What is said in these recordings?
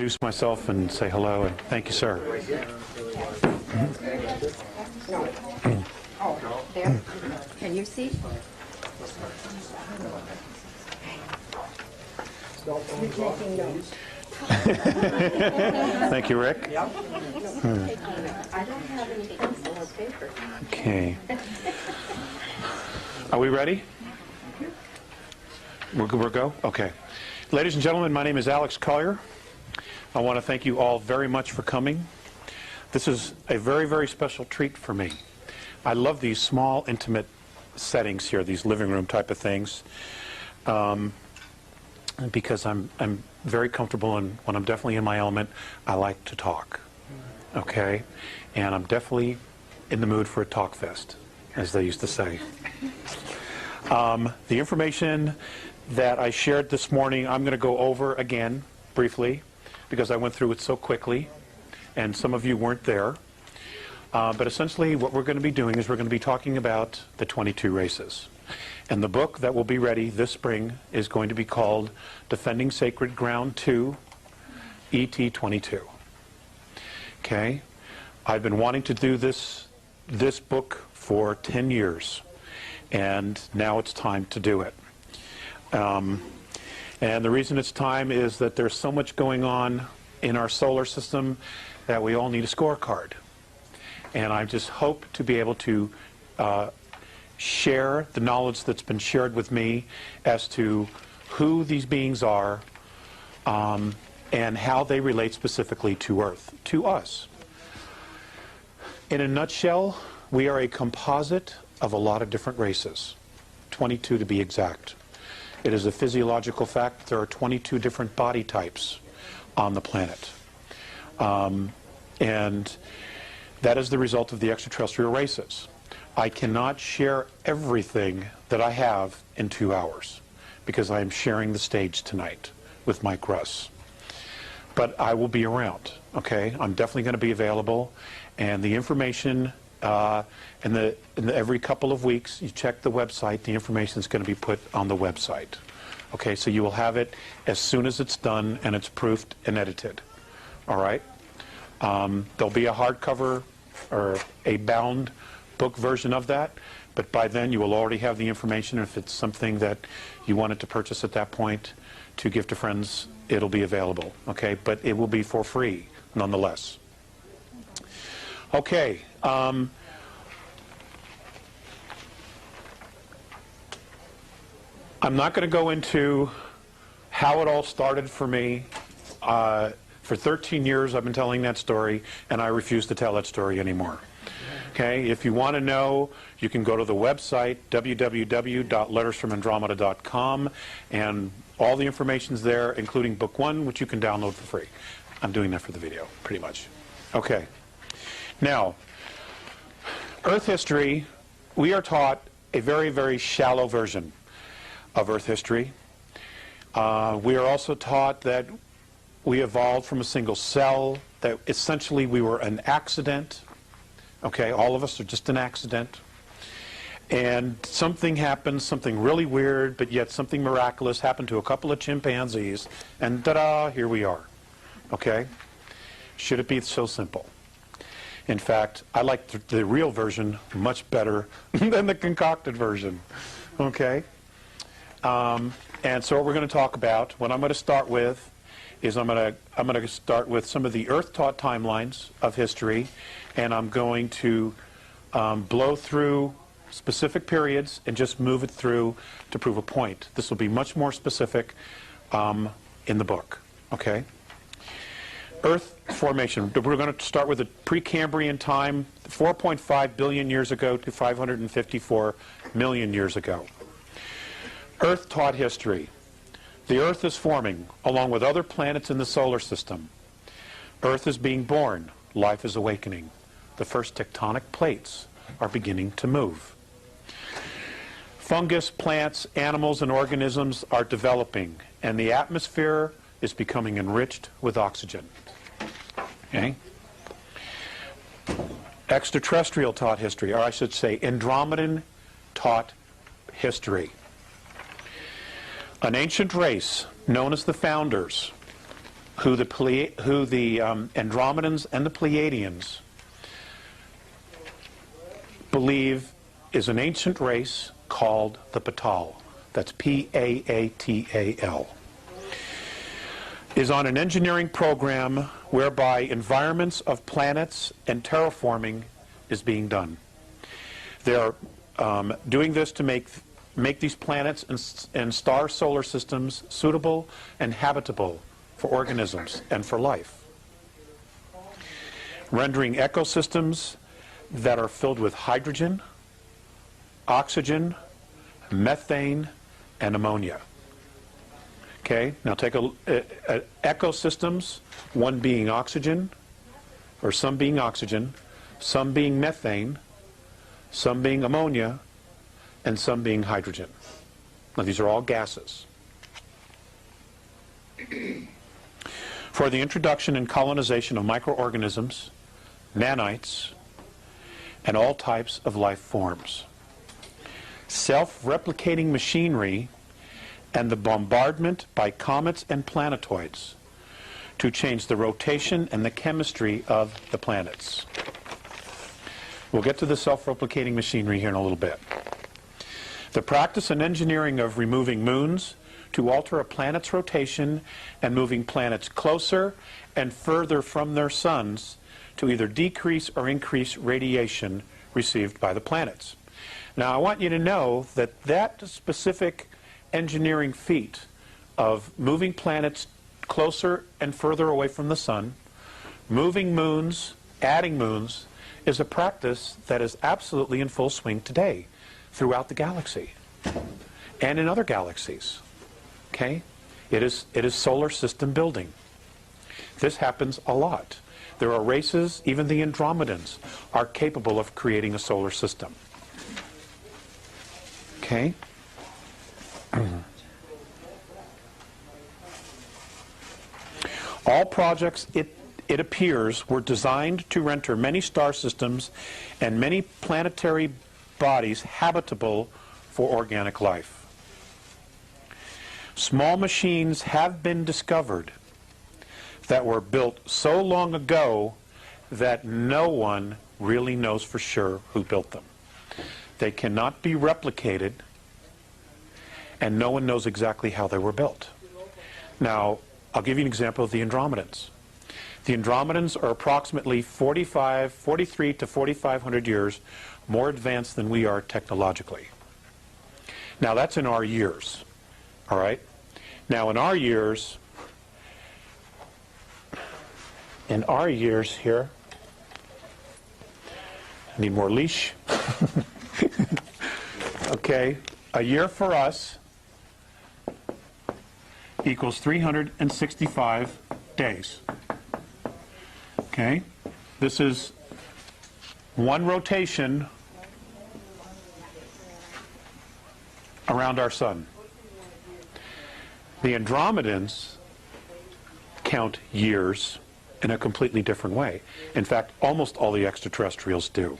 Introduce myself and say hello and thank you, sir. Oh, there. Can you see? You're taking notes. Thank you, Rick. I don't have any pencil or paper. Okay. Are we ready? We'll go? Okay. Ladies and gentlemen, my name is Alex Collier. I want to thank you all very much for coming. This is a very, very special treat for me. I love these small, intimate settings here, these living room type of things, because I'm very comfortable, and when I'm definitely in my element, I like to talk. Okay? And I'm definitely in the mood for a talk fest, as they used to say. The information that I shared this morning, I'm going to go over again briefly, because I went through it so quickly, and some of you weren't there. But essentially what we're going to be doing is we're going to be talking about the 22 races. And the book that will be ready this spring is going to be called Defending Sacred Ground 2, ET 22. Okay? I've been wanting to do this book for 10 years, and now it's time to do it. And the reason it's time is that there's so much going on in our solar system that we all need a scorecard. And I just hope to be able to share the knowledge that's been shared with me as to who these beings are and how they relate specifically to Earth, to us. In a nutshell, we are a composite of a lot of different races, 22 to be exact. It is a physiological fact that there are 22 different body types on the planet. And that is the result of the extraterrestrial races. I cannot share everything that I have in 2 hours because I am sharing the stage tonight with Mike Russ. But I will be around, okay? I'm definitely going to be available. And the information, every couple of weeks, you check the website, the information is going to be put on the website. Okay, so you will have it as soon as it's done and it's proofed and edited. All right? There'll be a hardcover or a bound book version of that, but by then you will already have the information. If it's something that you wanted to purchase at that point to give to friends, it'll be available. Okay, but it will be for free nonetheless. Okay. I'm not going to go into how it all started for me. For 13 years I've been telling that story, and I refuse to tell that story anymore. Okay, if you want to know, you can go to the website, www.lettersfromandromeda.com, and all the information's there, including book 1, which you can download for free. I'm doing that for the video, pretty much. Okay. Now, Earth history, we are taught a very, very shallow version of Earth history. We are also taught that we evolved from a single cell, that essentially we were an accident. Okay, all of us are just an accident. And something happened, something really weird, but yet something miraculous happened to a couple of chimpanzees, and ta-da, here we are. Okay? Should it be so simple? In fact, I like the real version much better than the concocted version. Okay? And so what we're going to talk about, what I'm going to start with, is I'm going to start with some of the Earth-taught timelines of history, and I'm going to blow through specific periods and just move it through to prove a point. This will be much more specific in the book. Okay? Earth formation. We're going to start with the Precambrian time, 4.5 billion years ago to 554 million years ago. Earth-taught history. The Earth is forming, along with other planets in the solar system. Earth is being born. Life is awakening. The first tectonic plates are beginning to move. Fungus, plants, animals, and organisms are developing, and the atmosphere is becoming enriched with oxygen. Okay? Extraterrestrial taught history, or I should say Andromedan taught history. An ancient race known as the Founders who the Andromedans and the Pleiadians believe is an ancient race called the Patal. That's P-A-A-T-A-L. Is on an engineering program whereby environments of planets and terraforming is being done. They're doing this to make these planets and star solar systems suitable and habitable for organisms and for life. Rendering ecosystems that are filled with hydrogen, oxygen, methane, and ammonia. Okay, now take ecosystems, one being oxygen, or some being oxygen, some being methane, some being ammonia, and some being hydrogen. Now these are all gases. For the introduction and colonization of microorganisms, nanites, and all types of life forms. Self-replicating machinery and the bombardment by comets and planetoids to change the rotation and the chemistry of the planets. We'll get to the self-replicating machinery here in a little bit. The practice and engineering of removing moons to alter a planet's rotation and moving planets closer and further from their suns to either decrease or increase radiation received by the planets. Now I want you to know that that specific engineering feat of moving planets closer and further away from the sun, moving moons, adding moons, is a practice that is absolutely in full swing today throughout the galaxy and in other galaxies. Okay? It is solar system building. This happens a lot. There are races, even the Andromedans are capable of creating a solar system. Okay? All projects, it appears, were designed to render many star systems and many planetary bodies habitable for organic life. Small machines have been discovered that were built so long ago that no one really knows for sure who built them. They cannot be replicated, and no one knows exactly how they were built. Now, I'll give you an example of the Andromedans. The Andromedans are approximately 43 to 4,500 years more advanced than we are technologically. Now, that's in our years, all right? Now, in our years here, I need more leash. Okay, a year for us equals 365 days. Okay, this is one rotation around our sun. The Andromedans count years in a completely different way. In fact, almost all the extraterrestrials do.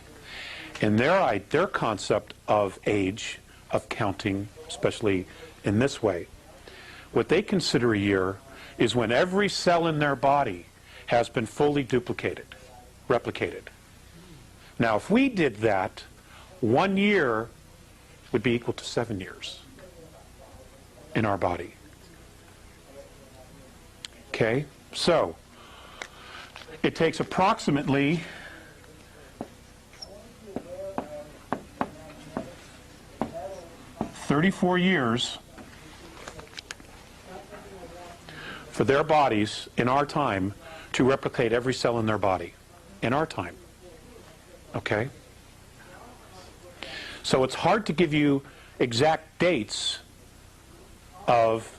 In their concept of age, of counting, especially in this way, what they consider a year is when every cell in their body has been fully replicated. Now, if we did that, 1 year would be equal to 7 years in our body. Okay, so it takes approximately 34 years for their bodies in our time to replicate every cell in their body in our time. Okay? So it's hard to give you exact dates of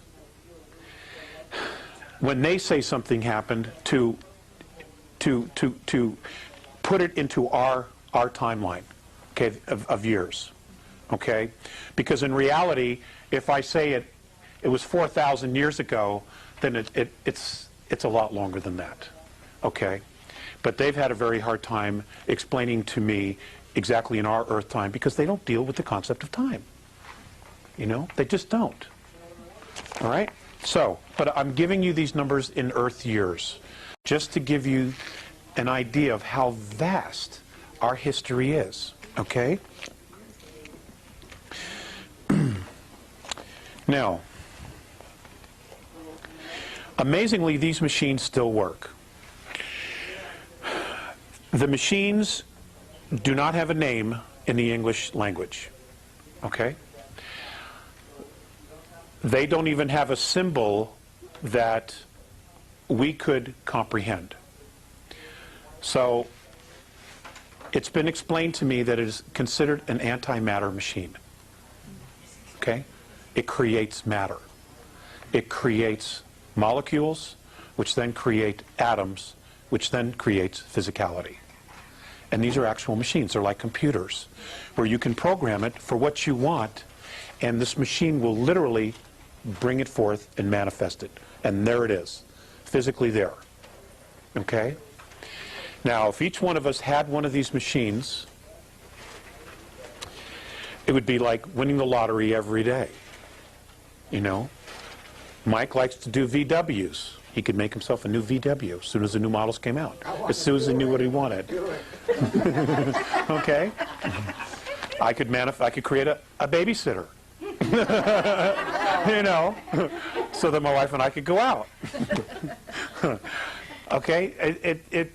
when they say something happened to put it into our timeline, okay, of years. Okay? Because in reality, if I say it was 4,000 years ago, then it's a lot longer than that. Okay? But they've had a very hard time explaining to me exactly in our Earth time because they don't deal with the concept of time. You know? They just don't. All right? So but I'm giving you these numbers in Earth years, just to give you an idea of how vast our history is, okay? Now, amazingly, these machines still work. The machines do not have a name in the English language, okay? They don't even have a symbol that we could comprehend. So it's been explained to me that it is considered an antimatter machine. Okay? It creates matter. It creates molecules, which then create atoms, which then creates physicality. And these are actual machines. They're like computers, where you can program it for what you want, and this machine will literally bring it forth and manifest it. And there it is, physically there. Okay? Now, if each one of us had one of these machines, it would be like winning the lottery every day. You know? Mike likes to do VWs. He could make himself a new VW as soon as the new models came out. As soon as he knew what he wanted. Okay? I could create a babysitter. You know, so that my wife and I could go out. Okay,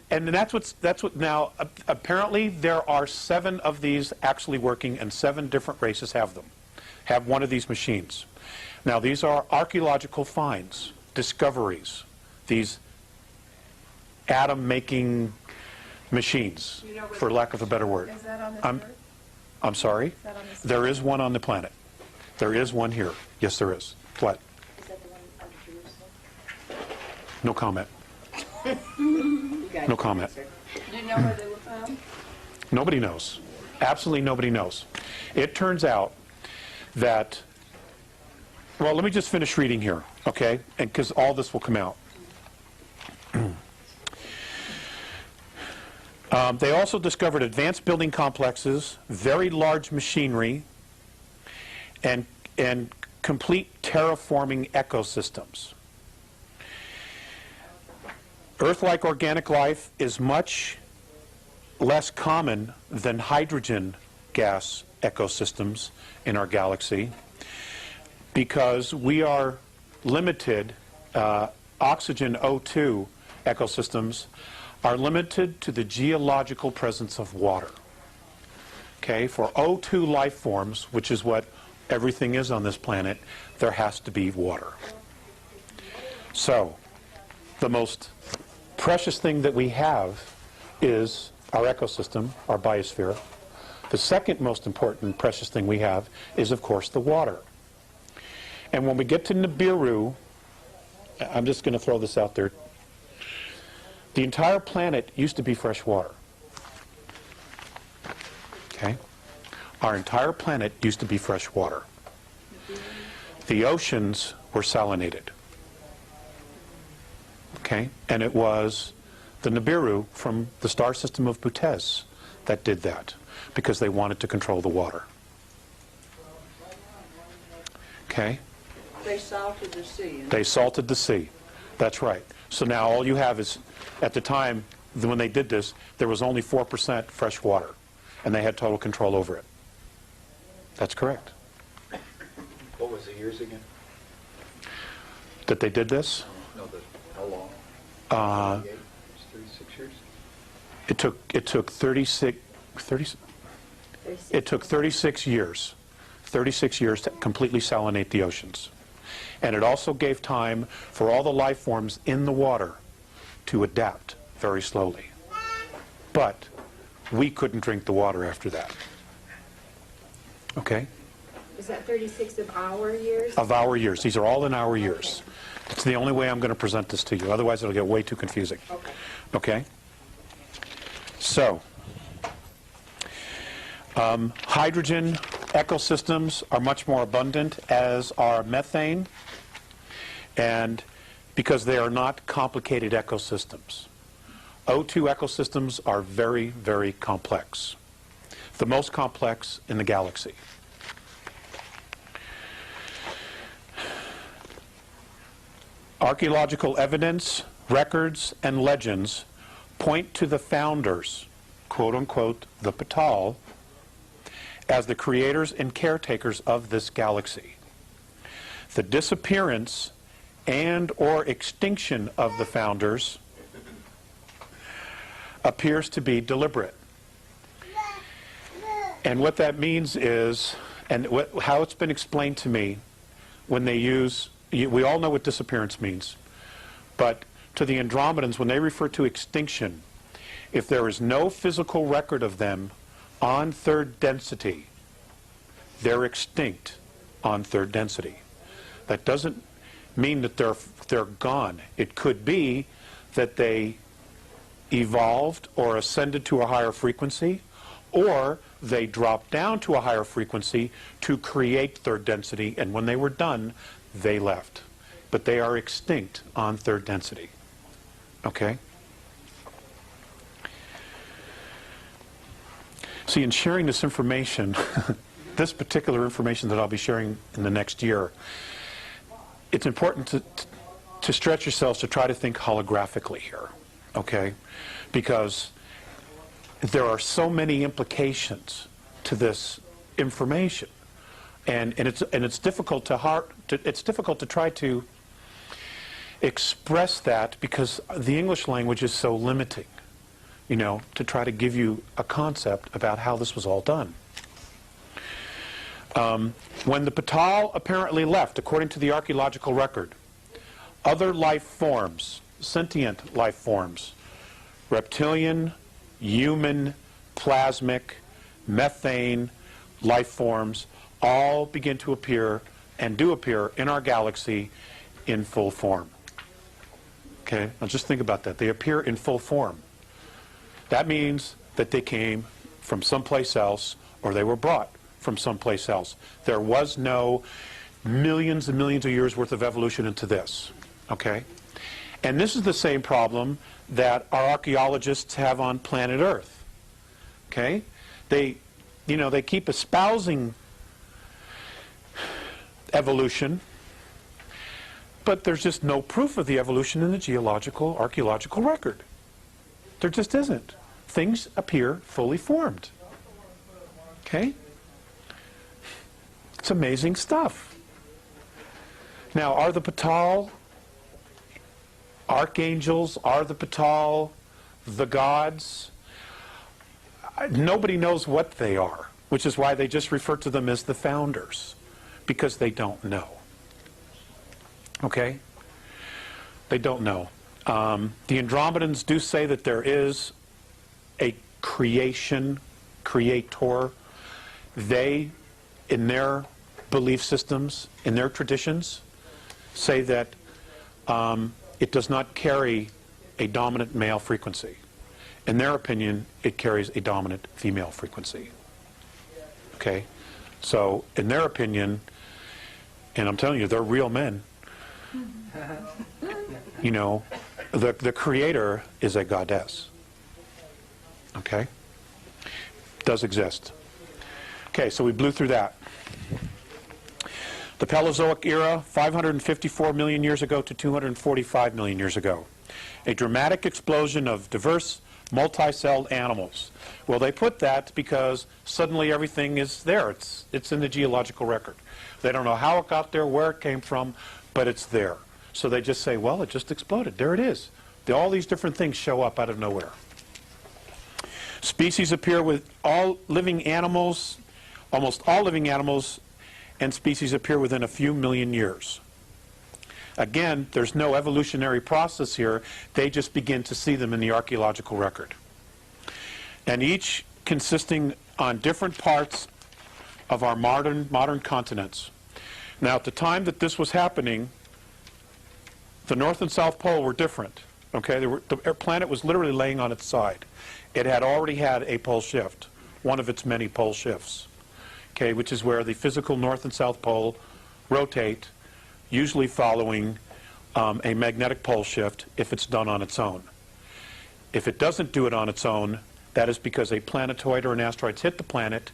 and that's what now. Apparently, there are 7 of these actually working, and 7 different races have one of these machines. Now, these are archaeological finds, discoveries, these atom-making machines, for lack of a better word. Is that on this Earth? I'm sorry? Is that on this There is one on the planet. There is one here. Yes, there is. What? Is that the one out of Jerusalem? No comment. No comment. Do you know where they were found? Nobody knows. Absolutely nobody knows. It turns out that, well, let me just finish reading here, okay? And because all this will come out. They also discovered advanced building complexes, very large machinery, and complete terraforming ecosystems. Earth-like organic life is much less common than hydrogen gas ecosystems in our galaxy because we are limited, oxygen O2 ecosystems are limited to the geological presence of water. Okay, for O2 life forms, which is what everything is on this planet, there has to be water. So, the most precious thing that we have is our ecosystem, our biosphere. The second most important precious thing we have is, of course, the water. And when we get to Nibiru, I'm just going to throw this out there, the entire planet used to be fresh water. Okay? Our entire planet used to be fresh water. The oceans were salinated. Okay? And it was the Nibiru from the star system of Butez that did that because they wanted to control the water. Okay? They salted the sea. They salted the sea. That's right. So now all you have is, at the time when they did this, there was only 4% fresh water, and they had total control over it. That's correct. What was the years again? That they did this? No, how long? 38? 36 years? It took 36 years. 36 years to completely salinate the oceans. And it also gave time for all the life forms in the water to adapt very slowly. But we couldn't drink the water after that. Okay? Is that 36 of our years? Of our years. These are all in our years. It's the only way I'm going to present this to you. Otherwise, it'll get way too confusing. Okay. Okay? So, hydrogen ecosystems are much more abundant, as are methane, and because they are not complicated ecosystems. O2 ecosystems are very, very complex. The most complex in the galaxy. Archaeological evidence, records, and legends point to the founders, quote unquote, the Patal, as the creators and caretakers of this galaxy. The disappearance and or extinction of the founders appears to be deliberate. And what that means is, and how it's been explained to me, when they use, we all know what disappearance means, but to the Andromedans, when they refer to extinction, if there is no physical record of them on third density, they're extinct on third density. That doesn't mean that they're gone. It could be that they evolved or ascended to a higher frequency, or they dropped down to a higher frequency to create third density, and when they were done, they left. But they are extinct on third density. Okay? See, in sharing this information, this particular information that I'll be sharing in the next year, it's important to stretch yourselves to try to think holographically here, okay? Because there are so many implications to this information, and it's difficult to try to express that because the English language is so limiting, you know, to try to give you a concept about how this was all done. When the Patal apparently left, according to the archaeological record, other life forms, sentient life forms, reptilian, human, plasmic, methane life forms, all begin to appear and do appear in our galaxy in full form. Okay, now just think about that. They appear in full form. That means that they came from someplace else, or they were brought from someplace else. There was no millions and millions of years worth of evolution into this. Okay? And this is the same problem that our archaeologists have on planet Earth. Okay? They keep espousing evolution, but there's just no proof of the evolution in the geological, archaeological record. There just isn't. Things appear fully formed. Okay? It's amazing stuff. Now, are the Patal archangels? Are the Patal the gods? Nobody knows what they are, which is why they just refer to them as the founders, because they don't know. Okay? They don't know. The Andromedans do say that there is a creator. They, in their belief systems, in their traditions, say that it does not carry a dominant male frequency. In their opinion, it carries a dominant female frequency. Okay? So, in their opinion, and I'm telling you, they're real men. You know, the creator is a goddess. Okay? Does exist. Okay, so we blew through that. The Paleozoic era, 554 million years ago to 245 million years ago. A dramatic explosion of diverse, multi-celled animals. Well, they put that because suddenly everything is there. It's in the geological record. They don't know how it got there, where it came from, but it's there. So they just say, well, it just exploded. There it is. All these different things show up out of nowhere. Species appear with all living animals, almost all living animals and species appear within a few million years. Again, there's no evolutionary process here. They just begin to see them in the archaeological record. And each consisting on different parts of our modern continents. Now, at the time that this was happening, the North and South Pole were different. Okay, the planet was literally laying on its side. It had already had a pole shift, one of its many pole shifts. Okay, which is where the physical North and South Pole rotate, usually following a magnetic pole shift if it's done on its own. If it doesn't do it on its own, that is because a planetoid or an asteroid hit the planet,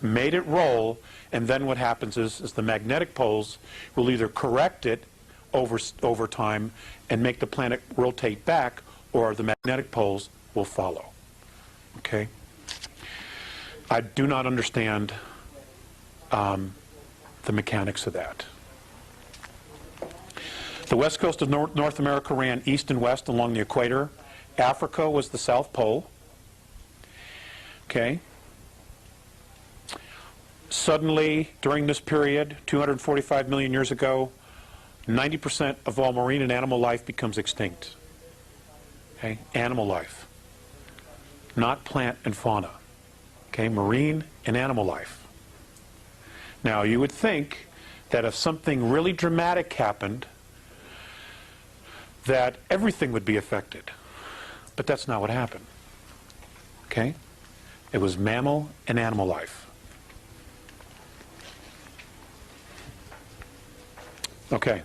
made it roll, and then what happens is the magnetic poles will either correct it over time and make the planet rotate back, or the magnetic poles will follow. Okay? I do not understand the mechanics of that. The west coast of North America ran east and west along the equator. Africa was the South Pole. Okay? Suddenly, during this period, 245 million years ago, 90% of all marine and animal life becomes extinct. Okay? Animal life. Not plant and fauna. Okay? Marine and animal life. Now, you would think that if something really dramatic happened, that everything would be affected. But that's not what happened. Okay? It was mammal and animal life. Okay.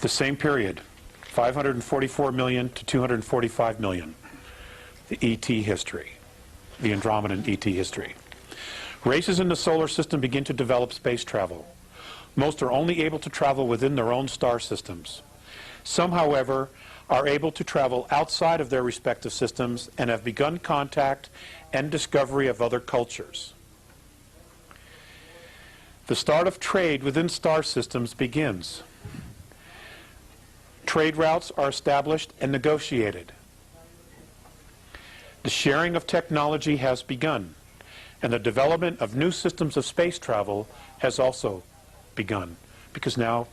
The same period, 544 million to 245 million, the ET history, the Andromedan ET history. Races in the solar system begin to develop space travel. Most are only able to travel within their own star systems. Some, however, are able to travel outside of their respective systems and have begun contact and discovery of other cultures. The start of trade within star systems begins. Trade routes are established and negotiated. The sharing of technology has begun, and the development of new systems of space travel has also begun, because now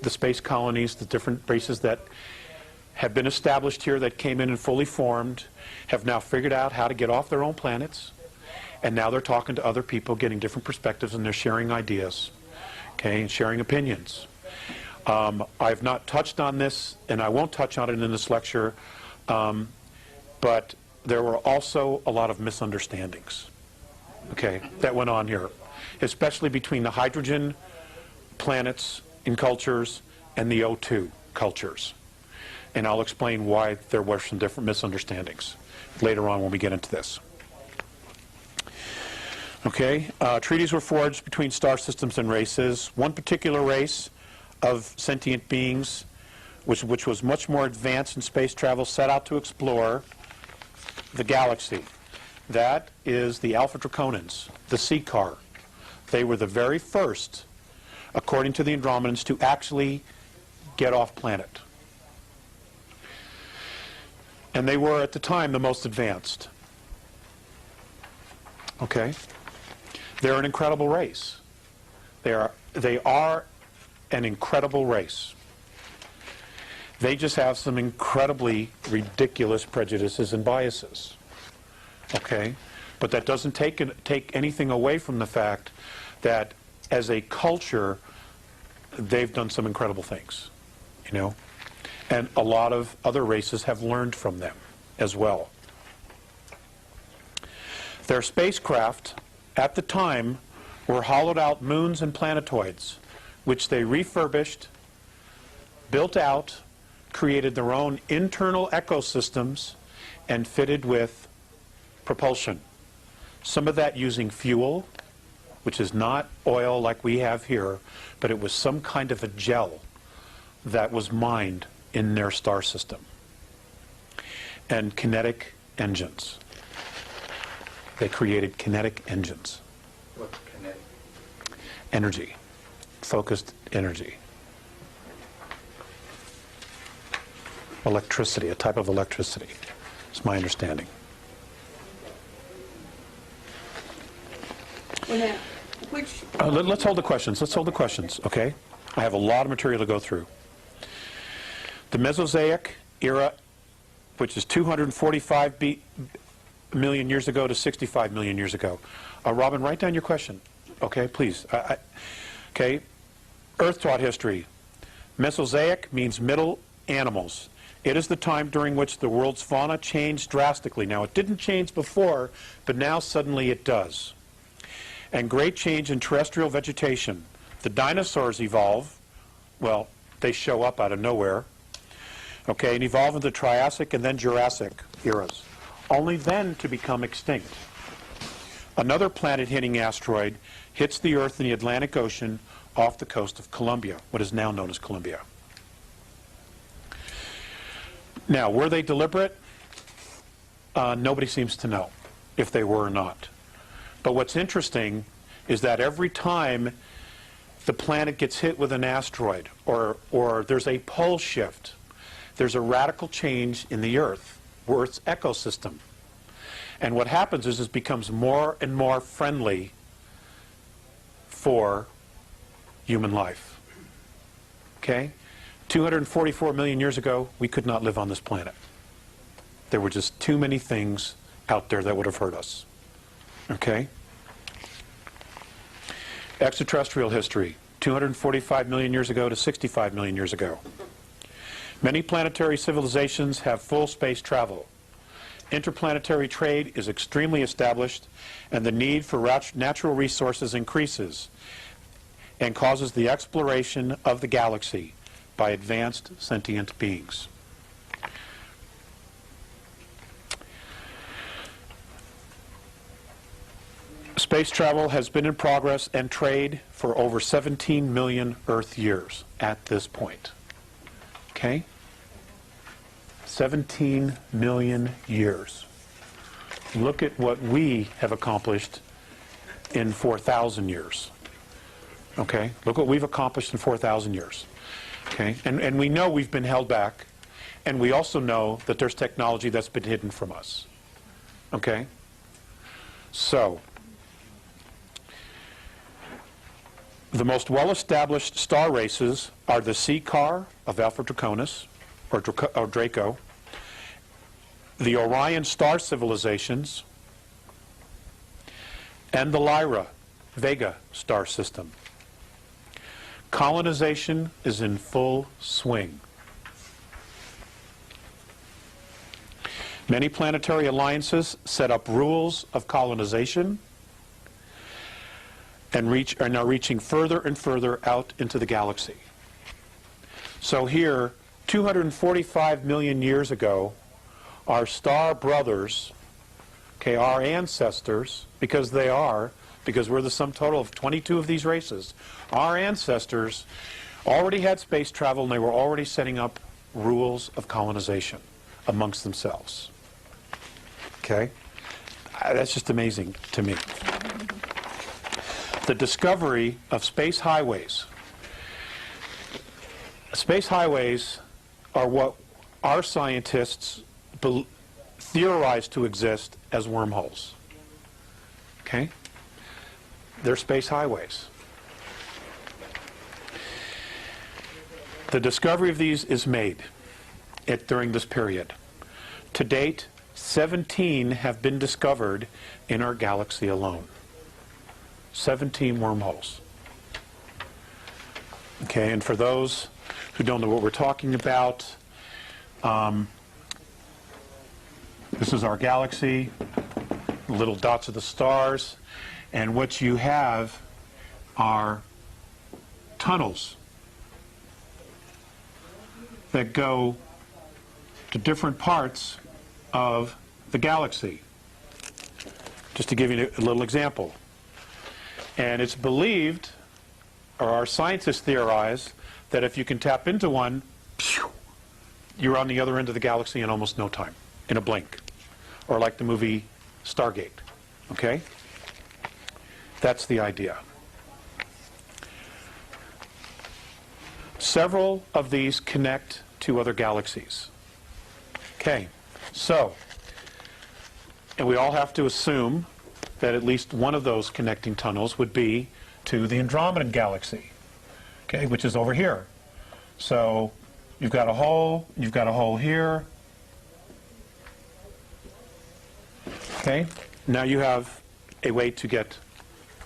the space colonies, the different races that have been established here that came in and fully formed, have now figured out how to get off their own planets, and now they're talking to other people, getting different perspectives, and they're sharing ideas, okay, and sharing opinions. I've not touched on this, and I won't touch on it in this lecture, but there were also a lot of misunderstandings, okay, that went on here, especially between the hydrogen planets in cultures and the O2 cultures. And I'll explain why there were some different misunderstandings later on when we get into this. Okay, treaties were forged between star systems and races. One particular race of sentient beings, which was much more advanced in space travel, set out to explore the galaxy. That is the Alpha Draconans, the Seacar. They were the very first, according to the Andromedans, to actually get off planet. And they were, at the time, the most advanced. Okay? They're an incredible race. They are an incredible race. They just have some incredibly ridiculous prejudices and biases. Okay? But that doesn't take anything away from the fact that as a culture, they've done some incredible things, you know? And a lot of other races have learned from them as well. Their spacecraft, at the time, were hollowed out moons and planetoids, which they refurbished, built out, created their own internal ecosystems, and fitted with propulsion. Some of that using fuel, which is not oil like we have here, but it was some kind of a gel that was mined in their star system. And kinetic engines. They created kinetic engines. What's kinetic? Energy. Focused energy. Electricity, a type of electricity. It's my understanding. Well, now, which... Let's hold the questions. Let's hold the questions, okay? I have a lot of material to go through. The Mesozoic era, which is 245 million years ago to 65 million years ago. Robin, write down your question, okay, please. Okay, Earth taught history. Mesozoic means middle animals. It is the time during which the world's fauna changed drastically. Now, it didn't change before, but now suddenly it does. And great change in terrestrial vegetation. The dinosaurs evolve. Well, they show up out of nowhere. Okay, and evolve into the Triassic and then Jurassic eras, only then to become extinct. Another planet-hitting asteroid hits the Earth in the Atlantic Ocean off the coast of Colombia, what is now known as Colombia. Now, were they deliberate? Nobody seems to know if they were or not. But what's interesting is that every time the planet gets hit with an asteroid or there's a pole shift, there's a radical change in the Earth's ecosystem. And what happens is it becomes more and more friendly for human life. Okay? 244 million years ago, we could not live on this planet. There were just too many things out there that would have hurt us. Okay? Extraterrestrial history, 245 million years ago to 65 million years ago. Many planetary civilizations have full space travel. Interplanetary trade is extremely established, and the need for natural resources increases and causes the exploration of the galaxy by advanced sentient beings. Space travel has been in progress and trade for over 17 million Earth years at this point. Okay? 17 million years. Look at what we have accomplished in 4,000 years. Okay? Look what we've accomplished in 4,000 years. Okay? And we know we've been held back, and we also know that there's technology that's been hidden from us. Okay? So, the most well-established star races are the C car of Alpha Draconis, or Draco, the Orion star civilizations, and the Lyra Vega star system. Colonization is in full swing. Many planetary alliances set up rules of colonization and are now reaching further and further out into the galaxy. So here, 245 million years ago, our star brothers, okay, our ancestors, because we're the sum total of 22 of these races, our ancestors already had space travel, and they were already setting up rules of colonization amongst themselves. Okay? That's just amazing to me. The discovery of space highways. Space highways are what our scientists theorize to exist as wormholes. Okay? They're space highways. The discovery of these is made during this period. To date, 17 have been discovered in our galaxy alone. 17 wormholes. Okay, and for those who don't know what we're talking about, this is our galaxy, the little dots of the stars, and what you have are tunnels that go to different parts of the galaxy. Just to give you a little example. And it's believed, or our scientists theorize, that if you can tap into one, you're on the other end of the galaxy in almost no time, in a blink. Or like the movie Stargate. Okay? That's the idea. Several of these connect to other galaxies. Okay, so, and we all have to assume that at least one of those connecting tunnels would be to the Andromedan galaxy, okay, which is over here. So you've got a hole here. Okay, now you have a way to get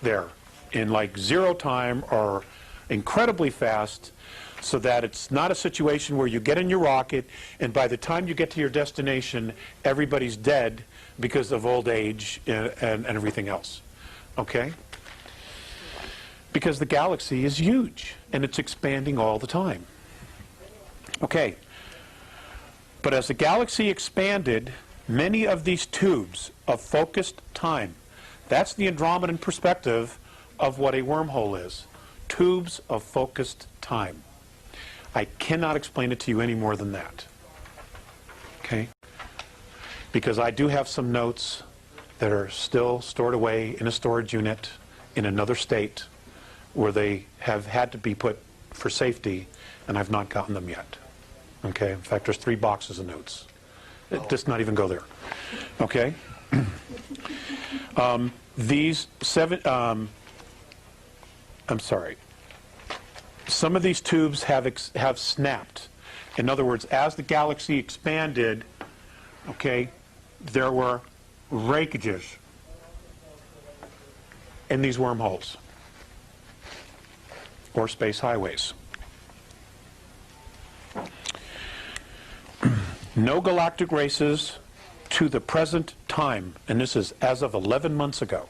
there in like 0 time or incredibly fast, so that it's not a situation where you get in your rocket and by the time you get to your destination, everybody's dead because of old age and everything else. Okay? Because the galaxy is huge and it's expanding all the time. Okay. But as the galaxy expanded, many of these tubes of focused time, that's the Andromedan perspective of what a wormhole is. tubes of focused time. I cannot explain it to you any more than that. Okay? Because I do have some notes that are still stored away in a storage unit in another state where they have had to be put for safety, and I've not gotten them yet. Okay? In fact, there's 3 boxes of notes. It does not even go there. Okay? These 7, I'm sorry. Some of these tubes have snapped. In other words, as the galaxy expanded, okay, there were breakages in these wormholes or space highways. No galactic races to the present time, and this is as of 11 months ago,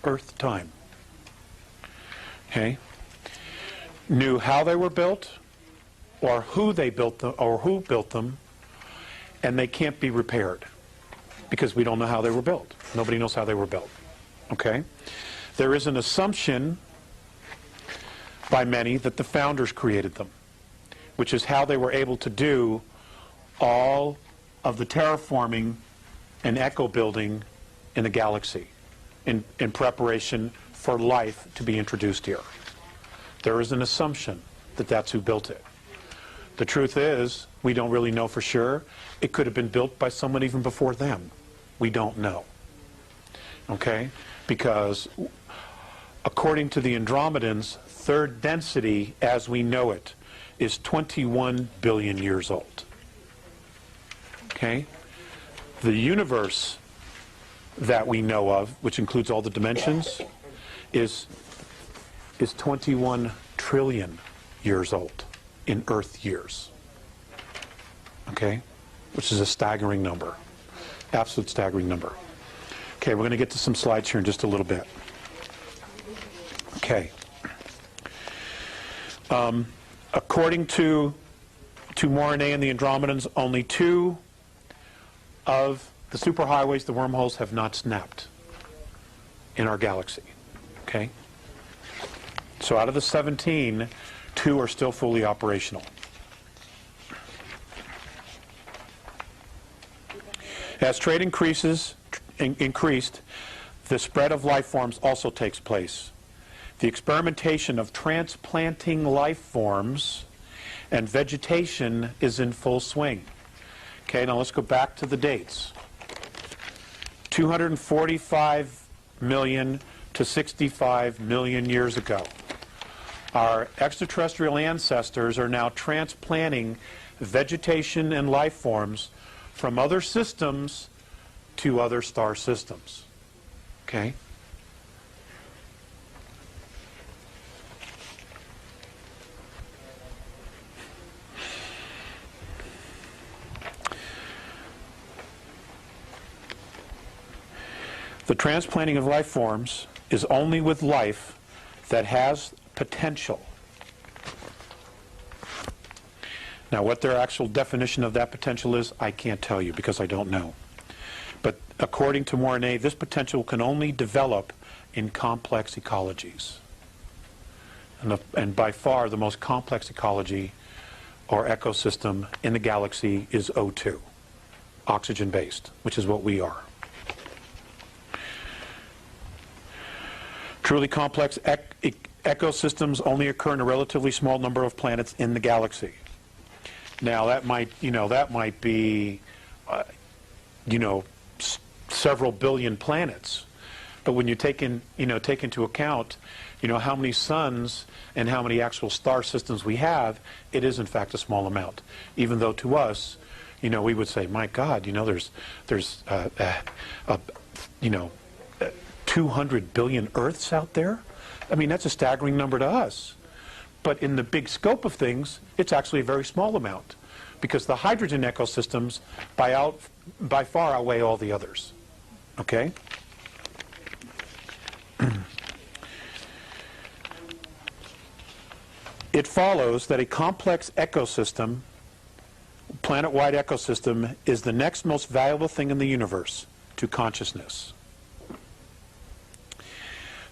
Earth time, okay, knew how they were built or who they built them or who built them, and they can't be repaired because we don't know how they were built. Nobody knows how they were built. Okay? There is an assumption by many that the founders created them, which is how they were able to do all of the terraforming and echo building in the galaxy in preparation for life to be introduced here. There is an assumption that that's who built it. The truth is, we don't really know for sure. It could have been built by someone even before them. We don't know. Okay? Because according to the Andromedans, third density as we know it is 21 billion years old. Okay? The universe that we know of, which includes all the dimensions, is 21 trillion years old in Earth years. Okay? Which is a staggering number. Absolute staggering number. Okay, we're going to get to some slides here in just a little bit. Okay. According to Morine and the Andromedans, only 2 of the superhighways, the wormholes, have not snapped in our galaxy. Okay? So out of the 17, 2 are still fully operational. As trade increased, the spread of life forms also takes place. The experimentation of transplanting life forms and vegetation is in full swing. Okay, now let's go back to the dates. 245 million to 65 million years ago. Our extraterrestrial ancestors are now transplanting vegetation and life forms from other systems to other star systems. Okay? The transplanting of life forms is only with life that has potential. Now, what their actual definition of that potential is, I can't tell you because I don't know. But according to Morine, this potential can only develop in complex ecologies. And by far, the most complex ecology or ecosystem in the galaxy is O2, oxygen-based, which is what we are. Truly complex ecosystems only occur in a relatively small number of planets in the galaxy. Now that might be, several billion planets, but when you take into account, how many suns and how many actual star systems we have, it is in fact a small amount. Even though to us, we would say, my God, there's 200 billion Earths out there. I mean, that's a staggering number to us. But in the big scope of things, it's actually a very small amount because the hydrogen ecosystems by far outweigh all the others. Okay? It follows that a complex ecosystem, planet-wide ecosystem, is the next most valuable thing in the universe to consciousness.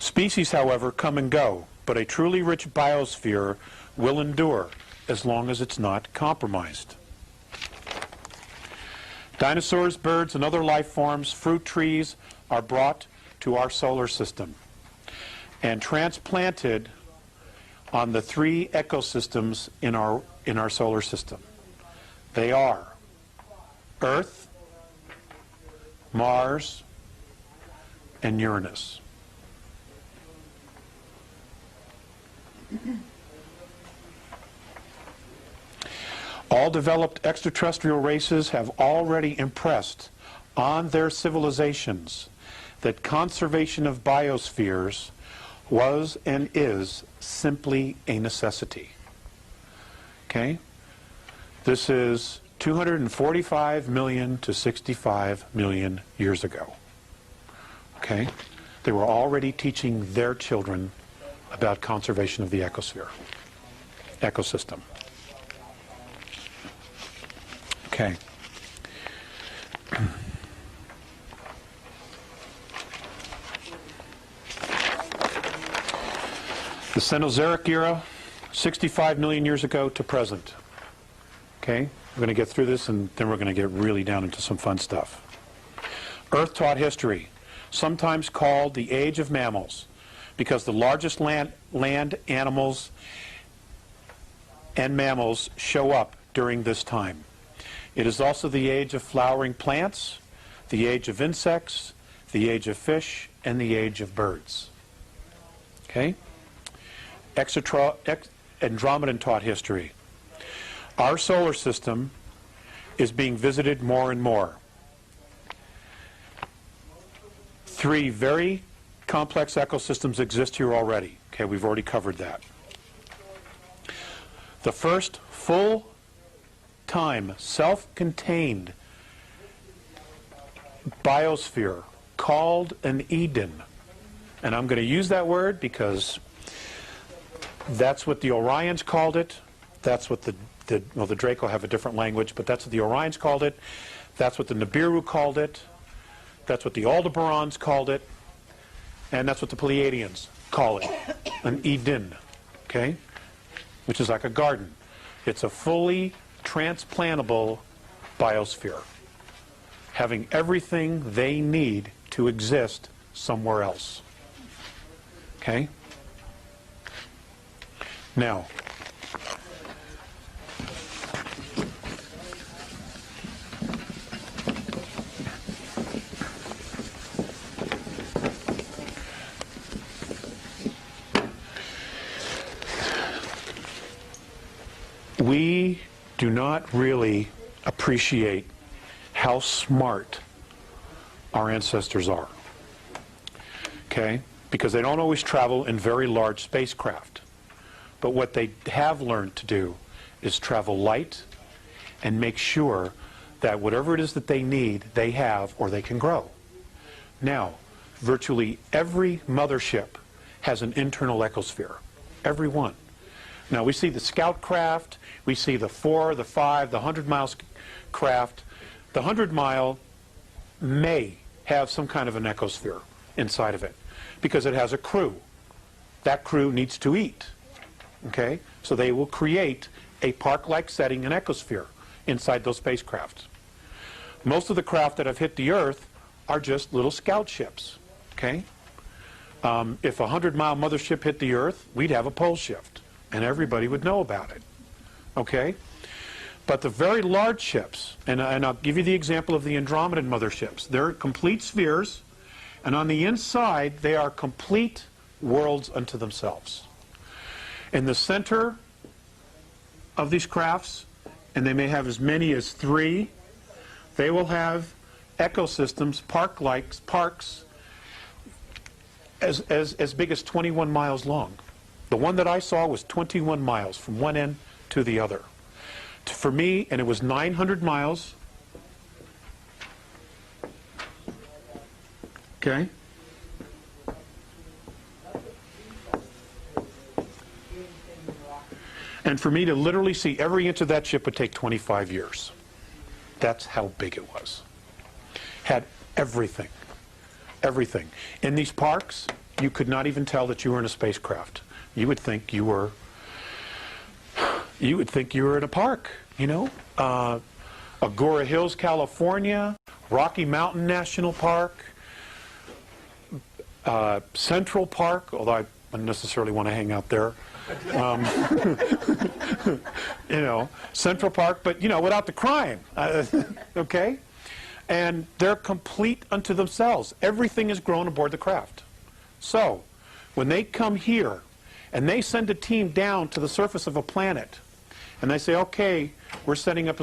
Species, however, come and go but a truly rich biosphere will endure as long as it's not compromised. Dinosaurs, birds, and other life forms, fruit trees, are brought to our solar system and transplanted on the three ecosystems in our solar system. They are Earth, Mars, and Uranus. All developed extraterrestrial races have already impressed on their civilizations that conservation of biospheres was and is simply a necessity. Okay? This is 245 million to 65 million years ago. Okay? They were already teaching their children about conservation of the ecosystem. Okay. The Cenozoic era, 65 million years ago to present. Okay? We're going to get through this, and then we're going to get really down into some fun stuff. Earth-taught history, sometimes called the Age of Mammals, because the largest land animals and mammals show up during this time. It is also the age of flowering plants, the age of insects, the age of fish, and the age of birds. Okay? Andromedan taught history. Our solar system is being visited more and more. 3 very complex ecosystems exist here already. Okay, we've already covered that. The first full-time, self-contained biosphere called an Eden. And I'm going to use that word because that's what the Orions called it. That's what the Draco have a different language, but that's what the Orions called it. That's what the Nibiru called it. That's what the Aldebarans called it. And that's what the Pleiadians call it, an Eden, okay? Which is like a garden. It's a fully transplantable biosphere, having everything they need to exist somewhere else. Okay? Now, we do not really appreciate how smart our ancestors are. Okay? Because they don't always travel in very large spacecraft. But what they have learned to do is travel light and make sure that whatever it is that they need, they have or they can grow. Now, virtually every mothership has an internal ecosphere. Every one. Now, we see the scout craft, we see the 4, the 5, the 100-mile craft. The 100-mile may have some kind of an ecosphere inside of it because it has a crew. That crew needs to eat. Okay? So they will create a park-like setting, an ecosphere, inside those spacecraft. Most of the craft that have hit the Earth are just little scout ships. Okay? If a 100-mile mothership hit the Earth, we'd have a pole shift, and everybody would know about it. Okay? But the very large ships, and I'll give you the example of the Andromedan motherships. They're complete spheres, and on the inside, they are complete worlds unto themselves. In the center of these crafts, and they may have as many as 3, they will have ecosystems, parks, as big as 21 miles long. The one that I saw was 21 miles from one end to the other. For me, and it was 900 miles. Okay? And for me to literally see every inch of that ship would take 25 years. That's how big it was. Had everything. Everything. In these parks, you could not even tell that you were in a spacecraft. you would think you were in a park, you know. Agora Hills, California, Rocky Mountain National Park, Central Park, although I wouldn't necessarily want to hang out there. You know, Central Park, but, you know, without the crime, okay? And they're complete unto themselves. Everything is grown aboard the craft. So, when they come here, and they send a team down to the surface of a planet, and they say, okay, we're setting up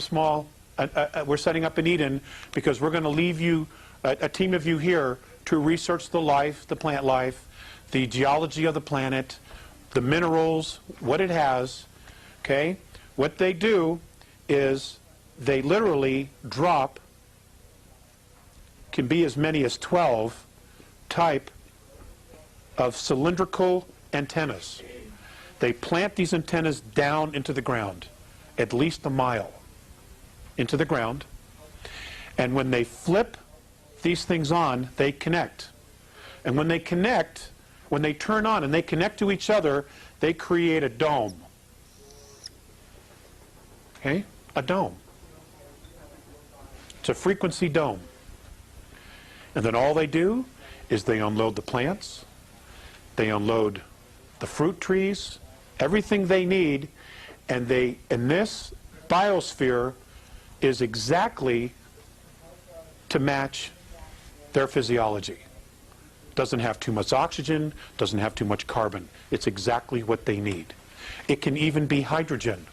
we're setting up an Eden because we're going to leave you, a team of you here, to research the life, the plant life, the geology of the planet, the minerals, what it has, okay? What they do is they literally drop, can be as many as 12 type of cylindrical antennas. They plant these antennas down into the ground, at least a mile into the ground, and when they flip these things on, they connect. And when they connect, when they turn on and they connect to each other, they create a dome. Okay? A dome. It's a frequency dome. And then all they do is they unload the plants, they unload the fruit trees, everything they need, and this biosphere is exactly to match their physiology. Doesn't have too much oxygen, doesn't have too much carbon. It's exactly what they need. It can even be hydrogen.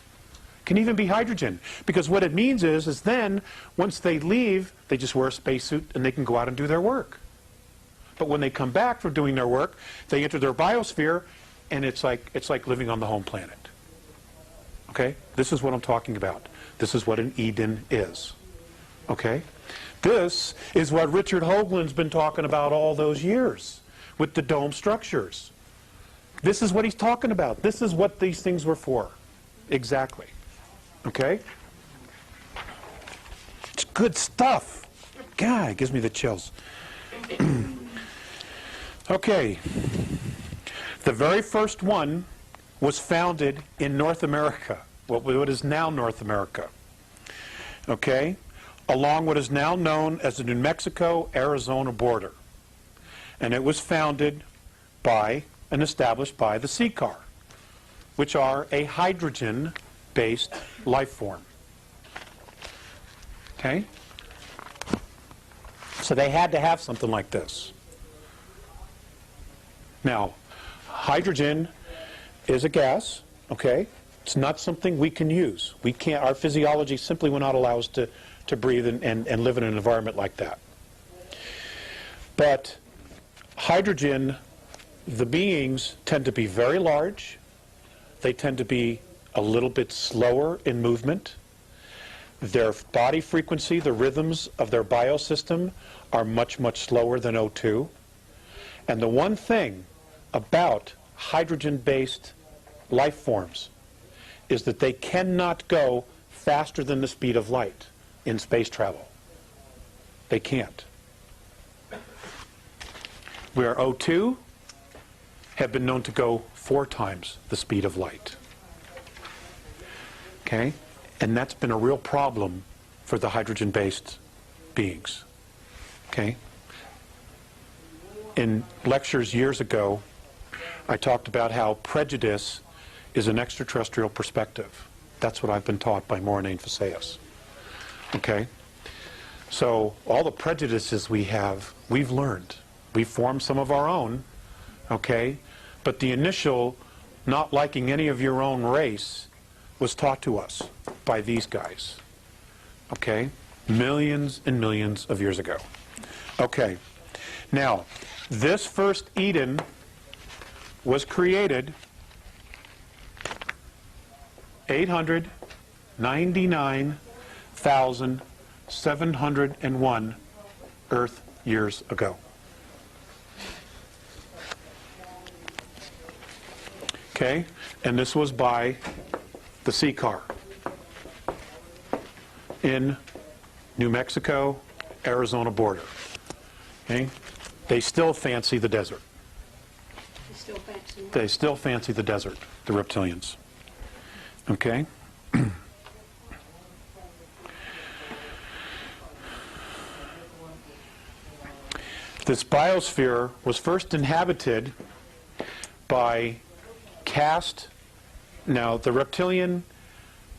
Can even be hydrogen, because what it means is then once they leave, they just wear a spacesuit and they can go out and do their work. But when they come back from doing their work, they enter their biosphere, and it's like living on the home planet. Okay? This is what I'm talking about. This is what an Eden is. Okay? This is what Richard Hoagland's been talking about all those years with the dome structures. This is what he's talking about. This is what these things were for. Exactly. Okay? It's good stuff. God, it gives me the chills. Okay. The very first one was founded in North America, what is now North America. Okay? Along what is now known as the New Mexico-Arizona border. And it was founded by and established by the CCAR, which are a hydrogen-based life form. Okay? So they had to have something like this. Now, hydrogen is a gas, okay? It's not something we can use. We can't, our physiology simply will not allow us to breathe and live in an environment like that. But hydrogen, the beings tend to be very large. They tend to be a little bit slower in movement. Their body frequency, the rhythms of their biosystem are much, much slower than O2. And the one thing about hydrogen-based life forms is that they cannot go faster than the speed of light in space travel. They can't. Where O2 have been known to go 4 times the speed of light. Okay? And that's been a real problem for the hydrogen-based beings. Okay? In lectures years ago, I talked about how prejudice is an extraterrestrial perspective. That's what I've been taught by Morinane Faceus. Okay? So all the prejudices we have, we've learned. We've formed some of our own, okay? But the initial not liking any of your own race was taught to us by these guys, okay? Millions and millions of years ago. Okay. Now, this first Eden was created 899,701 Earth years ago. Okay? And this was by the CCAR in New Mexico, Arizona border. Okay? They still fancy the desert. still fancy. They still fancy the desert, the reptilians. Okay? This biosphere was first inhabited by caste. Now, the reptilian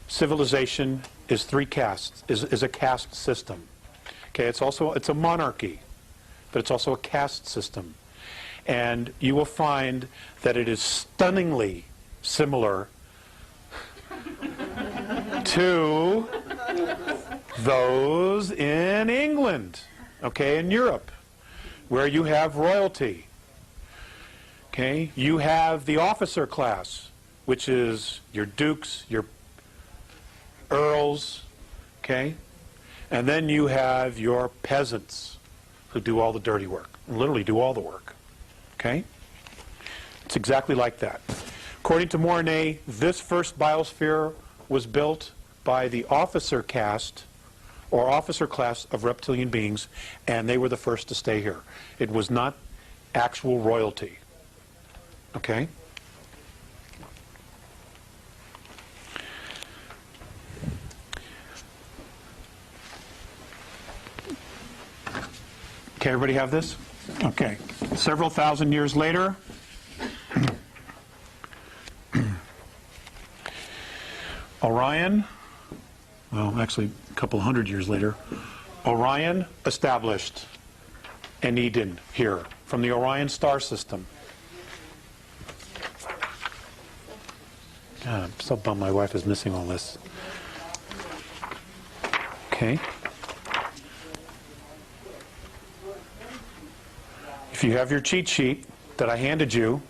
civilization is three castes, is a caste system. Okay, it's a monarchy, but it's also a caste system. And you will find that it is stunningly similar to those in England, okay, in Europe, where you have royalty. Okay, you have the officer class, which is your dukes, your earls, okay, and then you have your peasants who do all the dirty work, literally do all the work. Okay? It's exactly like that. According to Mornay, this first biosphere was built by the officer caste or officer class of reptilian beings, and they were the first to stay here. It was not actual royalty. Okay? Okay, everybody have this? Okay. Several thousand years later, Orion, well, actually a couple hundred years later, Orion established an Eden here from the Orion star system. God, I'm so bummed my wife is missing all this. Okay. If you have your cheat sheet that I handed you,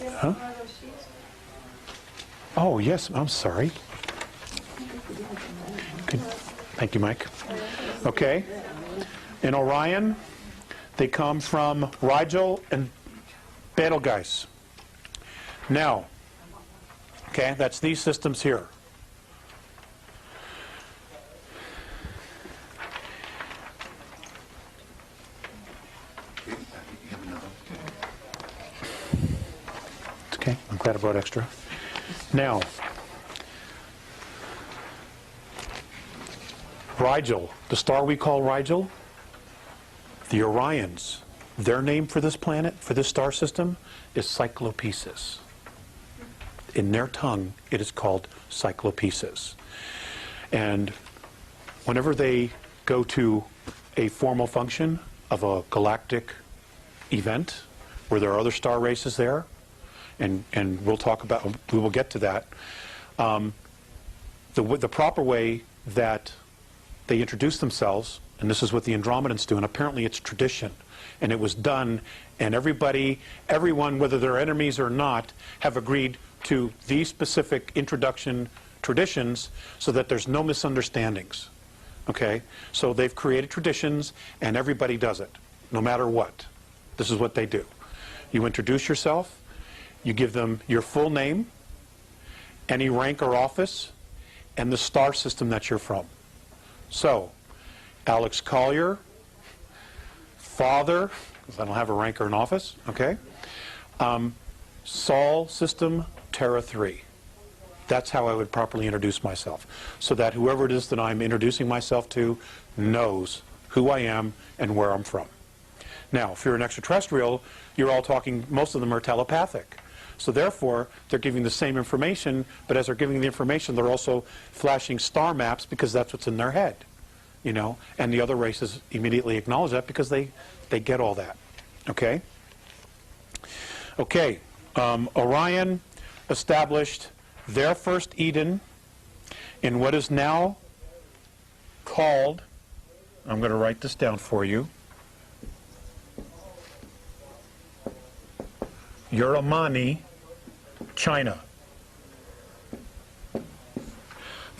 huh? Oh, yes, I'm sorry. Good. Thank you, Mike. Okay. In Orion, they come from Rigel and Betelgeuse. Now, okay, that's these systems here. Okay, I'm glad I brought extra. Now, Rigel, the star we call Rigel, the Orions, their name for this planet, for this star system, is Cyclopesis. In their tongue, it is called Cyclopesis. And whenever they go to a formal function of a galactic event, where there are other star races there, and we will get to that. The proper way that they introduce themselves, and this is what the Andromedans do, and apparently it's tradition, and it was done, and everyone, whether they're enemies or not, have agreed to these specific introduction traditions so that there's no misunderstandings. Okay? So they've created traditions, and everybody does it, no matter what. This is what they do. You introduce yourself. You give them your full name, any rank or office, and the star system that you're from. So, Alex Collier, father, because I don't have a rank or an office, okay? Sol system, Terra 3. That's how I would properly introduce myself, so that whoever it is that I'm introducing myself to knows who I am and where I'm from. Now, if you're an extraterrestrial, you're all talking, most of them are telepathic. So therefore, they're giving the same information, but as they're giving the information, they're also flashing star maps because that's what's in their head, you know, and the other races immediately acknowledge that because they get all that, okay? Okay, Orion established their first Eden in what is now called, I'm going to write this down for you, Uramani, China.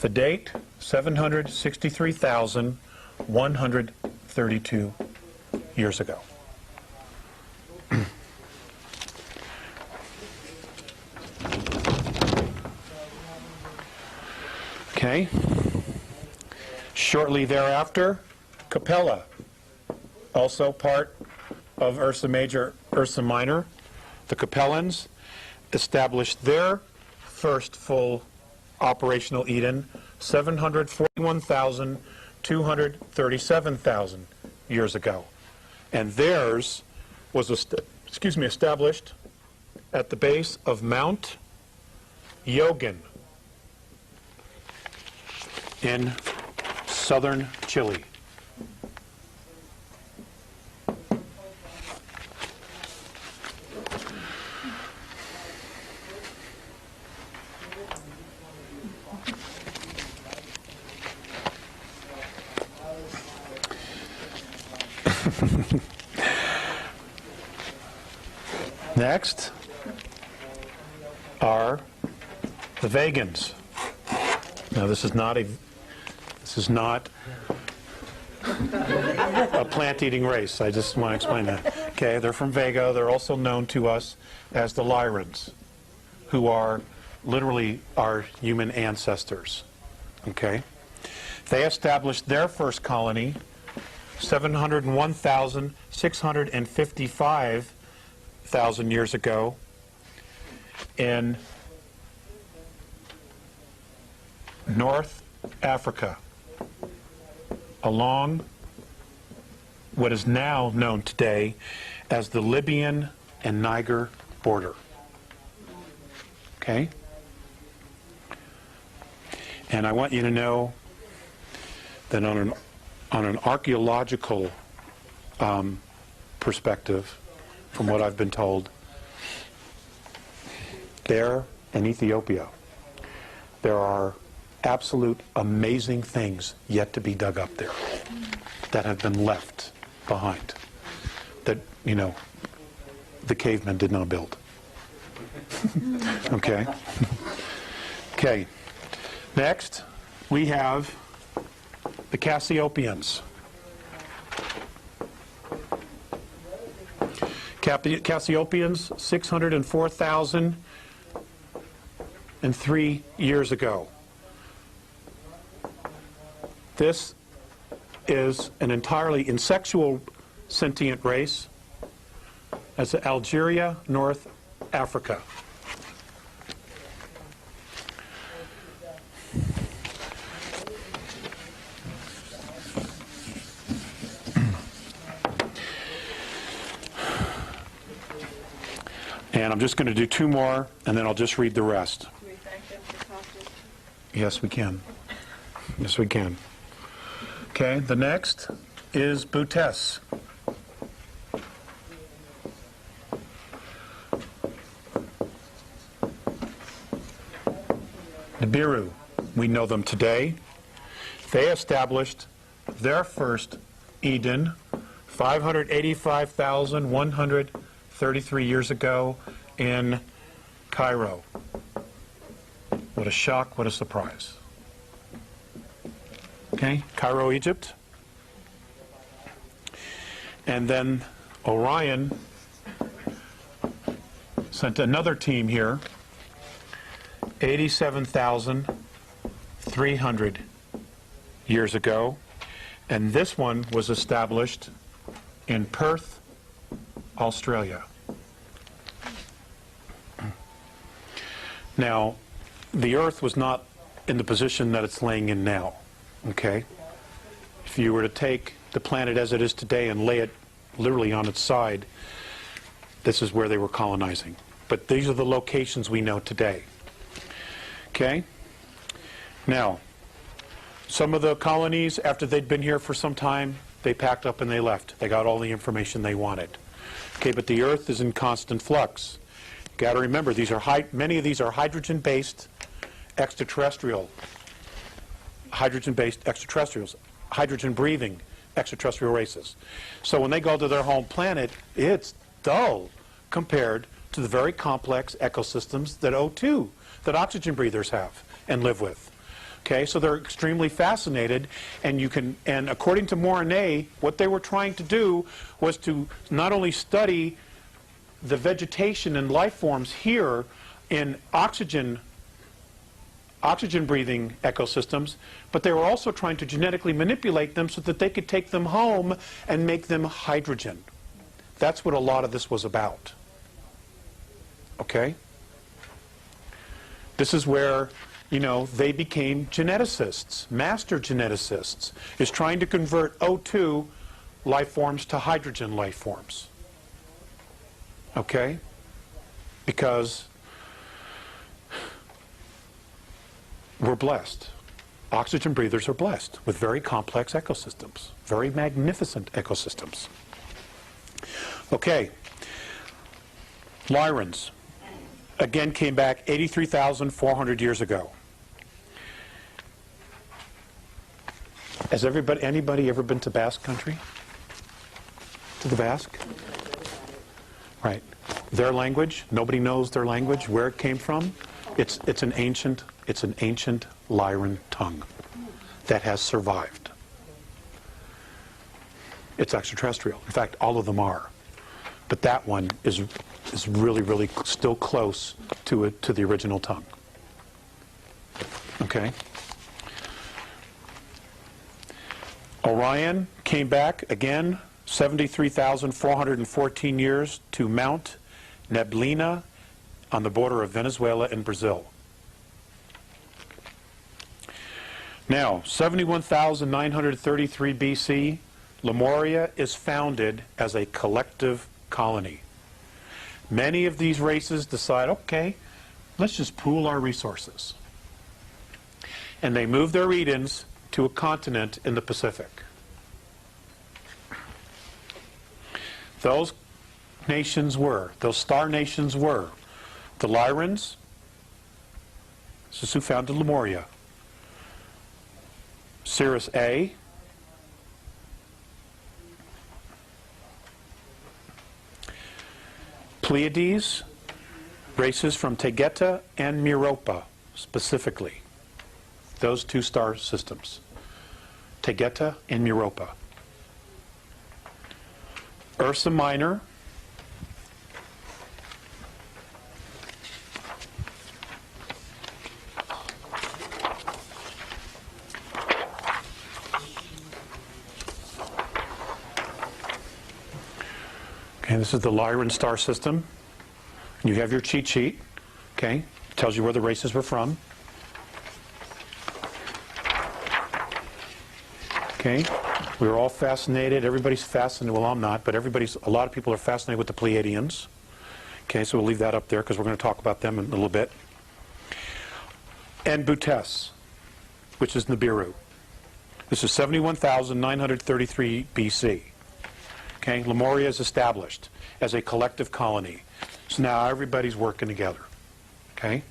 The date, 763,132 years ago. Okay. Shortly thereafter Capella, also part of Ursa Major, Ursa Minor. The Capellans established their first full operational Eden 741,237,000 years ago. And theirs was established at the base of Mount Yogin in southern Chile. Next are the vegans. Now this is not a plant-eating race. I just want to explain that. Okay, they're from Vega. They're also known to us as the Lyrans, who are literally our human ancestors. Okay, they established their first colony 701,655,000 years ago in North Africa, along what is now known today as the Libyan and Niger border. Okay? And I want you to know that on an archaeological perspective, from what I've been told, there in Ethiopia, there are absolute amazing things yet to be dug up there that have been left behind, that, you know, the cavemen did not build. Okay? Okay. Next, we have the Cassiopeans. Cassiopeans, 604,003 years ago. This is an entirely insexual sentient race. That's Algeria, North Africa. And I'm just going to do two more, and then I'll just read the rest. Do we thank them for talking? Yes, we can. Yes, we can. Okay, the next is Butes. Nibiru, we know them today. They established their first Eden 585,133 years ago in Cairo. What a shock, what a surprise. Okay, Cairo, Egypt. And then Orion sent another team here, 87,300 years ago. And this one was established in Perth, Australia. Now, the Earth was not in the position that it's laying in now, okay? If you were to take the planet as it is today and lay it literally on its side, this is where they were colonizing. But these are the locations we know today, okay? Now, some of the colonies, after they'd been here for some time, they packed up and they left. They got all the information they wanted. Okay, but the Earth is in constant flux. You got to remember, many of these are hydrogen-based extraterrestrials, hydrogen-breathing extraterrestrial races. So when they go to their home planet, it's dull compared to the very complex ecosystems that O2, that oxygen breathers have and live with. Okay, so they're extremely fascinated, and according to Mornay, what they were trying to do was to not only study the vegetation and life forms here in oxygen oxygen-breathing ecosystems, but they were also trying to genetically manipulate them so that they could take them home and make them hydrogen. That's what a lot of this was about. Okay? This is where, you know, they became geneticists, master geneticists, is trying to convert O2 life forms to hydrogen life forms. Okay? Because we're blessed. Oxygen breathers are blessed with very complex ecosystems, very magnificent ecosystems. Okay. Lyrans, again, came back 83,400 years ago. Has anybody ever been to Basque country? To the Basque? Right. Their language, nobody knows their language, where it came from. It's an ancient Lyran tongue that has survived. It's extraterrestrial. In fact, all of them are. But that one is really, really still close to the original tongue. Okay? Orion came back again 73,414 years to Mount Neblina on the border of Venezuela and Brazil. Now, 71,933 BC, Lemuria is founded as a collective colony. Many of these races decide, okay, let's just pool our resources. And they move their Edens to a continent in the Pacific. Those star nations were the Lyrans, this is who founded Lemuria, Cirrus A, Pleiades, races from Tegeta and Meropa, specifically. Those two star systems. Tegeta and Meropa. Ursa Minor, okay, this is the Lyran star system. You have your cheat sheet, okay? It tells you where the races were from. Okay, we were all fascinated. Everybody's fascinated. Well, I'm not, but a lot of people are fascinated with the Pleiadians. Okay, so we'll leave that up there because we're going to talk about them in a little bit. And Butes, which is Nibiru. This is 71,933 BC. Okay, Lemuria is established as a collective colony. So now everybody's working together. Okay?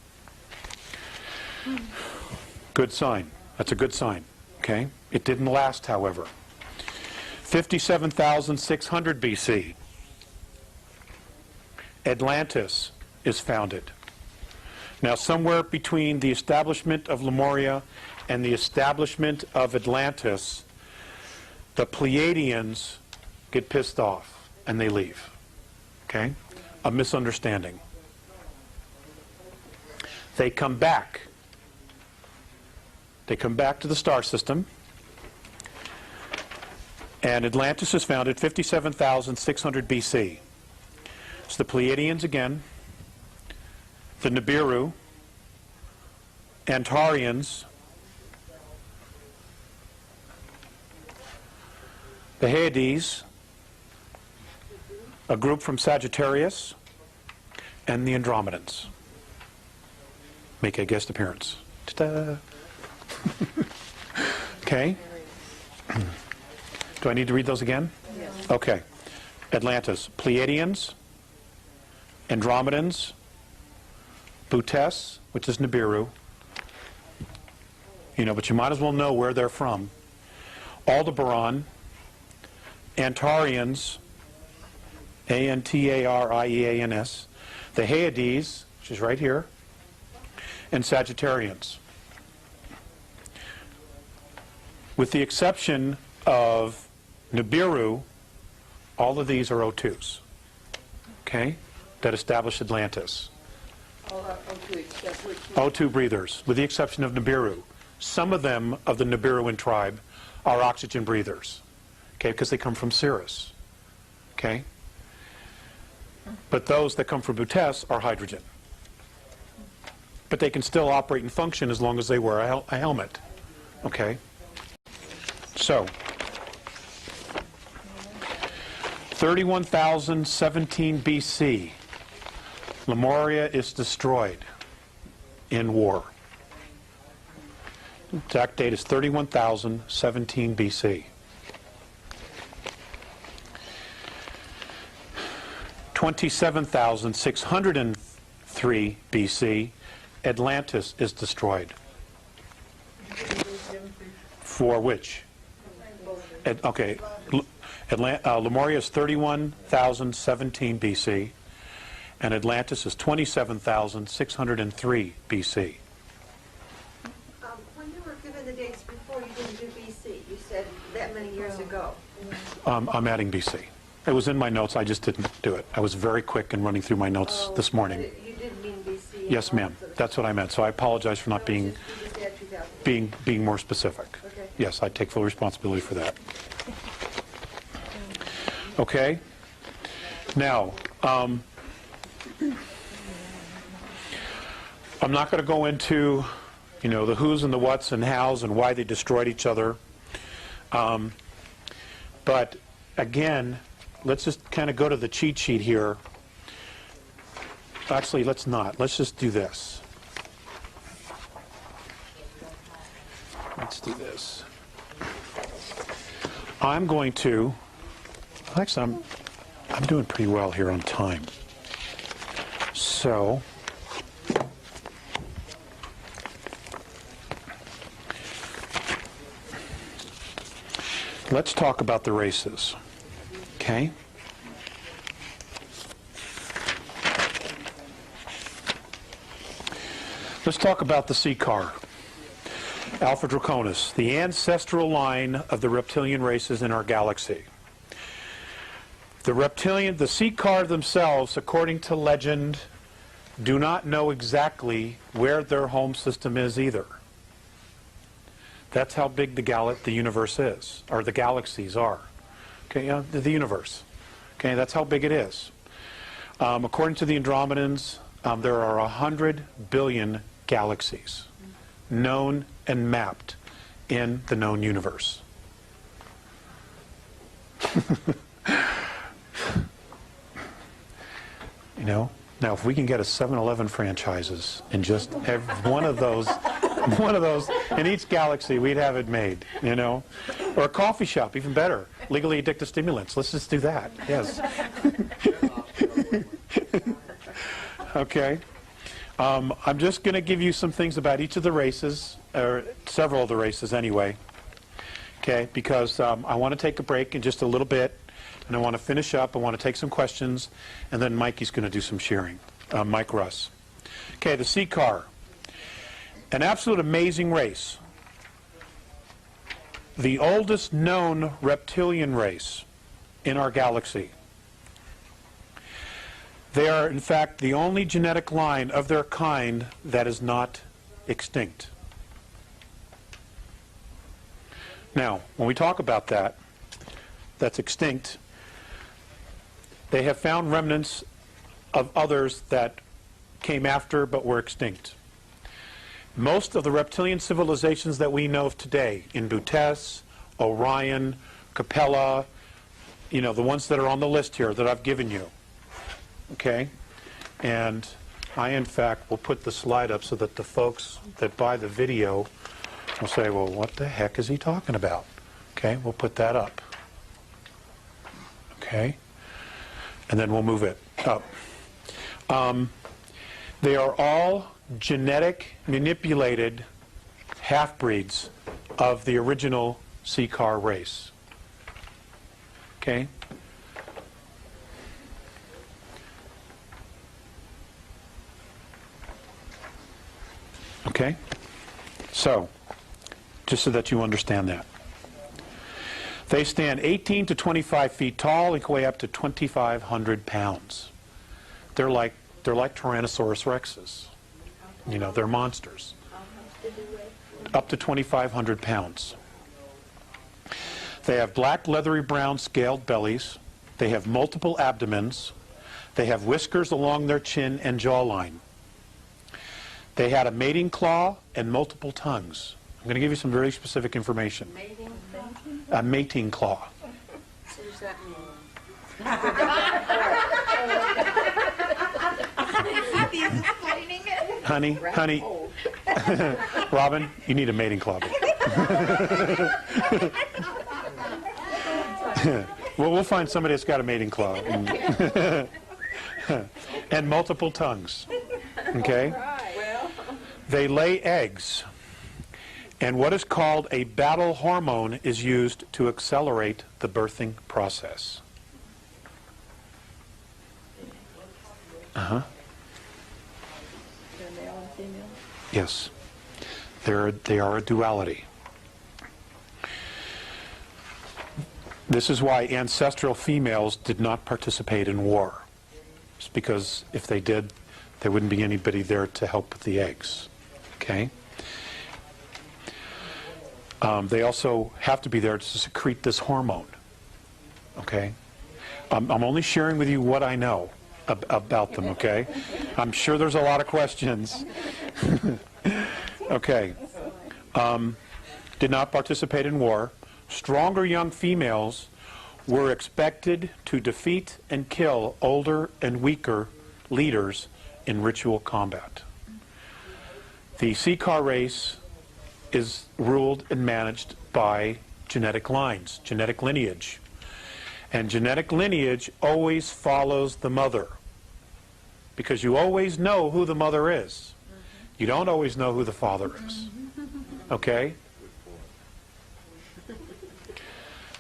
Good sign. That's a good sign. Okay? It didn't last, however. 57,600 BC. Atlantis is founded. Now, somewhere between the establishment of Lemuria and the establishment of Atlantis, the Pleiadians get pissed off and they leave. Okay? A misunderstanding. They come back. They come back to the star system. And Atlantis is founded 57,600 BC. It's the Pleiadians again, the Nibiru, Antarians, the Hyades, a group from Sagittarius, and the Andromedans make a guest appearance. Ta-da! Okay. Do I need to read those again? Yes. Okay. Atlantis, Pleiadians, Andromedans, Butes, which is Nibiru. You know, but you might as well know where they're from. Aldebaran, Antarians, Antarians, the Hyades, which is right here, and Sagittarians. With the exception of Nibiru, all of these are O2s, okay, that established Atlantis. O2 except which O2 breathers, with the exception of Nibiru. Some of them, of the Nibiruan tribe, are oxygen breathers, okay, because they come from cirrus, okay? But those that come from Butes are hydrogen. But they can still operate and function as long as they wear a helmet, okay? So, 31,017 BC, Lemuria is destroyed in war. Exact date is 31,017 BC. 27,603 BC, Atlantis is destroyed. For which? Okay, Lemuria is 31,017 BC, and Atlantis is 27,603 BC. When you were given the dates before, you didn't do BC. You said that many years ago. I'm adding BC. It was in my notes, I just didn't do it. I was very quick in running through my notes this morning. You did mean BC. Yes, ma'am. That's what I meant. So I apologize for not being You just add 2000. being more specific. Okay. Yes, I take full responsibility for that. Okay. Now, I'm not going to go into, the who's and the what's and how's and why they destroyed each other. But again, let's just kind of go to the cheat sheet here. Actually, let's not. Let's just do this. Let's do this. I'm going to, actually, I'm doing pretty well here on time. So, let's talk about the races. Okay? Let's talk about the sea car. Alpha Draconis, the ancestral line of the reptilian races in our galaxy. The sea car themselves, according to legend, do not know exactly where their home system is either. That's how big the universe is, or the galaxies are. Okay, the universe. Okay, that's how big it is. According to the Andromedans, there are 100 billion galaxies known and mapped in the known universe. Now if we can get a 7-Eleven franchises in just one of those in each galaxy, we'd have it made, or a coffee shop, even better. Legally addictive stimulants. Let's just do that. Yes. Okay. I'm just going to give you some things about each of the races, or several of the races anyway. Okay, because I want to take a break in just a little bit, and I want to finish up. I want to take some questions, and then Mikey's going to do some sharing. Mike Russ. Okay, the sea car. An absolute amazing race. The oldest known reptilian race in our galaxy. They are, in fact, the only genetic line of their kind that is not extinct. Now, when we talk about that's extinct, they have found remnants of others that came after but were extinct. Most of the reptilian civilizations that we know of today, in Butes, Orion, Capella, the ones that are on the list here that I've given you, okay? And I, in fact, will put the slide up so that the folks that buy the video will say, well, what the heck is he talking about? Okay, we'll put that up. Okay? And then we'll move it up. They are all genetic manipulated half-breeds of the original sea car race. Okay? Okay? So, just so that you understand that. They stand 18 to 25 feet tall and can weigh up to 2,500 pounds. They're like They're like Tyrannosaurus rexes. You know, they're monsters. Up to 2,500 pounds. They have black, leathery brown scaled bellies. They have multiple abdomens. They have whiskers along their chin and jawline. They had a mating claw and multiple tongues. I'm going to give you some very specific information. Mating? A mating claw. What does that mean? Honey, Robin, you need a mating claw. Well, we'll find somebody that's got a mating claw. And multiple tongues. Okay? They lay eggs. And what is called a battle hormone is used to accelerate the birthing process. They're male and female? Yes. They are a duality. This is why ancestral females did not participate in war. It's because if they did, there wouldn't be anybody there to help with the eggs. Okay? They also have to be there to secrete this hormone. Okay? I'm only sharing with you what I know about them, okay? I'm sure there's a lot of questions. Okay. Did not participate in war. Stronger young females were expected to defeat and kill older and weaker leaders in ritual combat. The Seacar race is ruled and managed by genetic lines, genetic lineage. And genetic lineage always follows the mother, because you always know who the mother is. You don't always know who the father is. Okay?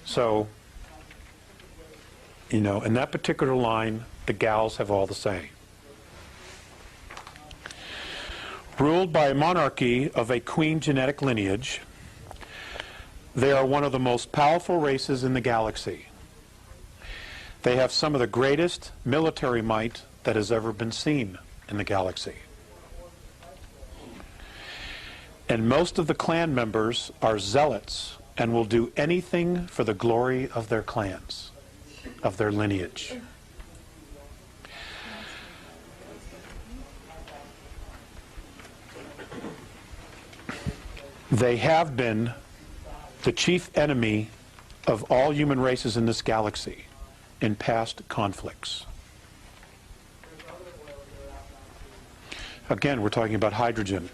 So, you know, in that particular line, the gals have all the say. Ruled by a monarchy of a queen genetic lineage, they are one of the most powerful races in the galaxy. They have some of the greatest military might that has ever been seen in the galaxy. And most of the clan members are zealots and will do anything for the glory of their clans, of their lineage. They have been the chief enemy of all human races in this galaxy in past conflicts. Again, we're talking about hydrogen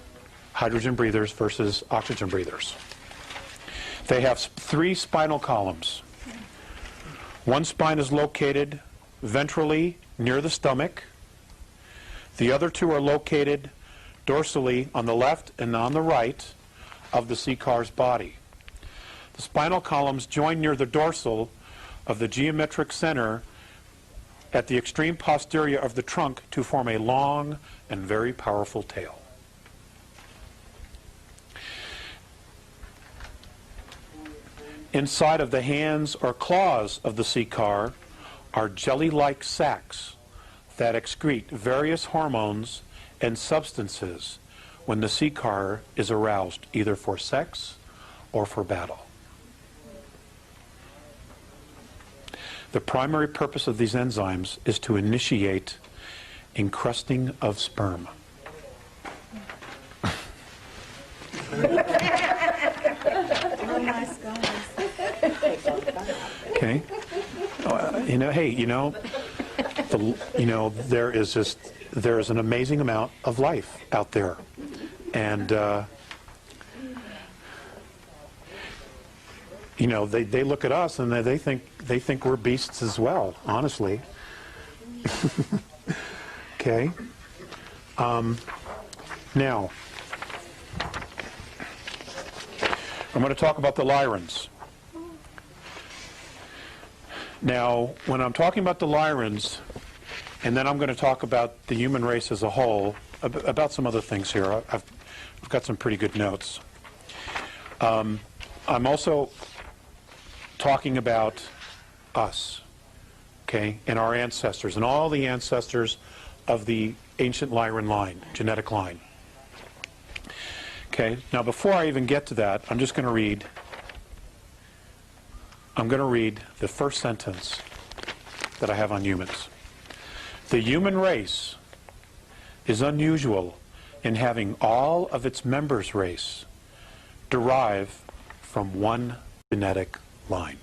breathers versus oxygen breathers. They have 3 spinal columns. One spine is located ventrally near the stomach. The other 2 are located dorsally on the left and on the right of the Seacar's body. The spinal columns join near the dorsal of the geometric center at the extreme posterior of the trunk to form a long and very powerful tail. Inside of the hands or claws of the Seacar are jelly-like sacs that excrete various hormones and substances when the Seacar is aroused, either for sex or for battle. The primary purpose of these enzymes is to initiate encrusting of sperm. Okay. There is an amazing amount of life out there, and they look at us and they think we're beasts as well. Honestly. Okay. Now, I'm going to talk about the Lyrans. Now, when I'm talking about the Lyrans, and then I'm going to talk about the human race as a whole, about some other things here. I've got some pretty good notes. I'm also talking about us, okay, and our ancestors, and all the ancestors of the ancient Lyran line, genetic line. Okay, now before I even get to that, I'm going to read the first sentence that I have on humans. The human race is unusual in having all of its members' race derive from one genetic line.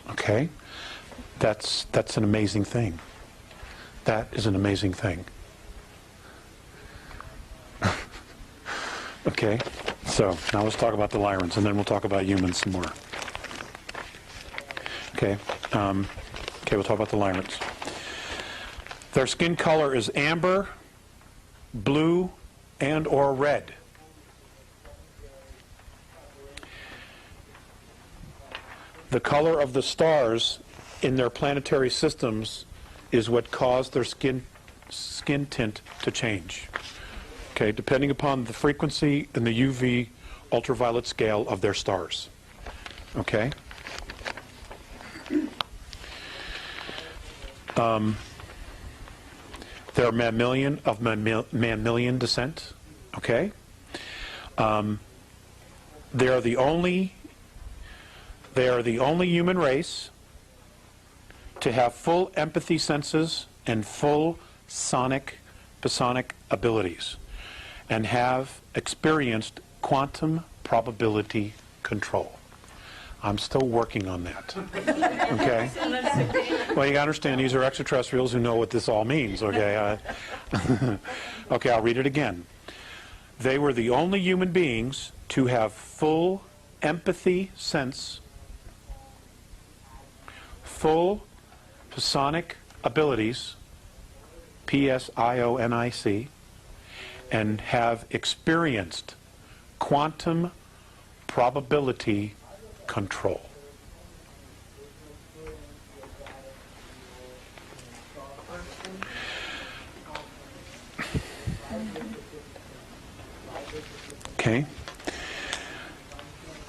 Okay? That's an amazing thing. That is an amazing thing. Okay? So, now let's talk about the Lyrans, and then we'll talk about humans some more. Okay? We'll talk about the Lyrans. Their skin color is amber, blue, and or red. The color of the stars in their planetary systems is what caused their skin tint to change. Okay, depending upon the frequency and the UV ultraviolet scale of their stars. Okay? They're mammalian of mammalian descent. Okay? They are the only human race to have full empathy senses and full psionic abilities, and have experienced quantum probability control. I'm still working on that. Okay? Well, you gotta understand, these are extraterrestrials who know what this all means, okay? Okay, I'll read it again. They were the only human beings to have full empathy sense, full psionic abilities, Psionic, and have experienced quantum probability control. Okay.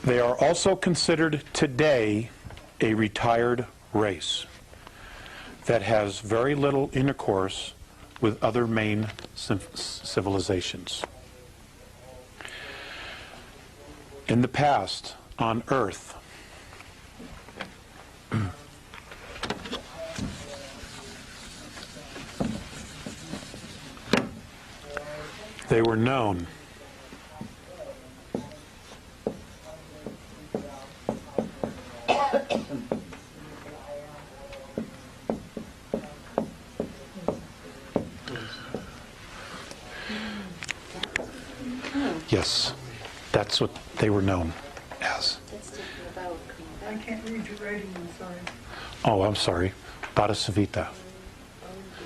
They are also considered today a retired race that has very little intercourse with other main civilizations. In the past, on Earth, they were known Yes, that's what they were known as. I can't read your writing, I'm sorry. Oh, I'm sorry. Bodhisavita.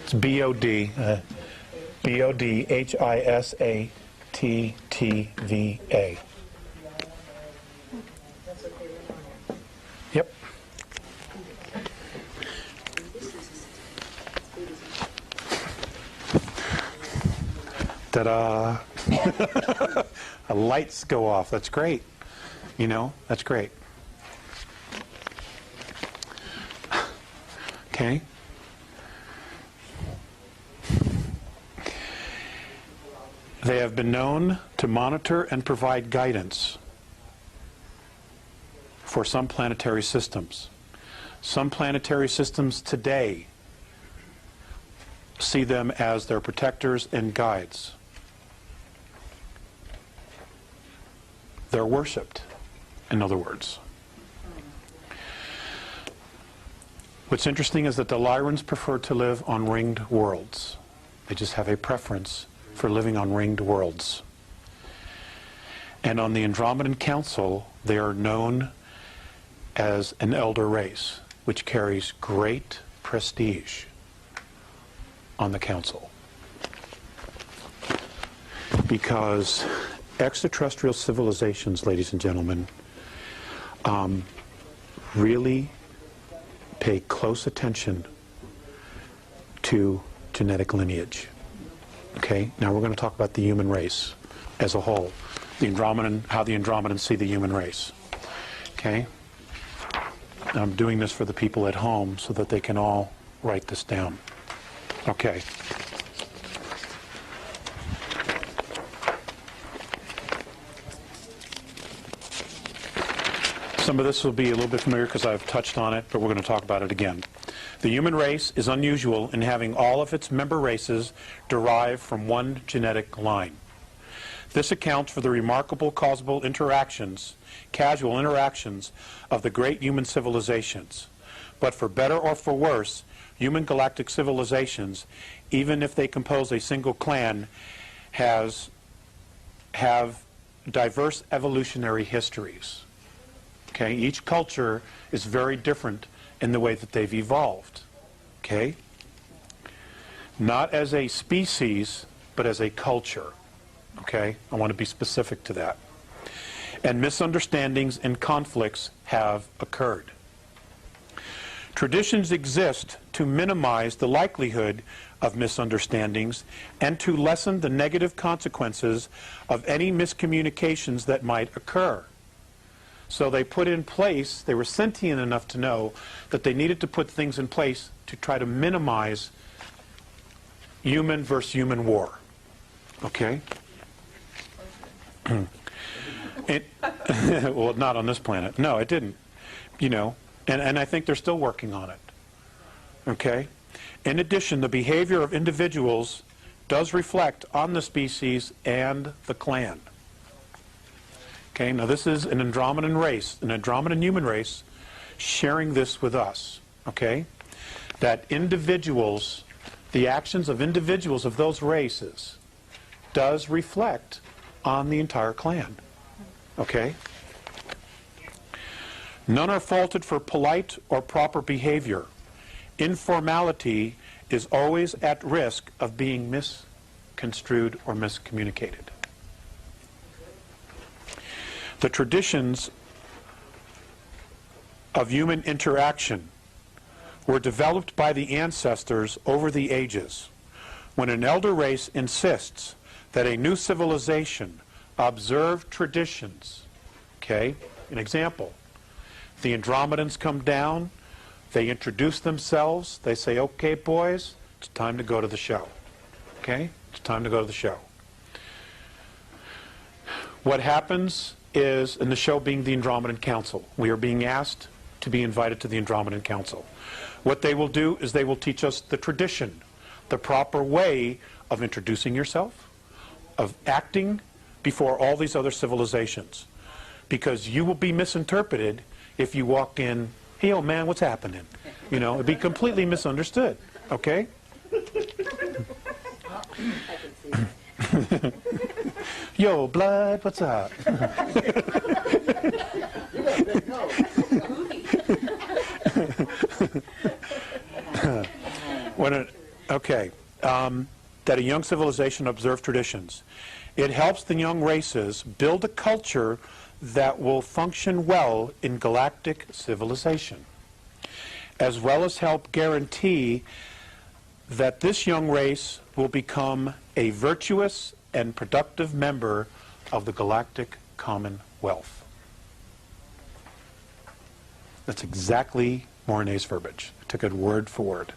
It's B-O-D-H-I-S-A-T-T-V-A. Yep. Ta-da! Lights go off. That's great. You know, that's great. Okay. They have been known to monitor and provide guidance for some planetary systems. Some planetary systems today see them as their protectors and guides. They're worshipped, in other words. What's interesting is that the Lyrans prefer to live on ringed worlds. They just have a preference for living on ringed worlds. And on the Andromedan Council, they are known as an elder race, which carries great prestige on the Council. Because extraterrestrial civilizations, ladies and gentlemen, really pay close attention to genetic lineage. Okay, now we're going to talk about the human race as a whole. The Andromedan, how the Andromedans see the human race. Okay? I'm doing this for the people at home so that they can all write this down. Okay. Some of this will be a little bit familiar because I've touched on it, but we're going to talk about it again. The human race is unusual in having all of its member races derive from one genetic line. This accounts for the remarkable casual interactions of the great human civilizations. But for better or for worse, human galactic civilizations, even if they compose a single clan, have diverse evolutionary histories. Okay? Each culture is very different in the way that they've evolved. Okay? Not as a species, but as a culture. Okay? I want to be specific to that. And misunderstandings and conflicts have occurred. Traditions exist to minimize the likelihood of misunderstandings and to lessen the negative consequences of any miscommunications that might occur. So they put in place, they were sentient enough to know that they needed to put things in place to try to minimize human versus human war. Okay? Well, not on this planet. No, it didn't. You know, and I think they're still working on it. Okay? In addition, the behavior of individuals does reflect on the species and the clan. Okay, now this is an Andromedan race, an Andromedan human race, sharing this with us. Okay? That individuals, the actions of individuals of those races, does reflect on the entire clan. Okay? None are faulted for polite or proper behavior. Informality is always at risk of being misconstrued or miscommunicated. The traditions of human interaction were developed by the ancestors over the ages. When an elder race insists that a new civilization observe traditions, okay, an example, the Andromedans come down, they introduce themselves, they say, okay boys, it's time to go to the show. Okay, it's time to go to the show. What happens is, in the show being the Andromedan Council, we are being asked to be invited to the Andromedan Council. What they will do is they will teach us the tradition, the proper way of introducing yourself, of acting before all these other civilizations. Because you will be misinterpreted if you walk in, hey, old man, what's happening? You know, it'd be completely misunderstood. Okay? Yo, blood, what's up? That a young civilization observe traditions. It helps the young races build a culture that will function well in galactic civilization, as well as help guarantee that this young race will become a virtuous and productive member of the galactic commonwealth. That's exactly Mornay's verbiage. I took it word for word.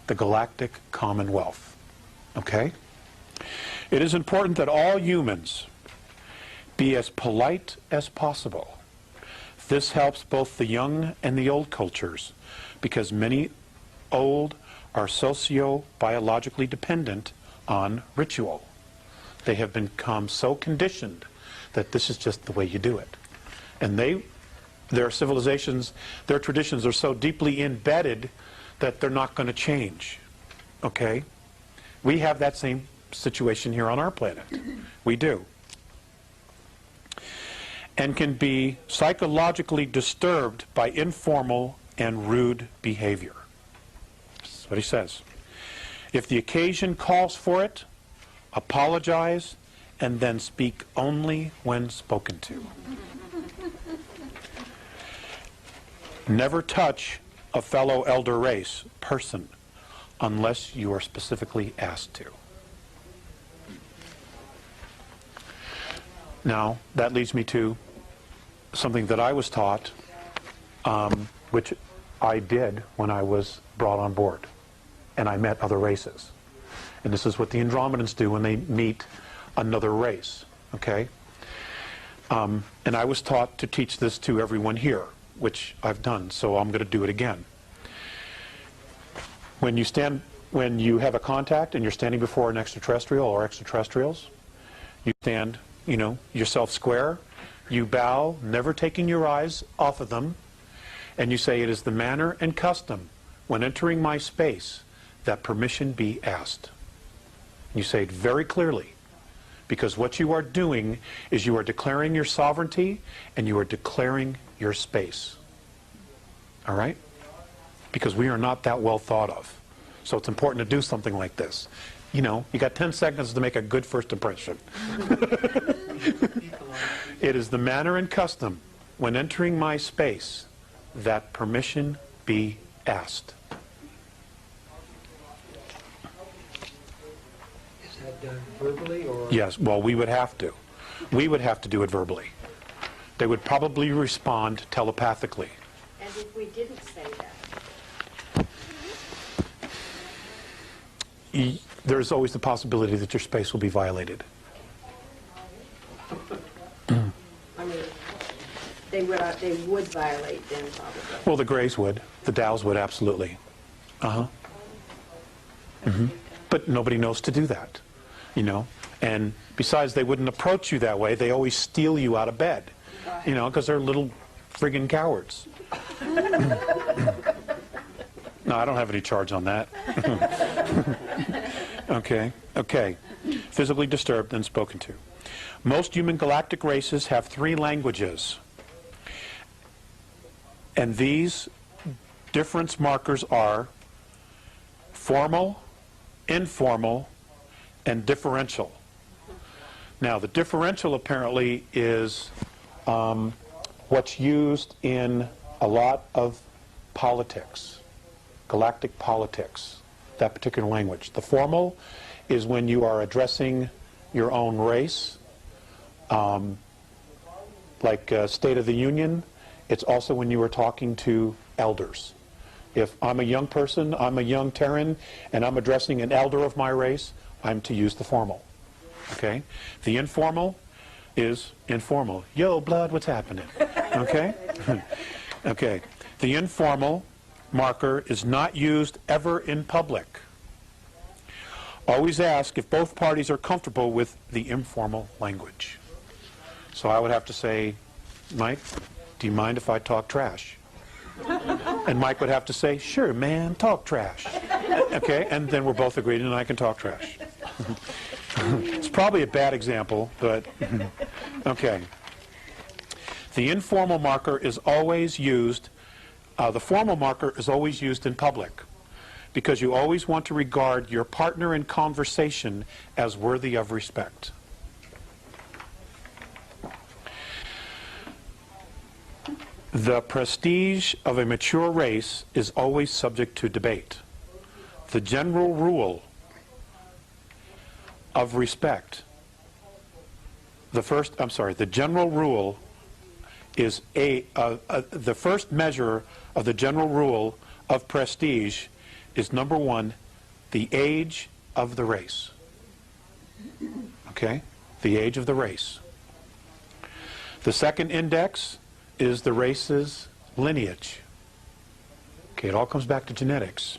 The galactic commonwealth. Okay? It is important that all humans be as polite as possible. This helps both the young and the old cultures, because many old are socio-biologically dependent on ritual. They have become so conditioned that this is just the way you do it. And their civilizations, their traditions are so deeply embedded that they're not going to change. Okay? We have that same situation here on our planet. We do. And can be psychologically disturbed by informal and rude behavior. That's what he says. If the occasion calls for it, apologize, and then speak only when spoken to. Never touch a fellow elder race person unless you are specifically asked to. Now, that leads me to something that I was taught which I did when I was brought on board, and I met other races. And this is what the Andromedans do when they meet another race, okay? And I was taught to teach this to everyone here, which I've done, so I'm going to do it again. When you have a contact and you're standing before an extraterrestrial or extraterrestrials, you stand, yourself square, you bow, never taking your eyes off of them, and you say, "It is the manner and custom when entering my space that permission be asked." You say it very clearly, because what you are doing is you are declaring your sovereignty and you are declaring your space. All right? Because we are not that well thought of. So it's important to do something like this. You got 10 seconds to make a good first impression. It is the manner and custom when entering my space that permission be asked. Is that done verbally or? Yes, well, we would have to. We would have to do it verbally. They would probably respond telepathically. And if we didn't say that? There's always the possibility that your space will be violated. I mean, they would violate then probably. Well, the Greys would. The Dows would, absolutely. But nobody knows to do that, And besides, they wouldn't approach you that way. They always steal you out of bed, because they're little friggin' cowards. No, I don't have any charge on that. Okay. Physically disturbed and spoken to. Most human galactic races have 3 languages. And these difference markers are formal, informal, and differential. Now, the differential apparently is what's used in a lot of politics, galactic politics, that particular language. The formal is when you are addressing your own race, like State of the Union. It's also when you are talking to elders. If I'm a young person, I'm a young Terran, and I'm addressing an elder of my race, I'm to use the formal. Okay? The informal is informal. Yo, blood, what's happening? Okay? Okay. The informal marker is not used ever in public. Always ask if both parties are comfortable with the informal language. So I would have to say, "Mike, do you mind if I talk trash?" And Mike would have to say, "Sure, man, talk trash." Okay, and then we're both agreed and I can talk trash. It's probably a bad example, but okay. The informal marker is always used, the formal marker is always used in public, because you always want to regard your partner in conversation as worthy of respect. The prestige of a mature race is always subject to debate. The general rule of respect, the general rule is the first measure of the general rule of prestige is, number 1, the age of the race. Okay? The age of the race. The second index is the race's lineage. Okay, it all comes back to genetics.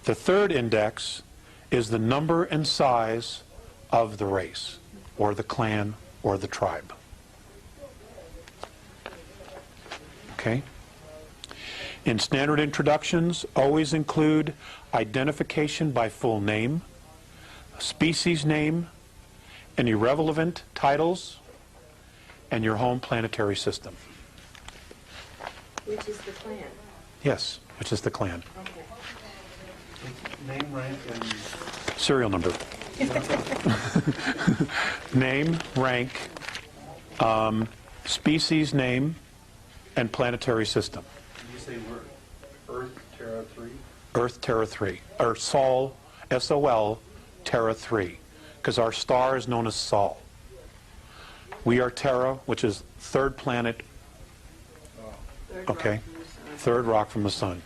The third index is the number and size of the race, or the clan, or the tribe. Okay? In standard introductions, always include identification by full name, species name, any relevant titles, and your home planetary system. Which is the clan? Yes, which is the clan. Okay. Name, rank, and Serial number. Name, rank, species name, and planetary system. did you say we're Earth, Terra 3? Earth, Terra 3. Or Sol, S-O-L, Terra 3. Because our star is known as Sol. We are Terra, which is third planet Okay? Third rock from the sun.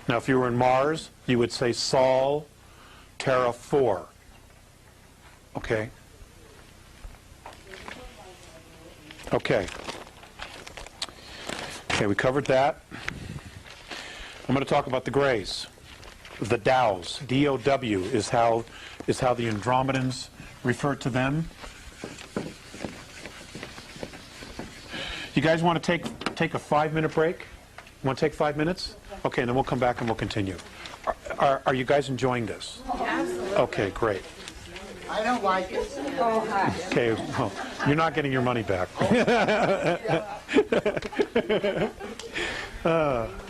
Now, if you were in Mars, you would say Sol, Terra 4. Okay? Okay. Okay, we covered that. I'm going to talk about the grays. The Dows. D-O-W is how the Andromedans refer to them. You guys want to take a 5-minute break? Want to take 5 minutes? Okay, and then we'll come back and we'll continue. Are you guys enjoying this? Absolutely. Okay, great. I don't like it. Oh, hi. Okay, well, you're not getting your money back.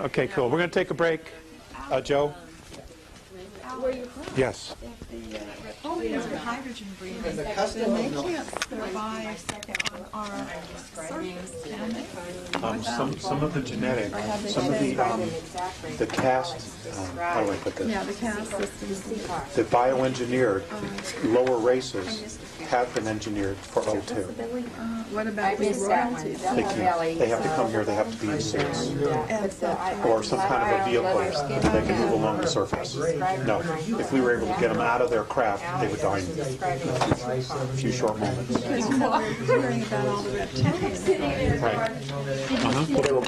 Okay, cool. We're going to take a break. Joe? Yes. Reptilians are hydrogen breathing, And the then custom they of milk. can't survive on our surface, can they? Some of the genetic, some of the cast, how do I put Yeah, this? the caste system. The bioengineered lower races have been engineered for O2. What about the royalties? They can't. They have to come here. They have to be in suits or some kind of a vehicle that can move along the surface. No, if we were able to get them out of their craft, they would die in a few short moments. Because you know, we're hearing about all the reptilians. Right. Well, they were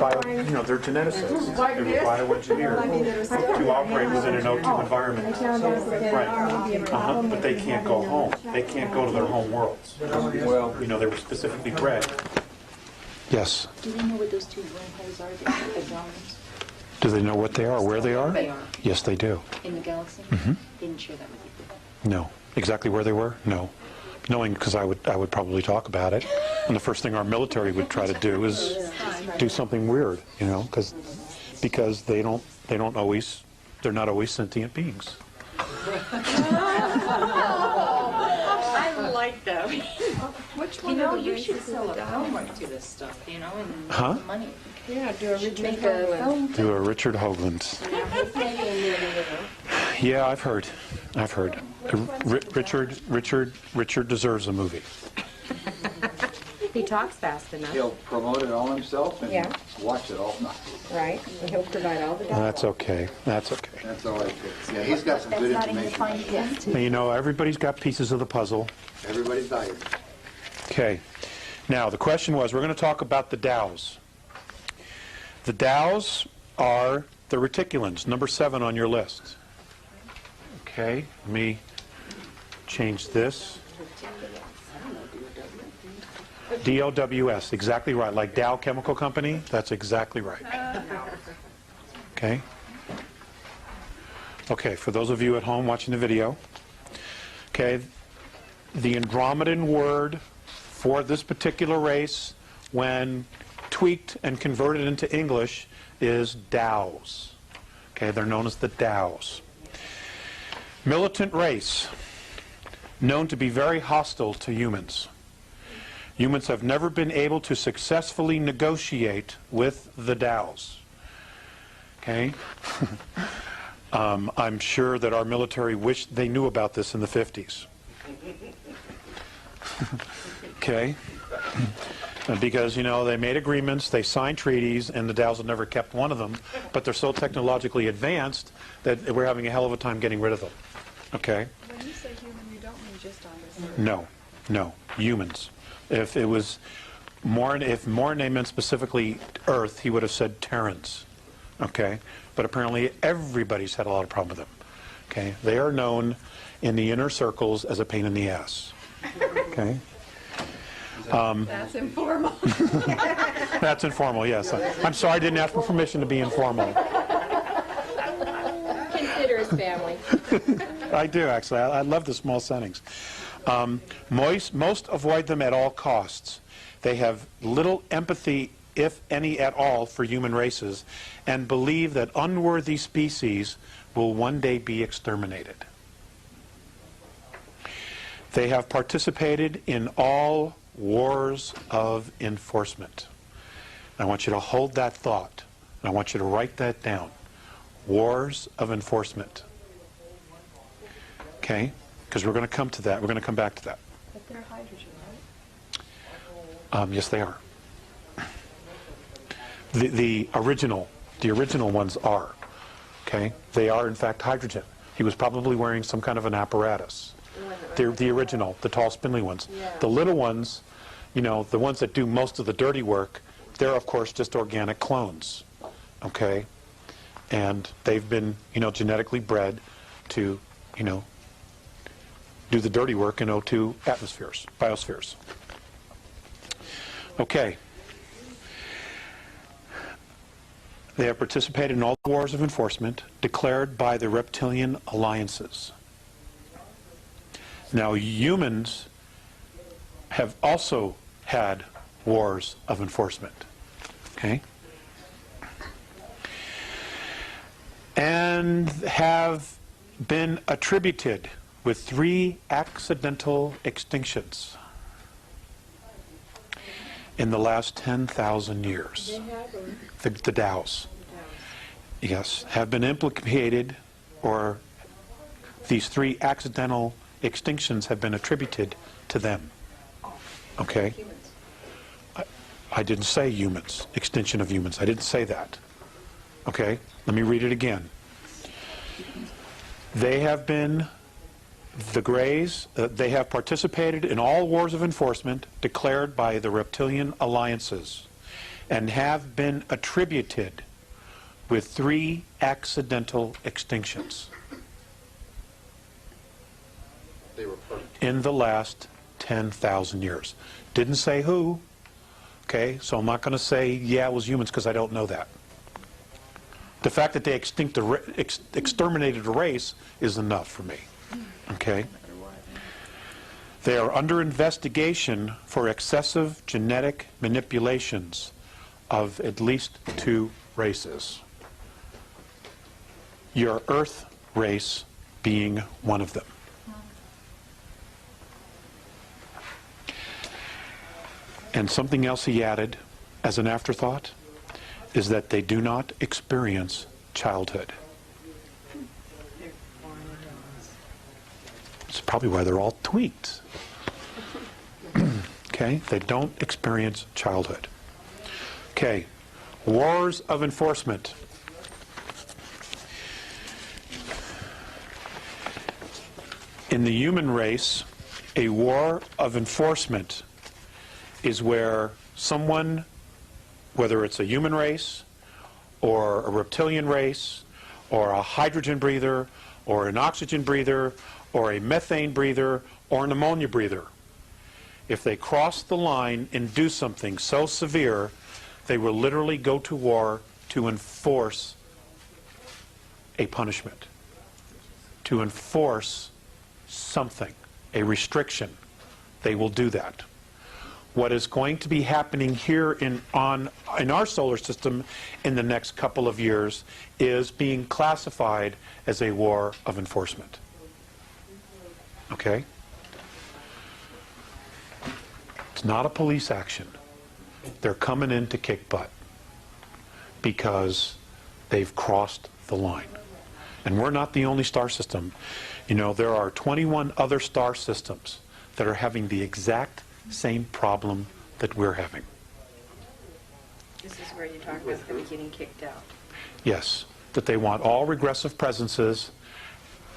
they're geneticists. They were bioengineered to operate within an O2 environment. Right. But they can't go home. They can't go to their home worlds. Well, They were specifically bred. Yes. Do they know what those two wormholes are, the Andromedans, Do they know what they are, where they are? They are. Yes, they do. in the galaxy? Didn't share that with you. No. Exactly where they were? No. Knowing, because I would probably talk about it. And the first thing our military would try to do is do something weird, because they're not always sentient beings. I like that. Which You one know, of the you should races sell is a it film down? right to this stuff, and Huh? make money. Yeah, do a Richard Make a film. Do a Richard Hoagland. Yeah, I've heard. Richard deserves a movie. He talks fast enough, he'll promote it all himself and Yeah. watch it all night. right? And he'll provide all the dialogue. That's okay. That's okay. That's all I think. Yeah, he's got some good That's not even information. fine yet. Now, everybody's got pieces of the puzzle. Everybody's valuable. Okay. Now, the question was, we're going to talk about the Dows. The Dows are the reticulans, number 7 on your list. Okay, let me change this. DOWS, exactly right. Like Dow Chemical Company, that's exactly right. Okay. Okay, for those of you at home watching the video, okay, the Andromedan word for this particular race, when tweaked and converted into English, is Dows. Okay, they're known as the Dows. Militant race, known to be very hostile to humans. Humans have never been able to successfully negotiate with the Dows. Okay? I'm sure that our military wished they knew about this in the 50s. Okay? Because, they made agreements, they signed treaties, and the Dows have never kept one of them, but they're so technologically advanced that we're having a hell of a time getting rid of them. Okay? When you say human, you don't mean just on this. No, humans. If it was if Mornay meant specifically Earth, he would have said Terrans. Okay? But apparently everybody's had a lot of problem with them. Okay? They are known in the inner circles as a pain in the ass. Okay? That's informal. That's informal, yes. I'm sorry I didn't ask for permission to be informal. Consider his family. I do, actually. I love the small settings. Most avoid them at all costs. They have little empathy, if any at all, for human races, and believe that unworthy species will one day be exterminated. They have participated in all wars of enforcement. I want you to hold that thought. I want you to write that down. Wars of enforcement. Okay? Because we're going to come to that. We're going to come back to that. But they're hydrogen, right? Yes, they are. The original ones are. Okay? They are, in fact, hydrogen. He was probably wearing some kind of an apparatus. The original, the tall, spindly ones. The little ones, you know, the ones that do most of the dirty work, they're, of course, just organic clones. Okay? And they've been, you know, genetically bred to, you know, do the dirty work in O2 atmospheres, biospheres. Okay. They have participated in all the wars of enforcement declared by the reptilian alliances. Now, humans have also had wars of enforcement. Okay? And have been attributed with 3 accidental extinctions in the last 10,000 years. The Dows. Yes, have been implicated, or these 3 accidental extinctions have been attributed to them. Okay? I didn't say humans, extinction of humans. I didn't say that. Okay? Let me read it again. They have been, the Greys, they have participated in all wars of enforcement declared by the reptilian alliances and have been attributed with 3 accidental extinctions They were perfect. in the last 10,000 years. Didn't say who. Okay, so I'm not going to say, yeah, it was humans, because I don't know that. The fact that they exterminated a race is enough for me. Okay? They are under investigation for excessive genetic manipulations of at least 2 races. Your Earth race being one of them. And something else he added as an afterthought is that they do not experience childhood. It's probably why they're all tweaked. Okay, they don't experience childhood. Okay, wars of enforcement. In the human race, a war of enforcement is where someone, whether it's a human race or a reptilian race or a hydrogen breather or an oxygen breather or a methane breather or an ammonia breather, if they cross the line and do something so severe, they will literally go to war to enforce a punishment, to enforce something, a restriction. They will do that. What is going to be happening here in our solar system in the next couple of years is being classified as a war of enforcement. Okay? It's not a police action. They're coming in to kick butt because they've crossed the line. And we're not the only star system. You know, there are 21 other star systems that are having the exact same problem that we're having. This is where you talk about them getting kicked out. Yes, that they want all regressive presences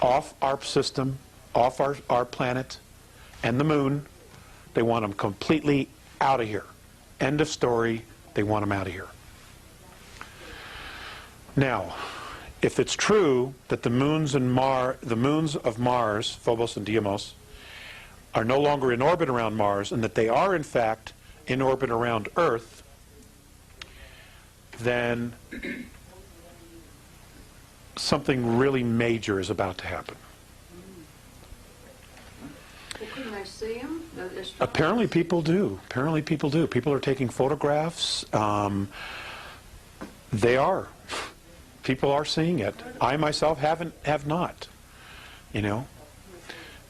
off our system, off our planet and the moon. They want them completely out of here. End of story. They want them out of here. Now, if it's true that the moons of Mars, Phobos and Deimos, are no longer in orbit around Mars, and that they are, in fact, in orbit around Earth, then something really major is about to happen. Well, couldn't they see them? Apparently people do. Apparently people do. People are taking photographs. They are. People are seeing it. I myself have not. You know?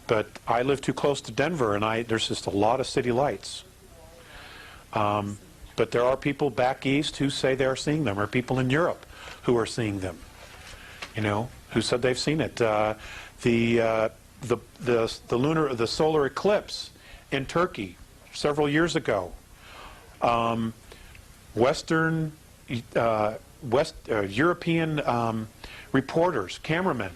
But I live too close to Denver, and there's just a lot of city lights. But there are people back east who say they're seeing them, or people in Europe who are seeing them. You know, who said they've seen it. The solar eclipse in Turkey several years ago. Western European reporters, cameramen,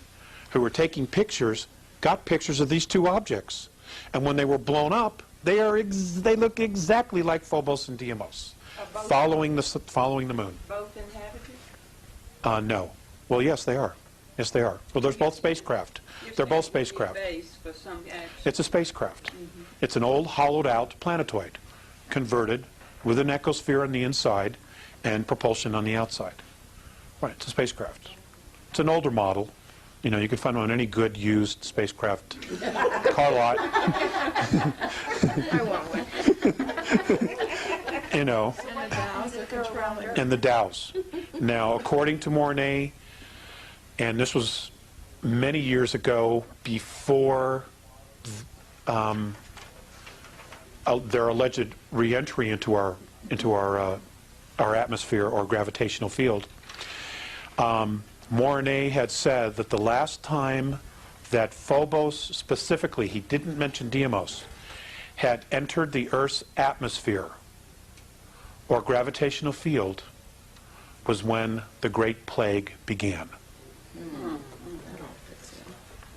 who were taking pictures, got pictures of these two objects. And when they were blown up, they look exactly like Phobos and Deimos, following the moon. Both inhabited? No. Well, yes, they are. Yes, they are. Well, there's both spacecraft. They're both spacecraft. Base for some action. It's a spacecraft. It's an old hollowed-out planetoid, converted with an ecosphere on the inside and propulsion on the outside. Right, it's a spacecraft. It's an older model. You know, you can find it on any good used spacecraft car lot. I want one. You know, and the Dows. Now, according to Mornay, and this was many years ago, before their alleged re-entry into our atmosphere or gravitational field, Mornay had said that the last time that Phobos, specifically, he didn't mention Deimos, had entered the Earth's atmosphere or gravitational field was when the Great Plague began.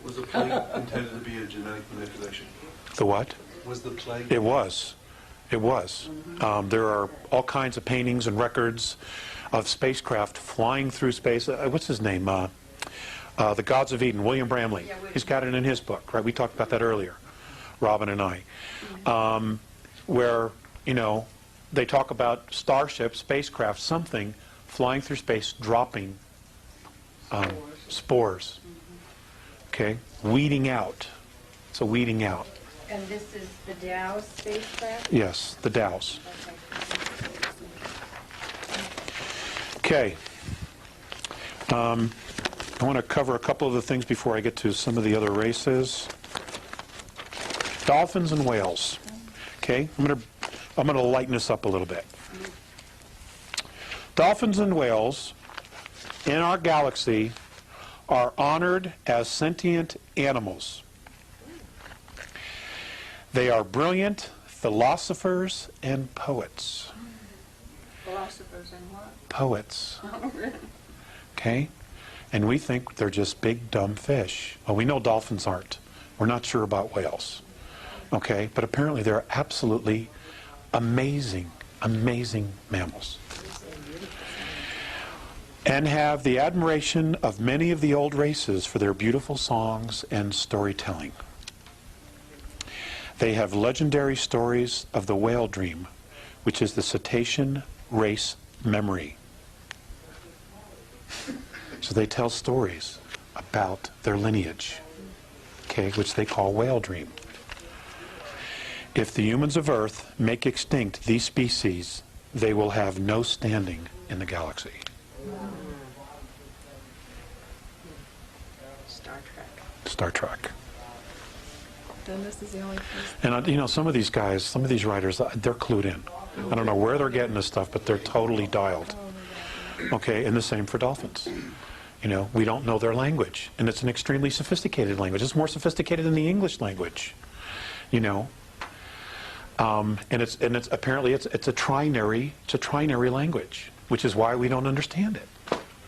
Was the plague intended to be a genetic manipulation? The what? Was the plague? It was. It was. There are all kinds of paintings and records of spacecraft flying through space. What's his name? The Gods of Eden, William Bramley. He's got it in his book, right? We talked about that earlier, Robin and I. Where, you know, they talk about starships, spacecraft, something flying through space, dropping spores. Okay? Weeding out. It's a weeding out. And this is the Dow spacecraft? Yes, the Dows. Okay. I want to cover a couple of the things before I get to some of the other races. Dolphins and whales. Okay? I'm going to lighten this up a little bit. Dolphins and whales in our galaxy are honored as sentient animals. They are brilliant philosophers and poets. Philosophers and what? Poets. Oh, really? Okay? And we think they're just big, dumb fish. Well, we know dolphins aren't. We're not sure about whales. Okay? But apparently they're absolutely amazing, amazing mammals. And have the admiration of many of the old races for their beautiful songs and storytelling. They have legendary stories of the whale dream, which is the cetacean race memory. So they tell stories about their lineage, okay, which they call whale dream. If the humans of Earth make extinct these species, they will have no standing in the galaxy. Star Trek. Star Trek. Then this is the only place. And you know, some of these guys, some of these writers, they're clued in. I don't know where they're getting this stuff, but they're totally dialed. Okay, and the same for dolphins. You know, we don't know their language, and it's an extremely sophisticated language. It's more sophisticated than the English language. You know, and it's apparently it's a trinary language, which is why we don't understand it,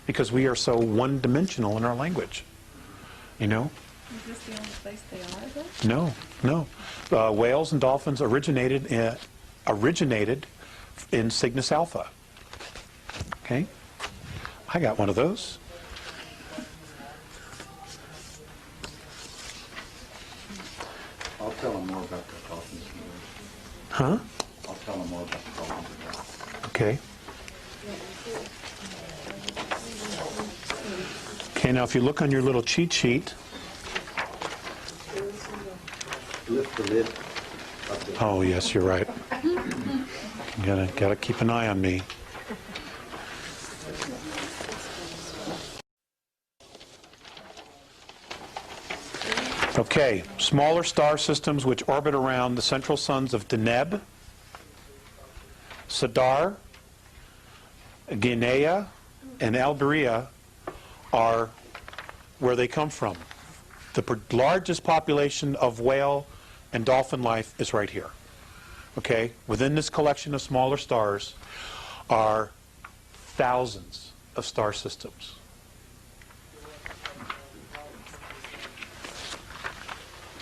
because we are so one-dimensional in our language. You know. Is this the only place they are, though? No. Whales and dolphins originated in Cygnus Alpha. Okay? I got one of those. I'll tell them more about the dolphins. Huh? I'll tell them more about the dolphins. Okay. Okay, now if you look on your little cheat sheet. Lift the lid up there. Oh, yes, you're right. You gotta keep an eye on me. Okay, smaller star systems which orbit around the central suns of Deneb, Sadar, Guinea, and Alberia are where they come from. The largest population of whale and dolphin life is right here. Okay? Within this collection of smaller stars are thousands of star systems.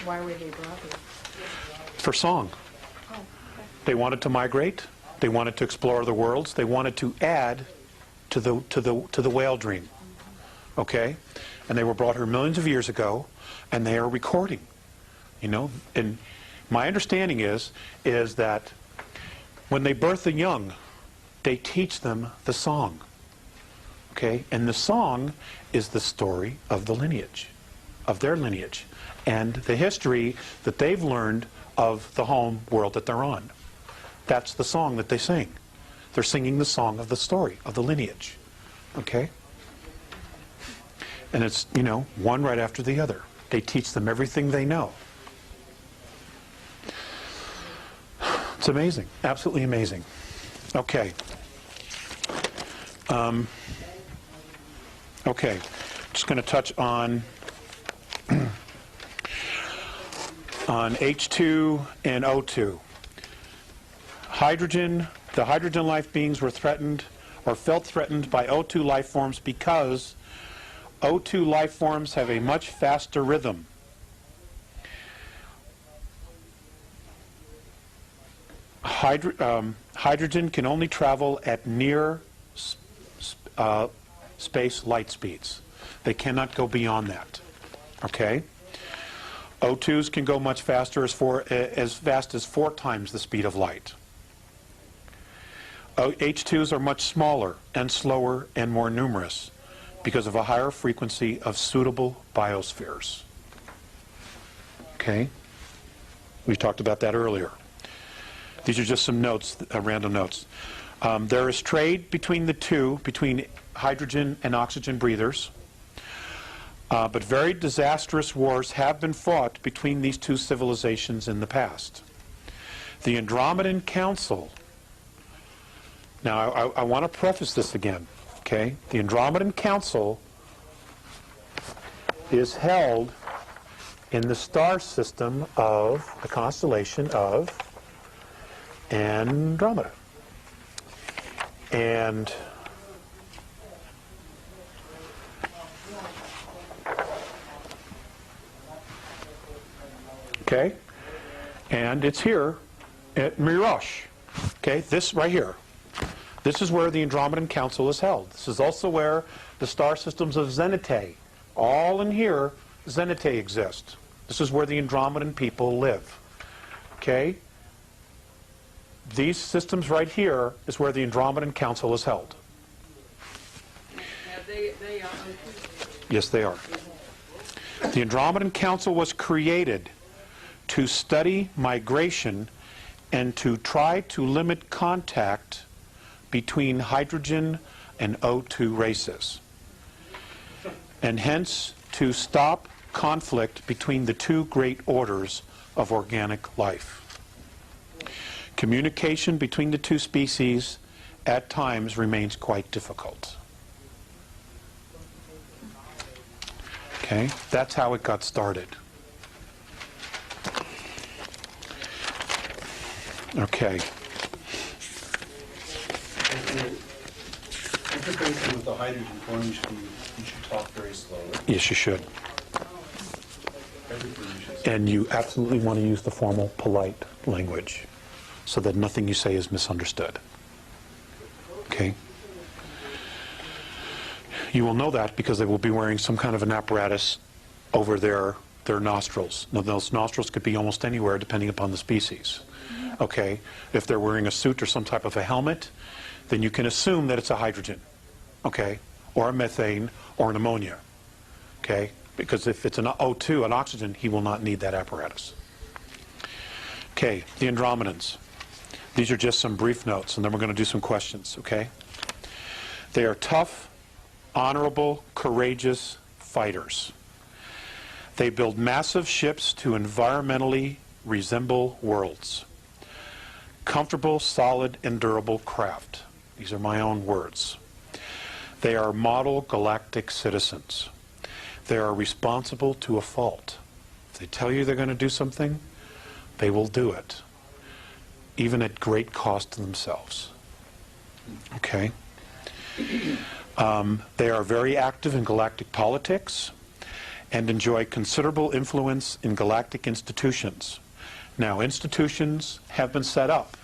Why were they brought here? For song. Oh, okay. They wanted to migrate. They wanted to explore other worlds. They wanted to add to the whale dream. Okay? And they were brought here millions of years ago, and they are recording. You know, and my understanding is that when they birth the young, they teach them the song. Okay? And the song is the story of the lineage, of their lineage, and the history that they've learned of the home world that they're on. That's the song that they sing. They're singing the song of the story, of the lineage. Okay? And it's, you know, one right after the other. They teach them everything they know. It's amazing. Absolutely amazing. Okay. Okay. Just going to touch on H2 and O2. Hydrogen, the hydrogen life beings were threatened or felt threatened by O2 life forms because O2 life forms have a much faster rhythm. Hydrogen can only travel at near space light speeds. They cannot go beyond that. Okay? O2s can go much faster, as fast as 4 times the speed of light. H2s are much smaller and slower and more numerous because of a higher frequency of suitable biospheres. Okay? We talked about that earlier. These are just some notes, random notes. There is trade between the two, between hydrogen and oxygen breathers. But very disastrous wars have been fought between these two civilizations in the past. The Andromedan Council, now I want to preface this again, okay? The Andromedan Council is held in the star system of the constellation of Andromeda. And okay, and it's here at Mirosh. Okay, this right here. This is where the Andromedan Council is held. This is also where the star systems of Zenitae, all in here, Zenitae exist. This is where the Andromedan people live. Okay? These systems right here is where the Andromedan Council is held. Now, they are O2. Yes, they are. The Andromedan Council was created to study migration and to try to limit contact between hydrogen and O2 races, and hence to stop conflict between the two great orders of organic life. Communication between the two species at times remains quite difficult. Okay, that's how it got started. Okay. Interfacing with the hydrogen form, you should talk very slowly. Yes, you should. Everything you should say. And you absolutely want to use the formal, polite language so that nothing you say is misunderstood. Okay? You will know that because they will be wearing some kind of an apparatus over their nostrils. Now, those nostrils could be almost anywhere depending upon the species. Okay? If they're wearing a suit or some type of a helmet, then you can assume that it's a hydrogen. Okay? Or a methane or an ammonia. Okay? Because if it's an O2, an oxygen, he will not need that apparatus. Okay, the Andromedans. These are just some brief notes, and then we're going to do some questions, okay? They are tough, honorable, courageous fighters. They build massive ships to environmentally resemble worlds. Comfortable, solid, and durable craft. These are my own words. They are model galactic citizens. They are responsible to a fault. If they tell you they're going to do something, they will do it, even at great cost to themselves. Okay? They are very active in galactic politics and enjoy considerable influence in galactic institutions. Now, institutions have been set up,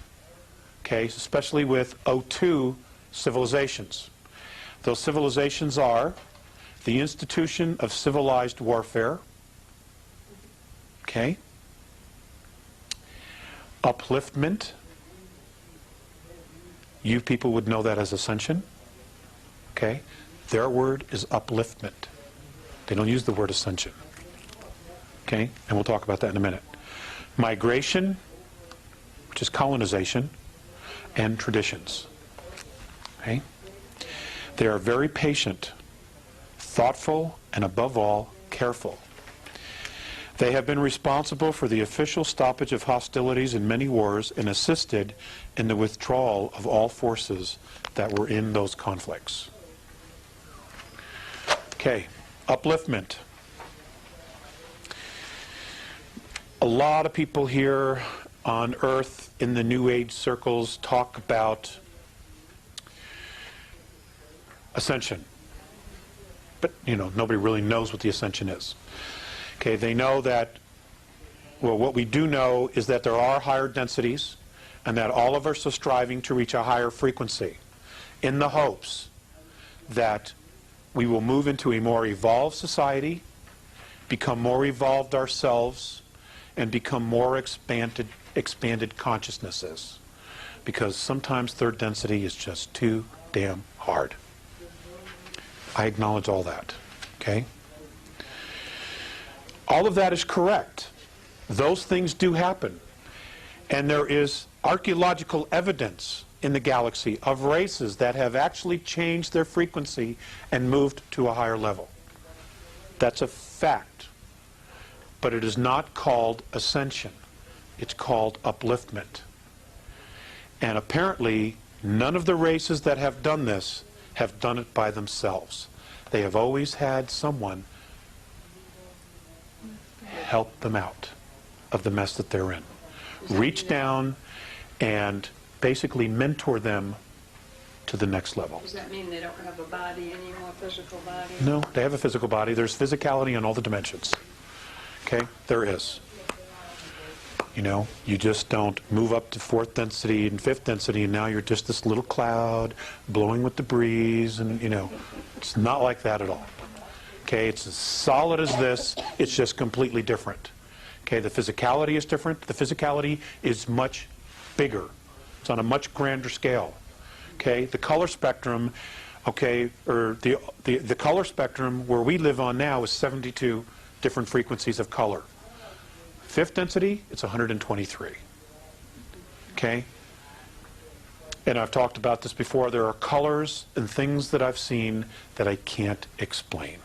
okay, especially with O2 civilizations. Those civilizations are the Institution of Civilized Warfare, okay, Upliftment. You people would know that as Ascension, okay? Their word is upliftment. They don't use the word ascension, okay? And we'll talk about that in a minute. Migration, which is colonization, and traditions, okay? They are very patient, thoughtful, and above all, careful. They have been responsible for the official stoppage of hostilities in many wars and assisted in the withdrawal of all forces that were in those conflicts. Okay, upliftment. A lot of people here on Earth in the New Age circles talk about ascension. But, you know, nobody really knows what the ascension is. Okay, they know that, well, what we do know is that there are higher densities and that all of us are striving to reach a higher frequency in the hopes that we will move into a more evolved society, become more evolved ourselves, and become more expanded consciousnesses. Because sometimes third density is just too damn hard. I acknowledge all that, okay? All of that is correct. Those things do happen. And there is archaeological evidence in the galaxy of races that have actually changed their frequency and moved to a higher level. That's a fact. But it is not called ascension. It's called upliftment. And apparently, none of the races that have done this have done it by themselves. They have always had someone help them out of the mess that they're in. Reach down and basically mentor them to the next level. Does that mean they don't have a body anymore, physical body? No, they have a physical body. There's physicality in all the dimensions. Okay? There is. You know, you just don't move up to fourth density and fifth density and now you're just this little cloud blowing with the breeze and, you know, it's not like that at all. Okay, it's as solid as this, it's just completely different. Okay, the physicality is different. The physicality is much bigger. It's on a much grander scale. Okay, the color spectrum, okay, or the color spectrum where we live on now is 72 different frequencies of color. Fifth density, it's 123. Okay? And I've talked about this before. There are colors and things that I've seen that I can't explain.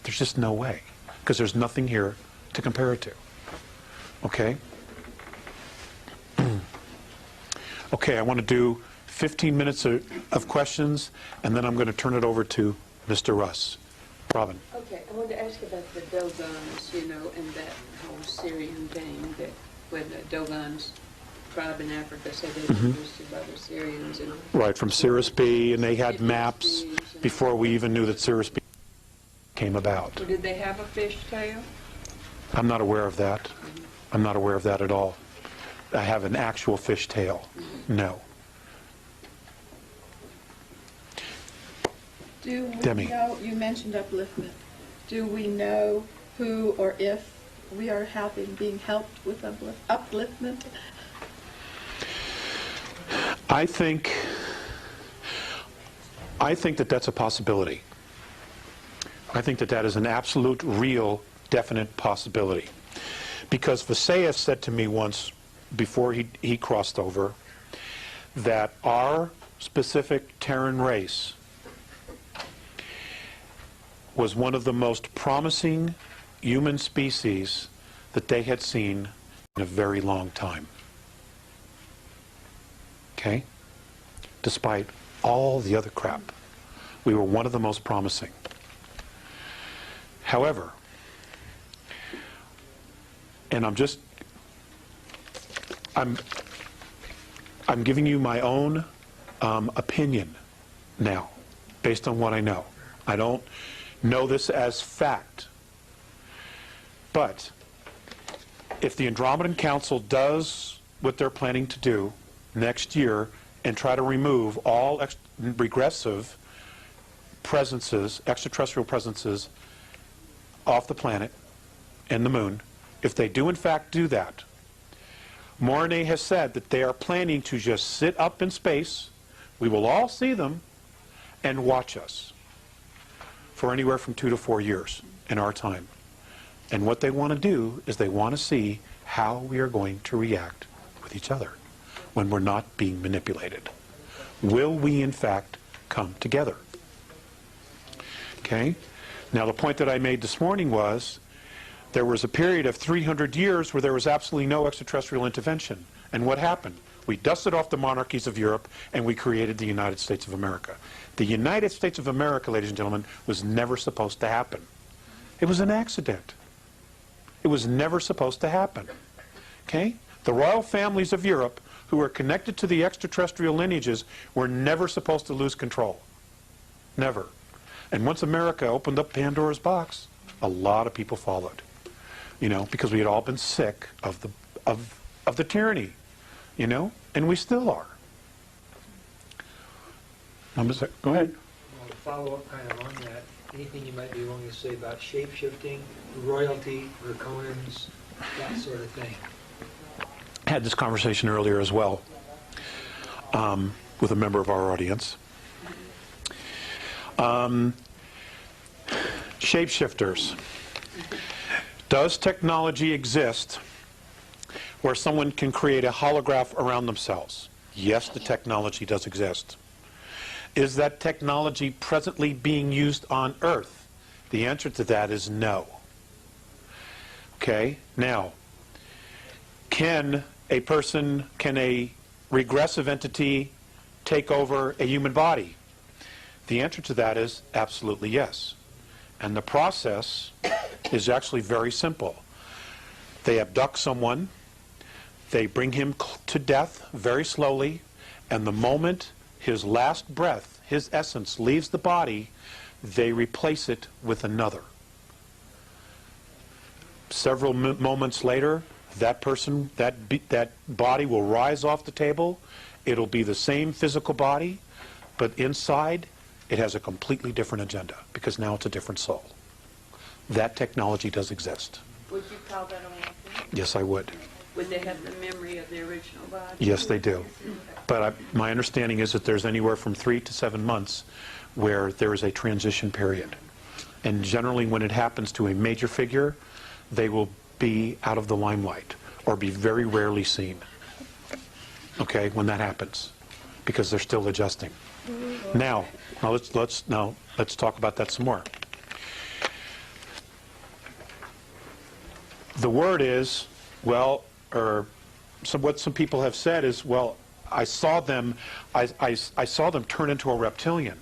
There's just no way, because there's nothing here to compare it to. Okay? Okay, I want to do 15 minutes of questions, and then I'm going to turn it over to Mr. Russ. Robin. Okay, I wanted to ask about the Dogons, you know, and that whole Syrian thing, that when the Dogons tribe in Africa said they were visited by the Syrians. And right, from Cirrus B, and they had maps before we even knew that Cirrus B came about. Well, did they have a fish tail? I'm not aware of that. I'm not aware of that at all. I have an actual fish tail. No. Do we Demi. know, you mentioned upliftment, do we know who or if we are being helped with upliftment? I think that that's a possibility. I think that that is an absolute, real, definite possibility. Because Visayas said to me once, before he crossed over, that our specific Terran race was one of the most promising human species that they had seen in a very long time. Okay? Despite all the other crap, we were one of the most promising. However, and I'm giving you my own opinion now. based on what I know. I don't know this as fact. But if the Andromedan Council does what they're planning to do next year and try to remove all regressive presences, extraterrestrial presences, off the planet and the moon, if they do in fact do that, Mornay has said that they are planning to just sit up in space, we will all see them, and watch us for anywhere from 2 to 4 years in our time. And what they want to do is they want to see how we are going to react with each other when we're not being manipulated. Will we in fact come together? Okay? Now the point that I made this morning was there was a period of 300 years where there was absolutely no extraterrestrial intervention. And what happened? We dusted off the monarchies of Europe and we created the United States of America. The United States of America, ladies and gentlemen, was never supposed to happen. It was an accident. It was never supposed to happen. Okay? The royal families of Europe, who were connected to the extraterrestrial lineages, were never supposed to lose control. Never. And once America opened up Pandora's box, a lot of people followed. You know, because we had all been sick of the tyranny, you know, and we still are. Go ahead. Well, to follow up kind of on that, anything you might be willing to say about shape-shifting, royalty, draconians, that sort of thing? I had this conversation earlier as well with a member of our audience. Shapeshifters. Does technology exist where someone can create a holograph around themselves? Yes, the technology does exist. Is that technology presently being used on Earth? The answer to that is no. Okay, now, can a regressive entity take over a human body? The answer to that is absolutely yes. And the process is actually very simple. They abduct someone, they bring him to death very slowly, and the moment his last breath, his essence, leaves the body, they replace it with another. Several moments later, that person, that body will rise off the table. It'll be the same physical body, but inside it has a completely different agenda because now it's a different soul. That technology does exist. Would you call that a weapon? Yes, I would. Would they have the memory of the original body? Yes, they do. But my understanding is that there's anywhere from 3 to 7 months where there is a transition period. And generally when it happens to a major figure, they will be out of the limelight or be very rarely seen. Okay, when that happens, because they're still adjusting. Now let's talk about that some more. The word is, well, or what some people have said is, well, I saw them turn into a reptilian.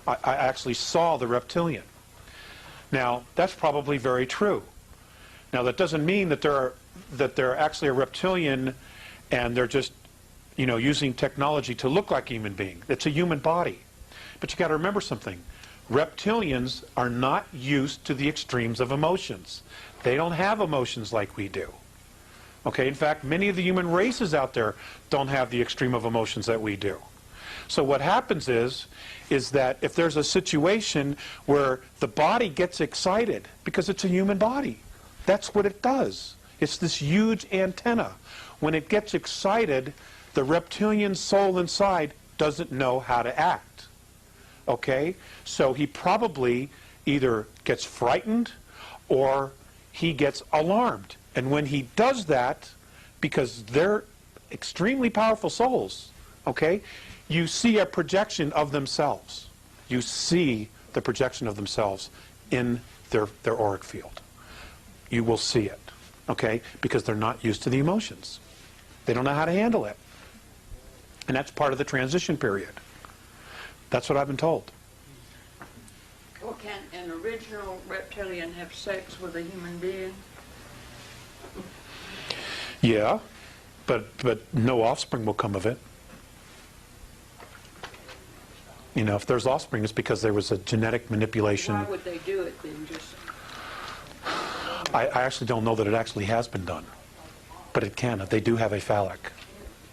I actually saw the reptilian. Now that's probably very true. Now that doesn't mean that they're actually a reptilian and they're just, you know, using technology to look like a human being. It's a human body. But you got to remember something. Reptilians are not used to the extremes of emotions. They don't have emotions like we do. Okay, in fact, many of the human races out there don't have the extreme of emotions that we do. So what happens is that if there's a situation where the body gets excited, because it's a human body, that's what it does. It's this huge antenna. When it gets excited, the reptilian soul inside doesn't know how to act. Okay? So he probably either gets frightened or he gets alarmed. And when he does that, because they're extremely powerful souls, okay, you see a projection of themselves. You see the projection of themselves in their auric field. You will see it, okay, because they're not used to the emotions. They don't know how to handle it. And that's part of the transition period. That's what I've been told. Well, can an original reptilian have sex with a human being? Yeah, but no offspring will come of it. You know, if there's offspring, it's because there was a genetic manipulation. Why would they do it then? Just I actually don't know that it actually has been done, but it can. They do have a phallic.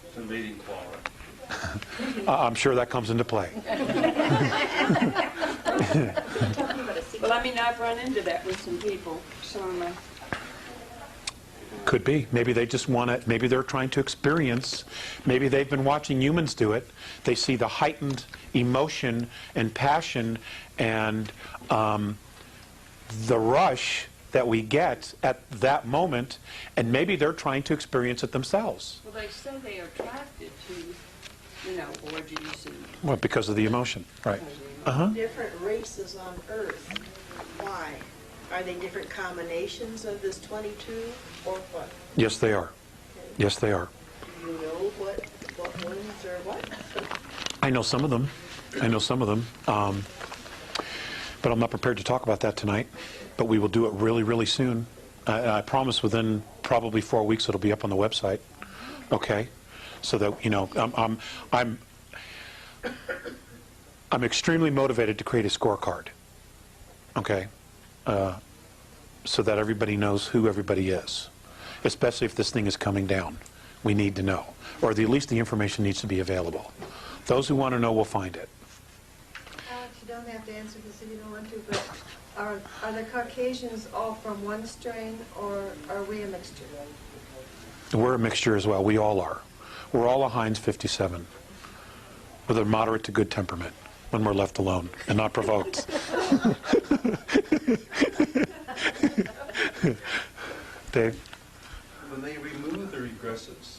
It's a mating claw. I'm sure that comes into play. well, I mean, I've run into that with some people. Some of my Could be. Maybe they just want to, maybe they're trying to experience, maybe they've been watching humans do it. They see the heightened emotion and passion and the rush that we get at that moment, and maybe they're trying to experience it themselves. well, they say they are attracted to, you know, orgies and. Well, because of the emotion, right? Different races on Earth. Why? Are they different combinations of this 22 or what? Yes, they are. Yes, they are. Do you know what ones are what? I know some of them. I know some of them. But I'm not prepared to talk about that tonight. But we will do it really, really soon. I promise within probably 4 weeks it'll be up on the website. Okay? So that, you know, I'm extremely motivated to create a scorecard. Okay? So that everybody knows who everybody is. Especially if this thing is coming down. We need to know. Or at least the information needs to be available. Those who want to know will find it. Alex, you don't have to answer this if you don't want to, but are the Caucasians all from one strain, or are we a mixture? We're a mixture as well. We all are. We're all a Heinz 57 with a moderate to good temperament when we're left alone and not provoked. Dave? When they remove the regressives,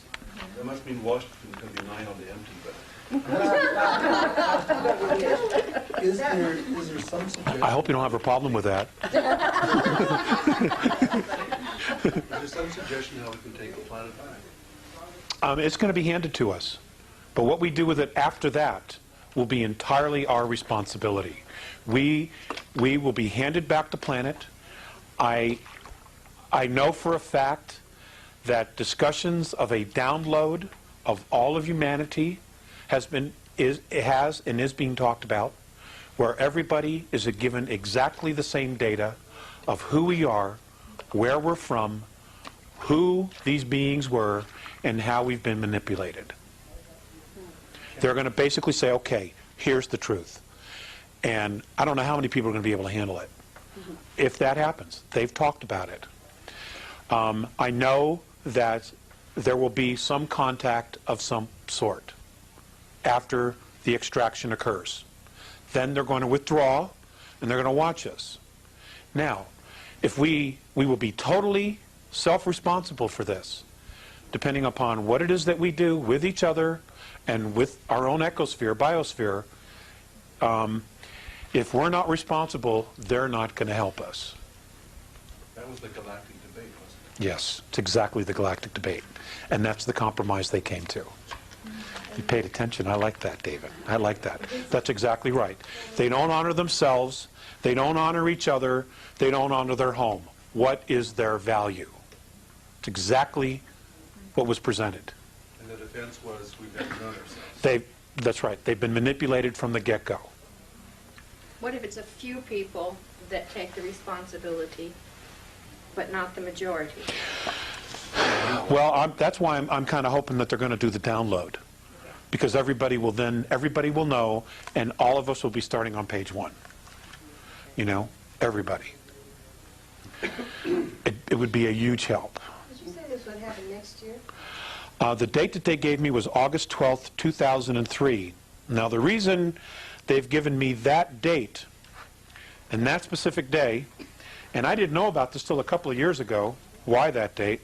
that must mean Washington's going to be 9 on the empty, but Is there some suggestion? I hope you don't have a problem with that. is there some suggestion how we can take the planet back? It's going to be handed to us. But what we do with it after that will be entirely our responsibility. We will be handed back the planet. I know for a fact that discussions of a download of all of humanity has and is being talked about, where everybody is given exactly the same data of who we are, where we're from, who these beings were, and how we've been manipulated. They're going to basically say, okay, here's the truth. And I don't know how many people are going to be able to handle it. If that happens, they've talked about it. I know that there will be some contact of some sort after the extraction occurs. Then they're going to withdraw, and they're going to watch us. Now, if we will be totally self-responsible for this, depending upon what it is that we do with each other and with our own ecosphere, biosphere. If we're not responsible, they're not going to help us. That was the galactic debate, wasn't it? Yes, it's exactly the galactic debate. And that's the compromise they came to. You paid attention. I like that, David. I like that. That's exactly right. They don't honor themselves. They don't honor each other. They don't honor their home. What is their value? It's exactly what was presented. And the defense was, we've never known ourselves. That's right. They've been manipulated from the get-go. What if it's a few people that take the responsibility, but not the majority? Well, that's why I'm kind of hoping that they're going to do the download. Because everybody will know, and all of us will be starting on page 1. You know, everybody. It would be a huge help. Did you say this would happen next year? The date that they gave me was August 12th, 2003. Now, the reason they've given me that date and that specific day, and I didn't know about this till a couple of years ago, why that date,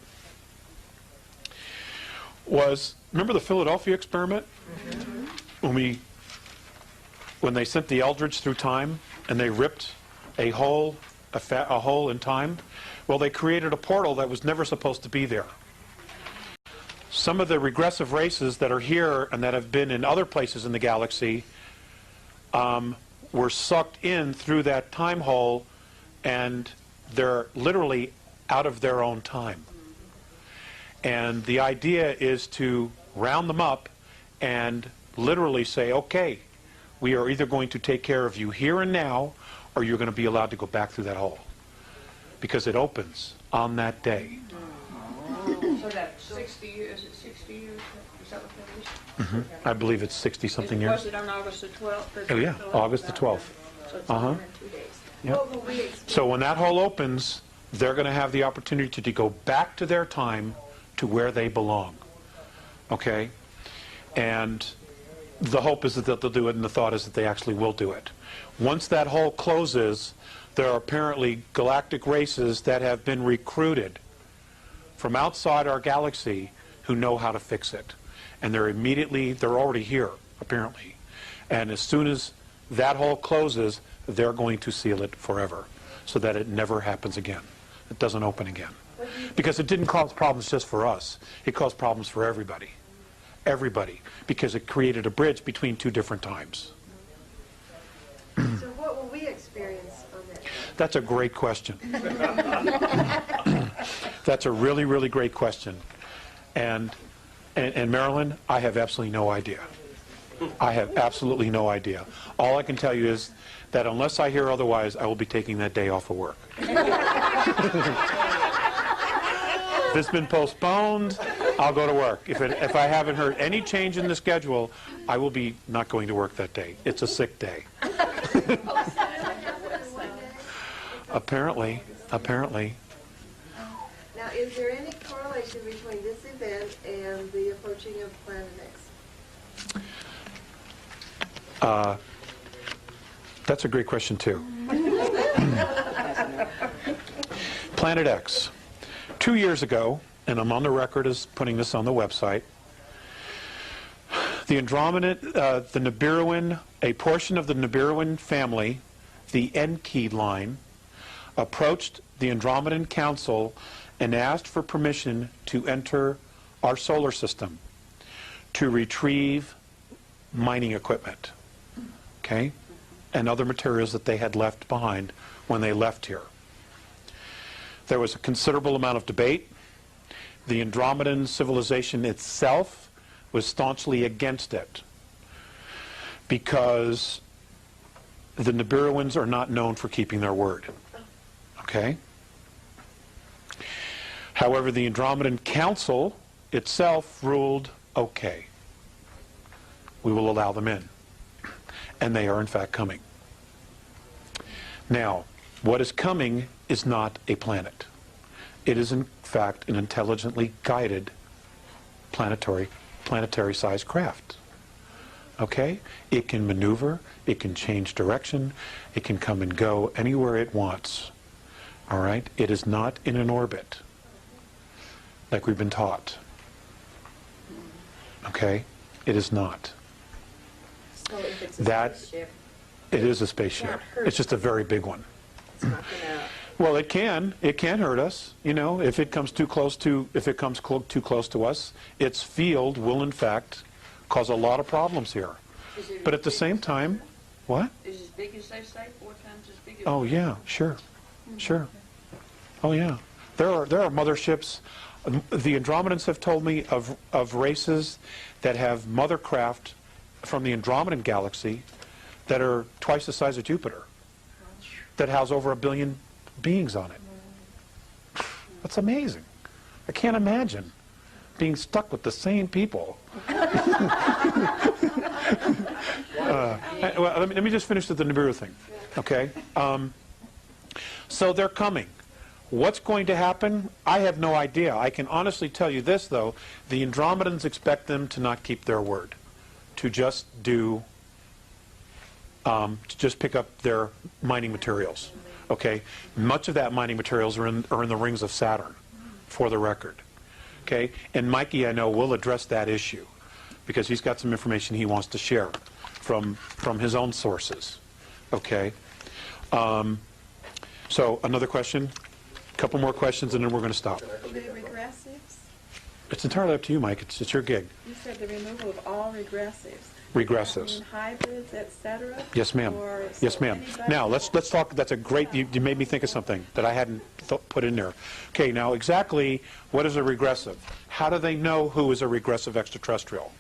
was, remember the Philadelphia experiment? Mm-hmm. When they sent the Eldridge through time and they ripped a hole in time? Well, they created a portal that was never supposed to be there. Some of the regressive races that are here and that have been in other places in the galaxy were sucked in through that time hole, and they're literally out of their own time. And the idea is to round them up and literally say, okay, we are either going to take care of you here and now, or you're going to be allowed to go back through that hole. Because it opens on that day. So that's 60 years, is it 60 years? Is that what that is? I believe it's 60-something years. Was it on August the 12th? Oh, yeah, August the 12th. So it's Uh-huh. 2 days. Yep. What will we experience? So when that hole opens, they're going to have the opportunity to go back to their time to where they belong. Okay? And the hope is that they'll do it, and the thought is that they actually will do it. Once that hole closes, there are apparently galactic races that have been recruited from outside our galaxy who know how to fix it. And they're already here, apparently. And as soon as that hole closes, they're going to seal it forever so that it never happens again. It doesn't open again. Because it didn't cause problems just for us. It caused problems for everybody. Everybody. Because it created a bridge between two different times. So what will we experience on that? That's a great question. That's a really, really great question. And Marilyn, I have absolutely no idea. I have absolutely no idea. All I can tell you is that unless I hear otherwise, I will be taking that day off of work. If it's been postponed, I'll go to work. If I haven't heard any change in the schedule, I will be not going to work that day. It's a sick day. Apparently. Now, is there any correlation between this event and the approaching of Planet X? That's a great question, too. Planet X. 2 years ago, and I'm on the record as putting this on the website, the Andromedan, the Nibiruan, a portion of the Nibiruan family, the Enki line, approached the Andromedan Council and asked for permission to enter our solar system to retrieve mining equipment, okay, and other materials that they had left behind when they left here. There was a considerable amount of debate. The Andromedan civilization itself was staunchly against it because the Nibiruans are not known for keeping their word. Okay? However, the Andromedan Council itself ruled, okay, we will allow them in. And they are in fact coming. Now, what is coming is not a planet. It is in fact an intelligently guided planetary-sized craft. Okay? It can maneuver, it can change direction, it can come and go anywhere it wants. All right? It is not in an orbit, like we've been taught. Okay? It is not. So if it's a That- spaceship, It is a spaceship. Not hurt. It's just a very big one. it's not gonna, Well, it can hurt us. You know, if it comes too close to us, its field will in fact cause a lot of problems here. Is it But as at the big same as- time, what? Is it as big as they say, 4 times as big as? Oh yeah, sure. Oh yeah. There are motherships. The Andromedans have told me of races that have mother craft from the Andromedan galaxy that are twice the size of Jupiter, that house over 1 billion beings on it. That's amazing. I can't imagine being stuck with the same people. Well, let me just finish with the Nibiru thing, okay? So they're coming. What's going to happen? I have no idea. I can honestly tell you this, though. The Andromedans expect them to not keep their word, to just pick up their mining materials. Okay, much of that mining materials are in the rings of Saturn, for the record. Okay, and Mikey, I know, will address that issue because he's got some information he wants to share from his own sources. Okay, so another question, a couple more questions, and then we're going to stop. The regressives? It's entirely up to you, Mike. It's your gig. You said the removal of all regressives. Regressives. I mean, hybrids, etc. Yes, ma'am. Yes, ma'am. Now, let's talk. That's a great. You made me think of something that I hadn't put in there. Okay, now exactly what is a regressive? How do they know who is a regressive extraterrestrial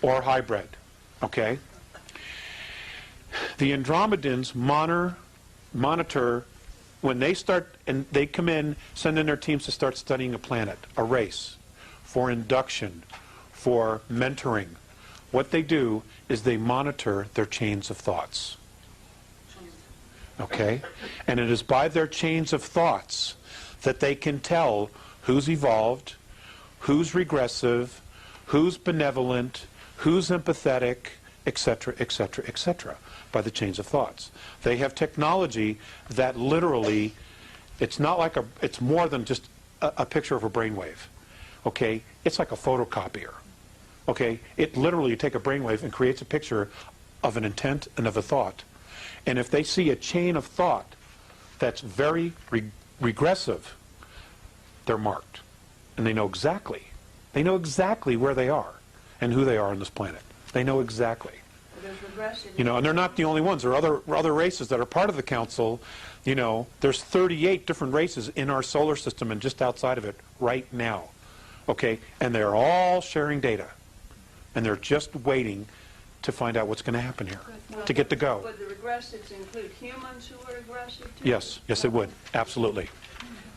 or hybrid? Okay. The Andromedans monitor when they start, and they come in, send in their teams to start studying a planet, a race, for induction, for mentoring. What they do is they monitor their chains of thoughts. Okay? And it is by their chains of thoughts that they can tell who's evolved, who's regressive, who's benevolent, who's empathetic, etc., etc., etc., by the chains of thoughts. They have technology that literally, it's not like it's more than just a picture of a brainwave. Okay? It's like a photocopier. Okay? It literally, you take a brainwave and creates a picture of an intent and of a thought. And if they see a chain of thought that's very regressive, they're marked. And they know exactly where they are and who they are on this planet. They know exactly. There's regressive. You know, and they're not the only ones. There are other races that are part of the council. You know, there's 38 different races in our solar system and just outside of it right now. Okay? And they're all sharing data. And they're just waiting to find out what's going to happen here, to get to go. Would the regressives include humans who are aggressive too? Yes, yes it would. Absolutely.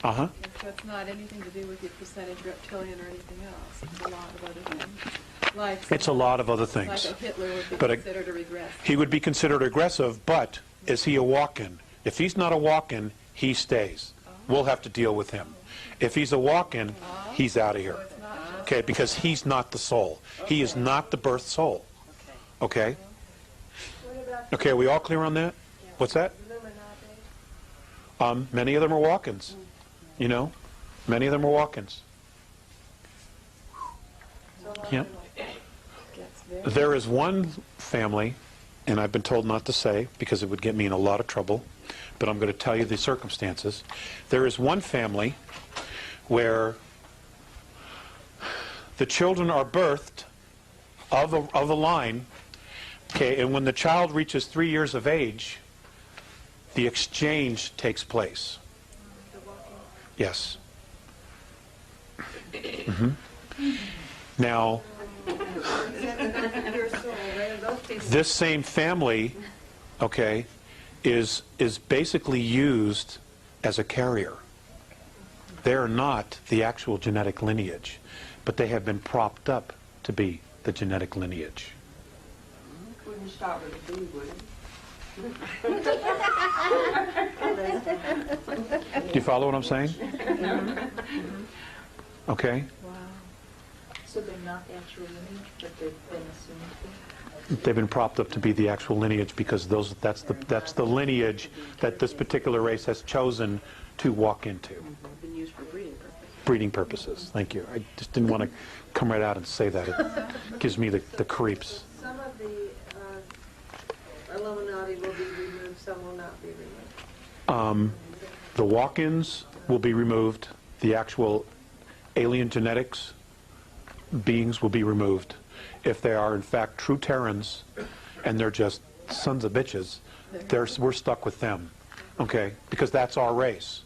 Uh-huh. So it's not anything to do with your percentage reptilian or anything else. It's a lot of other things. Like It's a lot of other things. Like a Hitler would be But considered a regress. He would be considered aggressive, but is he a walk-in? If he's not a walk-in, he stays. We'll have to deal with him. If he's a walk-in, he's out of here. Okay, because he's not the soul. He is not the birth soul. Okay? Okay, are we all clear on that? What's that? Many of them are walk-ins. You know? Many of them are walk-ins. Yep. There is one family, and I've been told not to say because it would get me in a lot of trouble, but I'm going to tell you the circumstances. There is one family where the children are birthed of a line, okay, and when the child reaches 3 years of age, the exchange takes place. Yes. Now, this same family, okay, is basically used as a carrier. They're not the actual genetic lineage, but they have been propped up to be the genetic lineage. Wouldn't start with a bee, would it? Do you follow what I'm saying? Okay. So they're not the actual lineage, but they've been assumed to be? They've been propped up to be the actual lineage because that's the lineage that this particular race has chosen to walk into. Been used for breeding purposes. Breeding purposes. Thank you. I just didn't want to come right out and say that. It gives me the creeps. Some of the Illuminati will be removed, some will not be removed. The walk-ins will be removed. The actual alien genetics beings will be removed. If they are in fact true Terrans and they're just sons of bitches, we're stuck with them, okay? Because that's our race.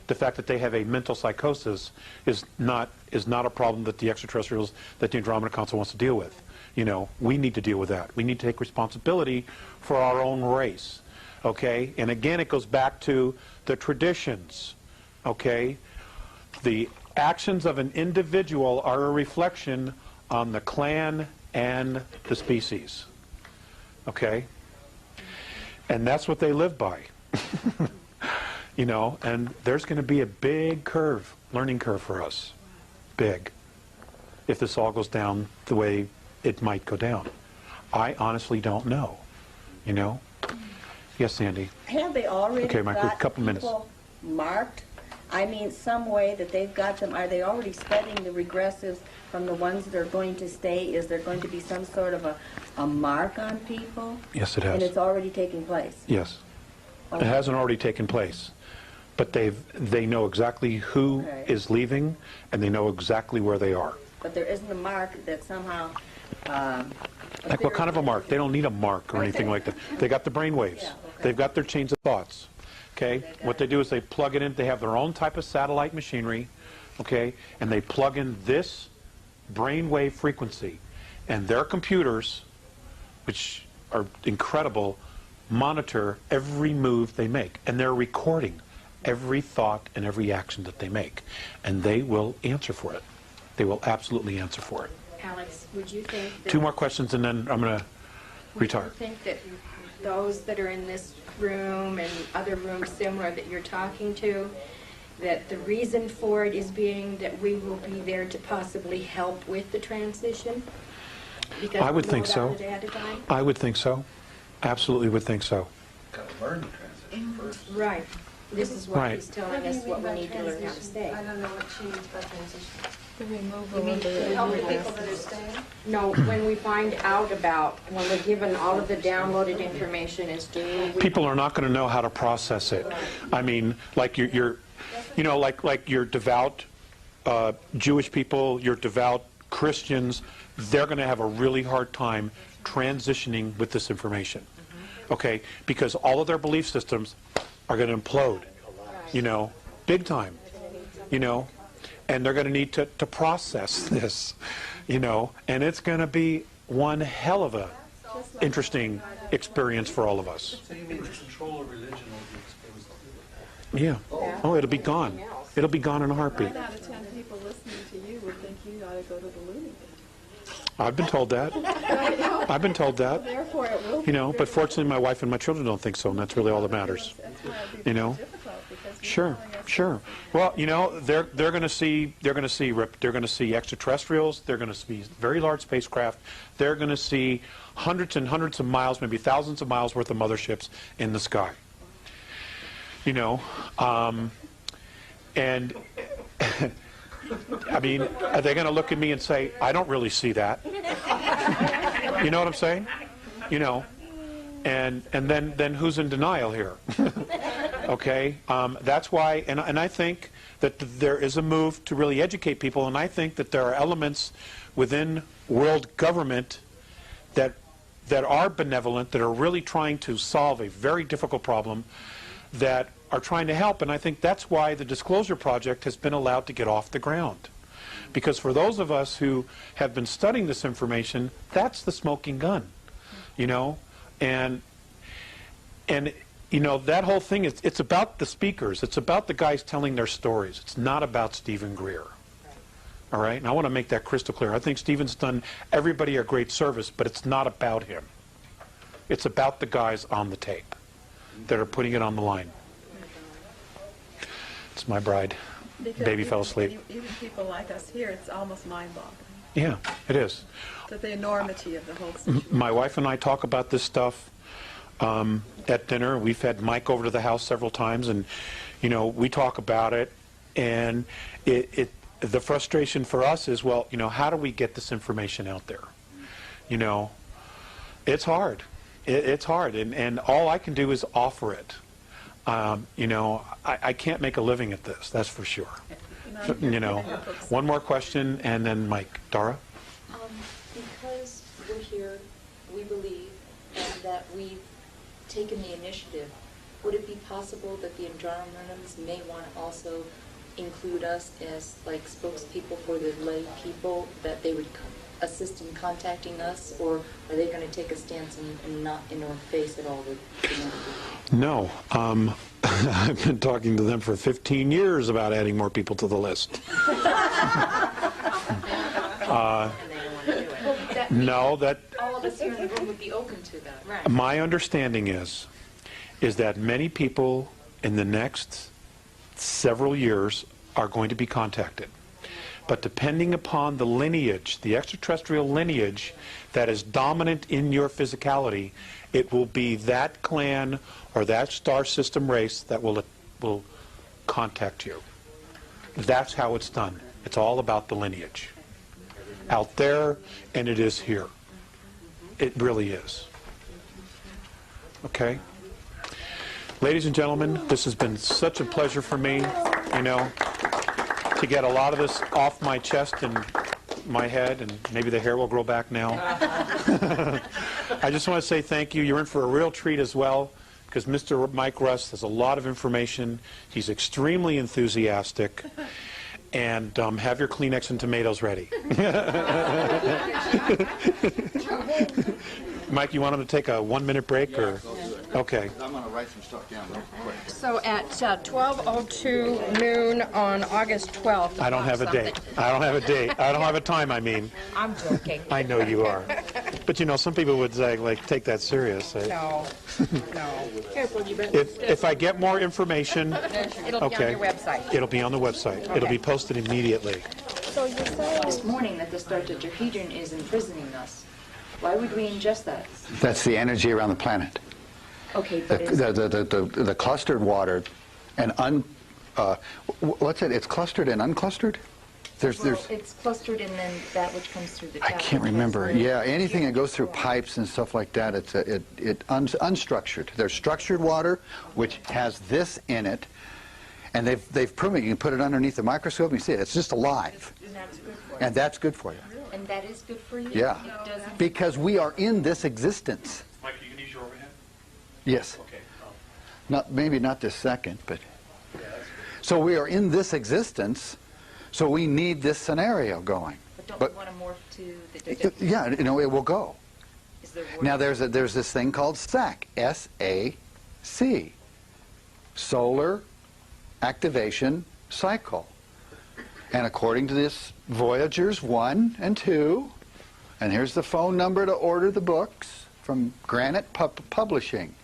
The fact that they have a mental psychosis is not a problem that the extraterrestrials, that the Andromedan Council wants to deal with. You know, we need to deal with that. We need to take responsibility for our own race, okay? And again, it goes back to the traditions, okay? The actions of an individual are a reflection on the clan and the species, okay? And that's what they live by. You know, and there's going to be a big curve, learning curve for us. Big. If this all goes down the way it might go down. I honestly don't know. You know? Yes, Sandy. Have they already Okay, Michael, got couple minutes. people marked? I mean, some way that they've got them, are they already studying the regressives from the ones that are going to stay? Is there going to be some sort of a mark on people? Yes, it has. And it's already taking place? Yes. Okay. It hasn't already taken place. But they know exactly who Okay. is leaving, and they know exactly where they are. But there isn't a mark that somehow... Like what kind of a mark? They don't need a mark or anything like that. They got the brain waves. Yeah, okay. They've got their chains of thoughts. Okay? What they do is they plug it in. They have their own type of satellite machinery. Okay? And they plug in this brain wave frequency. And their computers, which are incredible, monitor every move they make, and they're recording every thought and every action that they make, and they will answer for it. They will absolutely answer for it. Alex, would you think that... 2 more questions, and then I'm going to retire. Would you think that those that are in this room and other rooms similar that you're talking to, that the reason for it is being that we will be there to possibly help with the transition? Because I would we think know so. about it ahead of time? I would think so. Absolutely would think so. Got to learn the transition first. Right. This is what Right. he's telling us what we need to learn how to say. I don't know what she means by transition. The removal You mean of the to help the people that are staying? No, when we find out about, when we're given all of the downloaded information as to... People are not going to know how to process it. I mean, like you're you know, like your devout Jewish people, your devout Christians, they're going to have a really hard time transitioning with this information. Okay? Because all of their belief systems are going to implode, you know, big time, you know, and they're going to need to process this, you know, and it's going to be one hell of a interesting experience for all of us. So you mean the control of religion will be exposed to it? Yeah. Oh, it'll be gone. It'll be gone in a heartbeat. 9 out of 10 people listening to you would think you ought to go to the loony bin. I've been told that. I've been told that. Therefore, it will be You know, but very fortunately my wife and my children don't think so, and that's really all that matters. That's why it'd be You know? very difficult, because you're Sure, telling us sure. Well, you know, they're going to see extraterrestrials. They're going to see very large spacecraft. They're going to see hundreds and hundreds of miles, maybe thousands of miles worth of motherships in the sky. You know, and I mean, are they going to look at me and say, "I don't really see that"? You know what I'm saying? You know, and then who's in denial here? Okay, that's why, and I think that there is a move to really educate people, and I think that there are elements within world government that are benevolent, that are really trying to solve a very difficult problem, that are trying to help, and I think that's why the Disclosure Project has been allowed to get off the ground. Because for those of us who have been studying this information, that's the smoking gun, you know, and you know, that whole thing is, it's about the speakers. It's about the guys telling their stories. It's not about Stephen Greer. All right? And I want to make that crystal clear. I think Stephen's done everybody a great service, but it's not about him. It's about the guys on the tape that are putting it on the line. It's my bride. because Baby fell asleep. Even people like us here, it's almost mind-boggling. Yeah, it is. The enormity of the whole situation. My wife and I talk about this stuff at dinner. We've had Mike over to the house several times, and you know, we talk about it. And the frustration for us is, well, you know, how do we get this information out there? You know, it's hard. It's hard, and all I can do is offer it. You know, I can't make a living at this. That's for sure. You know, one more question, and then Mike. Dara? Because we're here, we believe, and that we've taken the initiative, would it be possible that the Andromedans may want to also include us as like spokespeople for the lay people, that they would assist in contacting us, or are they going to take a stance and not interface at all with the No. I've been talking to them for 15 years about adding more people to the list. No, that all of us here in the room would be open to that. Right. my understanding is that many people in the next several years are going to be contacted. But depending upon the lineage, the extraterrestrial lineage that is dominant in your physicality, it will be that clan or that star system race that will contact you. That's how it's done. It's all about the lineage. Out there, and it is here. It really is. Okay? Ladies and gentlemen, this has been such a pleasure for me, you know, to get a lot of this off my chest and my head, and maybe the hair will grow back now. I just want to say thank you. You're in for a real treat as well, because Mr. Mike Rust has a lot of information. He's extremely enthusiastic. And have your Kleenex and tomatoes ready. Mike, you want him to take a 1-minute break? Or? Okay. I'm going to write some stuff down real quick. So at 12:02 noon on August 12th. I don't have a date. I don't have a date. I don't have a time, I mean. I'm joking. I know you are. But you know, some people would say, like, take that serious. No, no. If I get more information, It'll be on okay, your website. it'll be on the website. It'll be posted immediately. So you're saying This morning that the tetrahedron is imprisoning us. Why would we ingest that? That's the energy around the planet. Okay, but it's, The clustered water and what's it? It's clustered and unclustered? it's clustered and then that which comes through the I tap. can't remember. Yeah, anything that goes through pipes and stuff like that, it's unstructured. There's structured water, which has this in it, and they've proven you can put it underneath the microscope and you see it. It's just alive. And that's good for you. And that's good for you. And that is good for you? Yeah. It doesn't... Because we are in this existence. Mike, you can use your overhead? Yes. Okay. Maybe not this second, but... So we are in this existence, so we need this scenario going. But don't we want to morph to the... Yeah, you know, it will go. Is there Now there's this thing called SAC, S-A-C, Solar Activation Cycle. And according to this, Voyagers 1 and 2, and here's the phone number to order the books from Granite Publishing.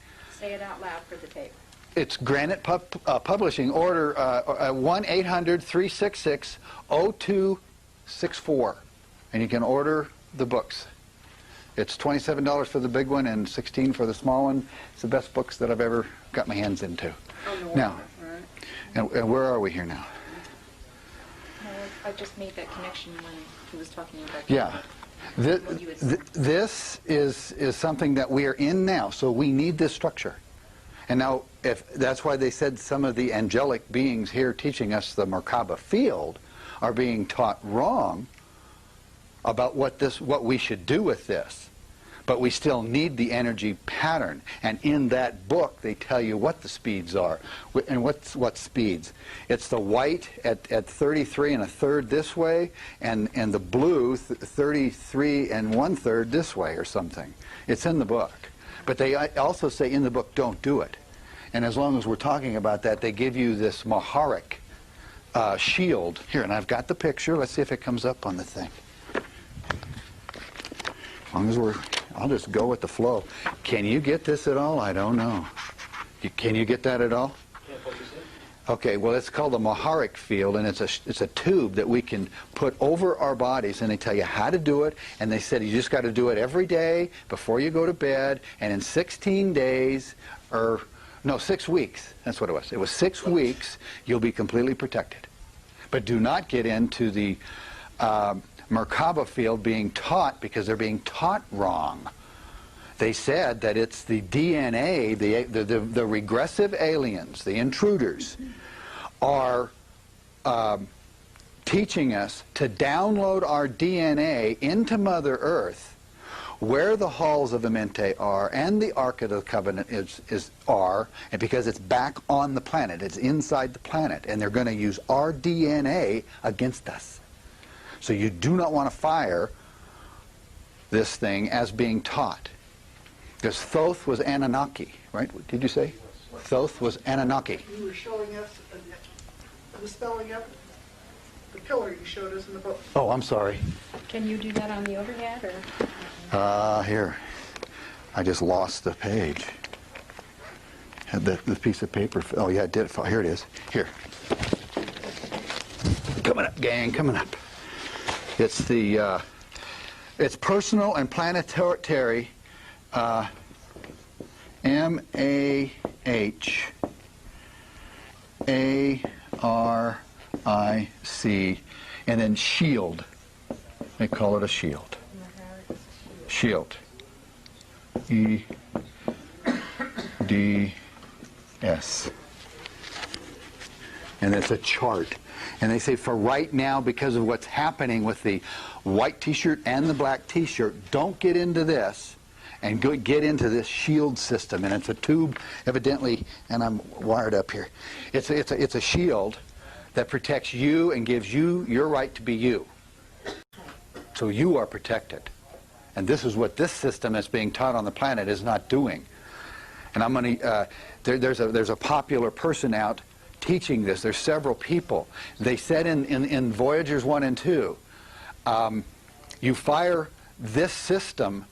say it out loud for the tape. It's Granite Publishing. Order 1-800-366-0264. And you can order the books. It's $27 for the big one and $16 for the small one. It's the best books that I've ever got my hands into. Oh, no Now, wonder, right? and where are we here now? No, I just made that connection when he was talking about... Yeah. This is something that we are in now, so we need this structure. And now, if that's why they said some of the angelic beings here teaching us the Merkaba field are being taught wrong about what we should do with this. But we still need the energy pattern. And in that book, they tell you what the speeds are. And what speeds? It's the white at 33 1/3 this way, and the blue 33 1/3 this way or something. It's in the book. But they also say in the book, don't do it. And as long as we're talking about that, they give you this Maharic shield. Here, and I've got the picture. Let's see if it comes up on the thing. As long as I'll just go with the flow. Can you get this at all? I don't know. Can you get that at all? Okay, well, it's called the Maharic field, and it's a tube that we can put over our bodies, and they tell you how to do it, and they said you just got to do it every day before you go to bed, and in 16 days, or no, 6 weeks, that's what it was. It was 6 weeks, you'll be completely protected. But do not get into the Merkaba field being taught, because they're being taught wrong. They said that it's the DNA, the regressive aliens, the intruders, are teaching us to download our DNA into Mother Earth, where the halls of Amenti are and the Ark of the Covenant are, and because it's back on the planet, it's inside the planet, and they're going to use our DNA against us. So you do not want to fire this thing as being taught. Because Thoth was Anunnaki, right? Did you say? Thoth was Anunnaki. You were showing us the spelling of the pillar you showed us in the book. Oh, I'm sorry. Can you do that on the overhead, or? Here. I just lost the page. Had the piece of paper. Oh, yeah, it did. Here it is. Here. Coming up, gang, coming up. It's the, it's personal and planetary, M-A-H-A-R-I-C, and then shield. They call it a shield. Shield. E-D-S. And it's a chart. And they say for right now, because of what's happening with the white t-shirt and the black t-shirt, don't get into this and get into this shield system. And it's a tube, evidently, and I'm wired up here. It's a shield that protects you and gives you your right to be you. So you are protected. And this is what this system that's being taught on the planet is not doing. And I'm going to, there's a popular person out teaching this. There's several people. They said in Voyagers 1 and 2, you fire this system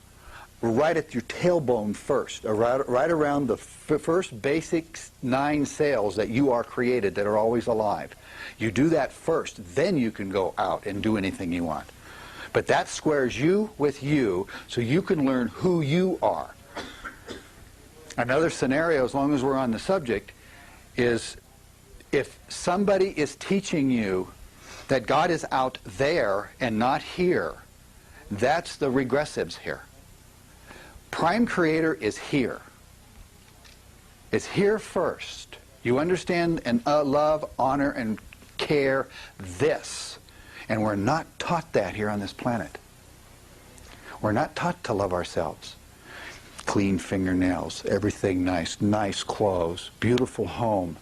right at your tailbone first, or right around the first basic 9 cells that you are created, that are always alive. You do that first, then you can go out and do anything you want. But that squares you with you, so you can learn who you are. Another scenario, as long as we're on the subject, is if somebody is teaching you that God is out there and not here, that's the regressives here. Prime Creator is here. It's here first. You understand and love, honor, and care this. And we're not taught that here on this planet. We're not taught to love ourselves. Clean fingernails, everything nice, nice clothes, beautiful home.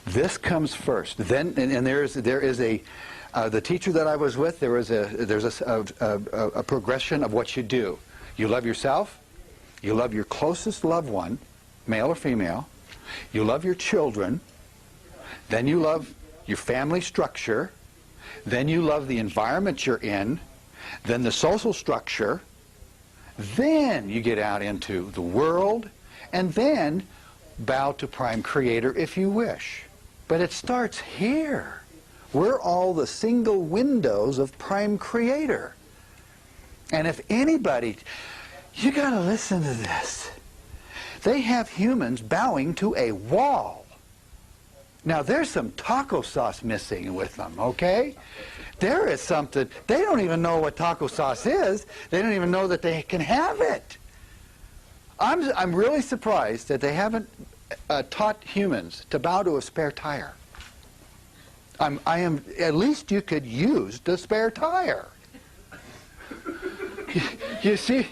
This comes first. Then, and there is a, the teacher that I was with, there's a progression of what you do. You love yourself, you love your closest loved one, male or female, you love your children, then you love your family structure, then you love the environment you're in, then the social structure, then you get out into the world, and then bow to Prime Creator if you wish. But it starts here. We're all the single windows of Prime Creator. And if anybody, you got to listen to this. They have humans bowing to a wall. Now, there's some taco sauce missing with them, okay? There is something. They don't even know what taco sauce is. They don't even know that they can have it. I'm really surprised that they haven't taught humans to bow to a spare tire. At least you could use the spare tire. You see,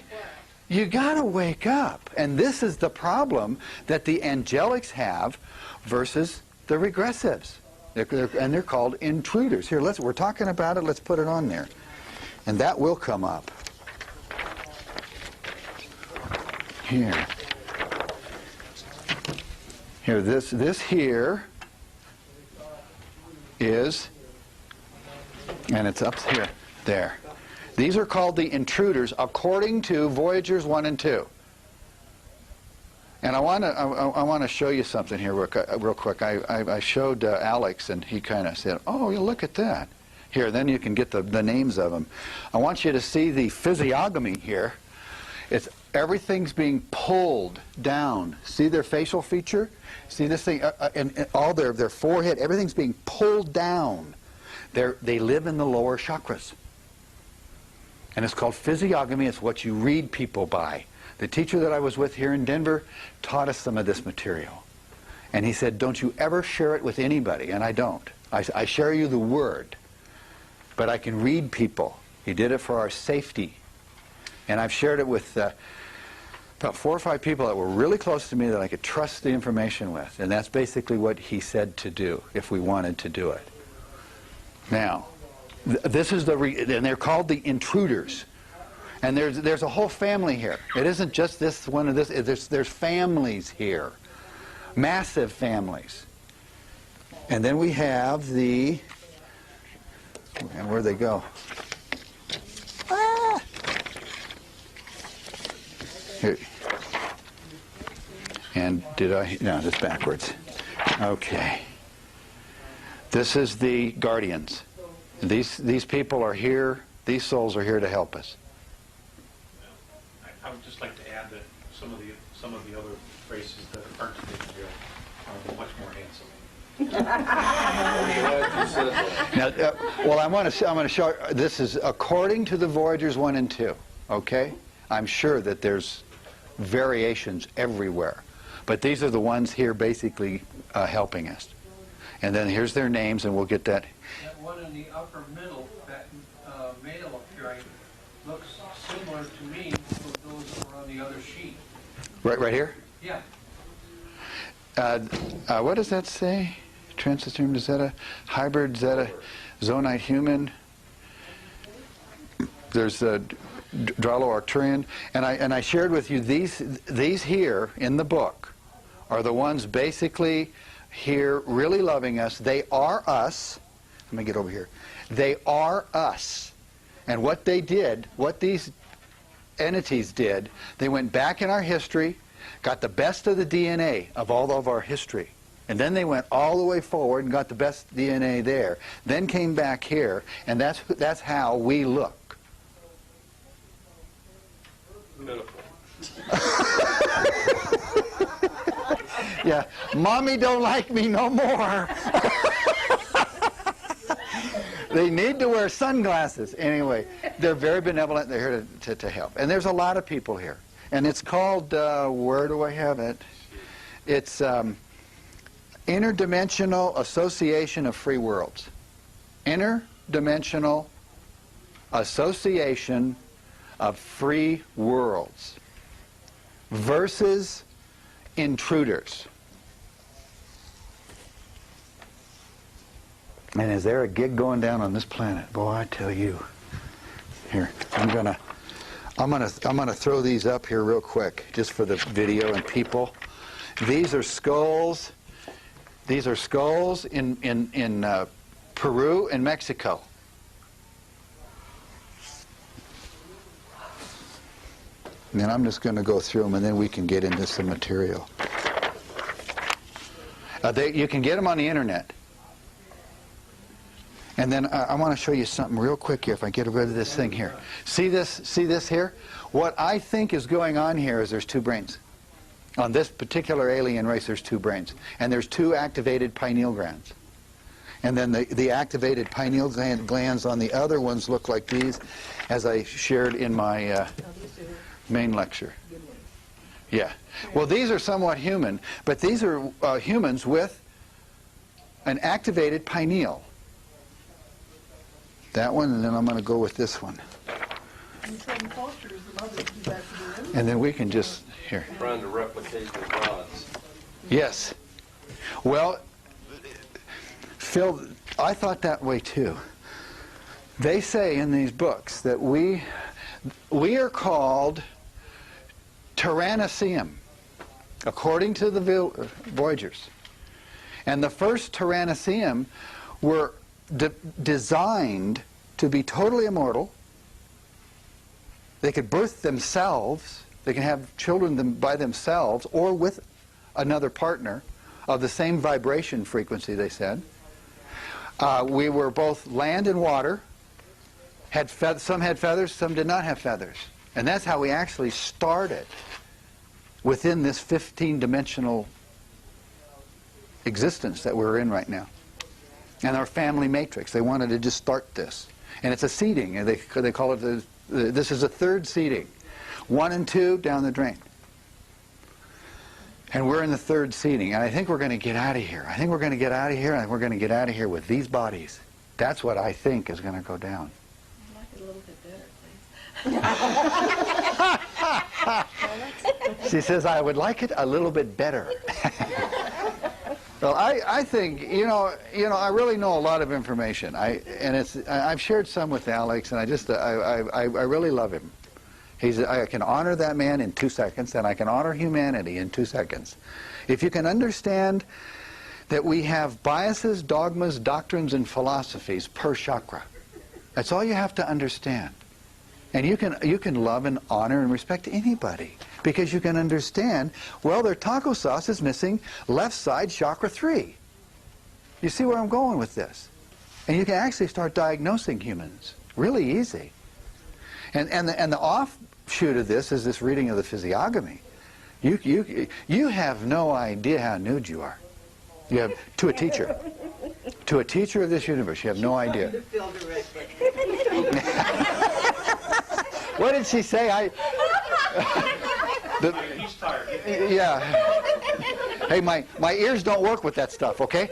you got to wake up. And this is the problem that the angelics have versus the regressives. And they're called intruders. Here, we're talking about it. Let's put it on there. And that will come up. Here. Here, this here is, and it's up here, there. These are called the intruders according to Voyagers 1 and 2. And I want to show you something here real quick. I showed Alex, and he kind of said, "Oh, you look at that." Here, then you can get the names of them. I want you to see the physiognomy here. Everything's being pulled down. See their facial feature? See this thing? And all their forehead, everything's being pulled down. They live in the lower chakras. And it's called physiognomy. It's what you read people by. The teacher that I was with here in Denver taught us some of this material. And he said, don't you ever share it with anybody. And I don't. I share you the word. But I can read people. He did it for our safety. And I've shared it with about 4 or 5 people that were really close to me that I could trust the information with. And that's basically what he said to do if we wanted to do it. Now, this is and they're called the intruders. And there's a whole family here. It isn't just this one of this. There's families here, massive families. And then we have and where'd they go? Ah! Here. And no, that's backwards. Okay. This is the guardians. These people are here. These souls are here to help us. I would just like to add that some of the other races that aren't depicted here are much more handsome. Now, well, I'm going to show. This is according to the Voyagers 1 and 2. Okay, I'm sure that there's variations everywhere, but these are the ones here basically helping us. And then here's their names, and we'll get that. That one in the upper middle, that male appearing, looks similar to me to those that were on the other sheet. Right here? Yeah. What does that say? Transsystem, is that a hybrid? Is that a zonite human? There's Arcturian, and I shared with you these here in the book are the ones basically here really loving us. They are us. Let me get over here. They are us. And what they did, what these entities did, they went back in our history, got the best of the DNA of all of our history. And then they went all the way forward and got the best DNA there. Then came back here, and that's how we look. Yeah, Mommy don't like me no more. They need to wear sunglasses. Anyway, they're very benevolent. They're here to help. And there's a lot of people here. And it's called, where do I have it? It's Interdimensional Association of Free Worlds. Interdimensional Association of Free Worlds versus intruders. And is there a gig going down on this planet? Boy, I tell you. Here, I'm gonna throw these up here real quick, just for the video and people. These are skulls. These are skulls in Peru and Mexico. And then I'm just going to go through them, and then we can get into some material. You can get them on the internet. And then I want to show you something real quick here, if I get rid of this thing here. See this here? What I think is going on here is there's two brains. On this particular alien race, there's two brains. And there's two activated pineal glands. And then the activated pineal glands on the other ones look like these, as I shared in my main lecture. Yeah. Well, these are somewhat human, but these are humans with an activated pineal. That one, and then I'm going to go with this one. And then we can just, here. Trying to replicate the gods. Yes. Well, Phil, I thought that way too. They say in these books that we are called Tyrannosaurus, according to the Voyagers. And the first Tyrannosaurus were designed to be totally immortal. They could birth themselves. They can have children by themselves or with another partner of the same vibration frequency, they said. We were both land and water. Some had feathers, some did not have feathers. And that's how we actually started within this 15-dimensional existence that we're in right now. And our family matrix, they wanted to just start this. And it's a seeding, and they call it, this is a third seeding. 1 and 2 down the drain. And we're in the third seeding, and I think we're going to get out of here. I think we're going to get out of here, and we're going to get out of here with these bodies. That's what I think is going to go down. I'd like it a little bit better, please. She says, I would like it a little bit better. Well, I think, you know, I really know a lot of information. I've shared some with Alex, and I really love him. I can honor that man in 2 seconds, and I can honor humanity in 2 seconds. If you can understand that we have biases, dogmas, doctrines, and philosophies per chakra. That's all you have to understand. And you can love and honor and respect anybody, because you can understand, well, their taco sauce is missing left side chakra 3. You see where I'm going with this? And you can actually start diagnosing humans really easy. And the offshoot of this is this reading of the physiognomy. You have no idea how nude you are. You have to a teacher of this universe. You have no idea. What did she say? He's tired. Yeah. Hey, my ears don't work with that stuff. Okay.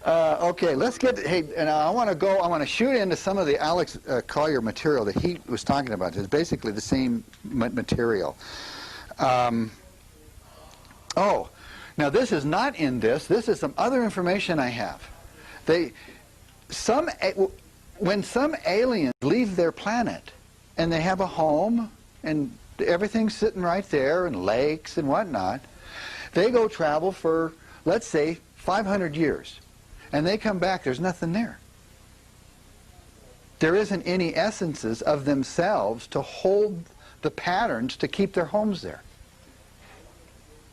Okay, let's get. Hey, and I want to shoot into some of the Alex Collier material that he was talking about. It's basically the same material. Oh, now this is not in this. This is some other information I have. when some aliens leave their planet and they have a home and everything's sitting right there and lakes and whatnot, they go travel for, let's say, 500 years. And they come back, there's nothing there. There isn't any essences of themselves to hold the patterns to keep their homes there.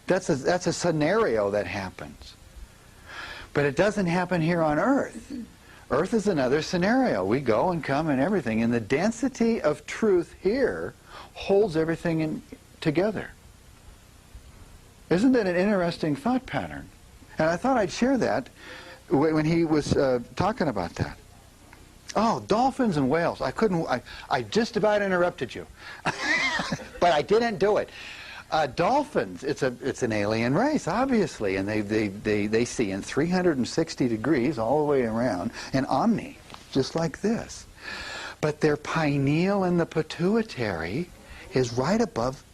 That's a scenario that happens. But it doesn't happen here on Earth. Earth is another scenario. We go and come and everything. And the density of truth here holds everything together. Isn't that an interesting thought pattern? And I thought I'd share that when he was talking about that. Oh, dolphins and whales. I just about interrupted you. But I didn't do it. Dolphins, it's an alien race, obviously, and they see in 360 degrees all the way around, and omni, just like this. But their pineal and the pituitary is right above,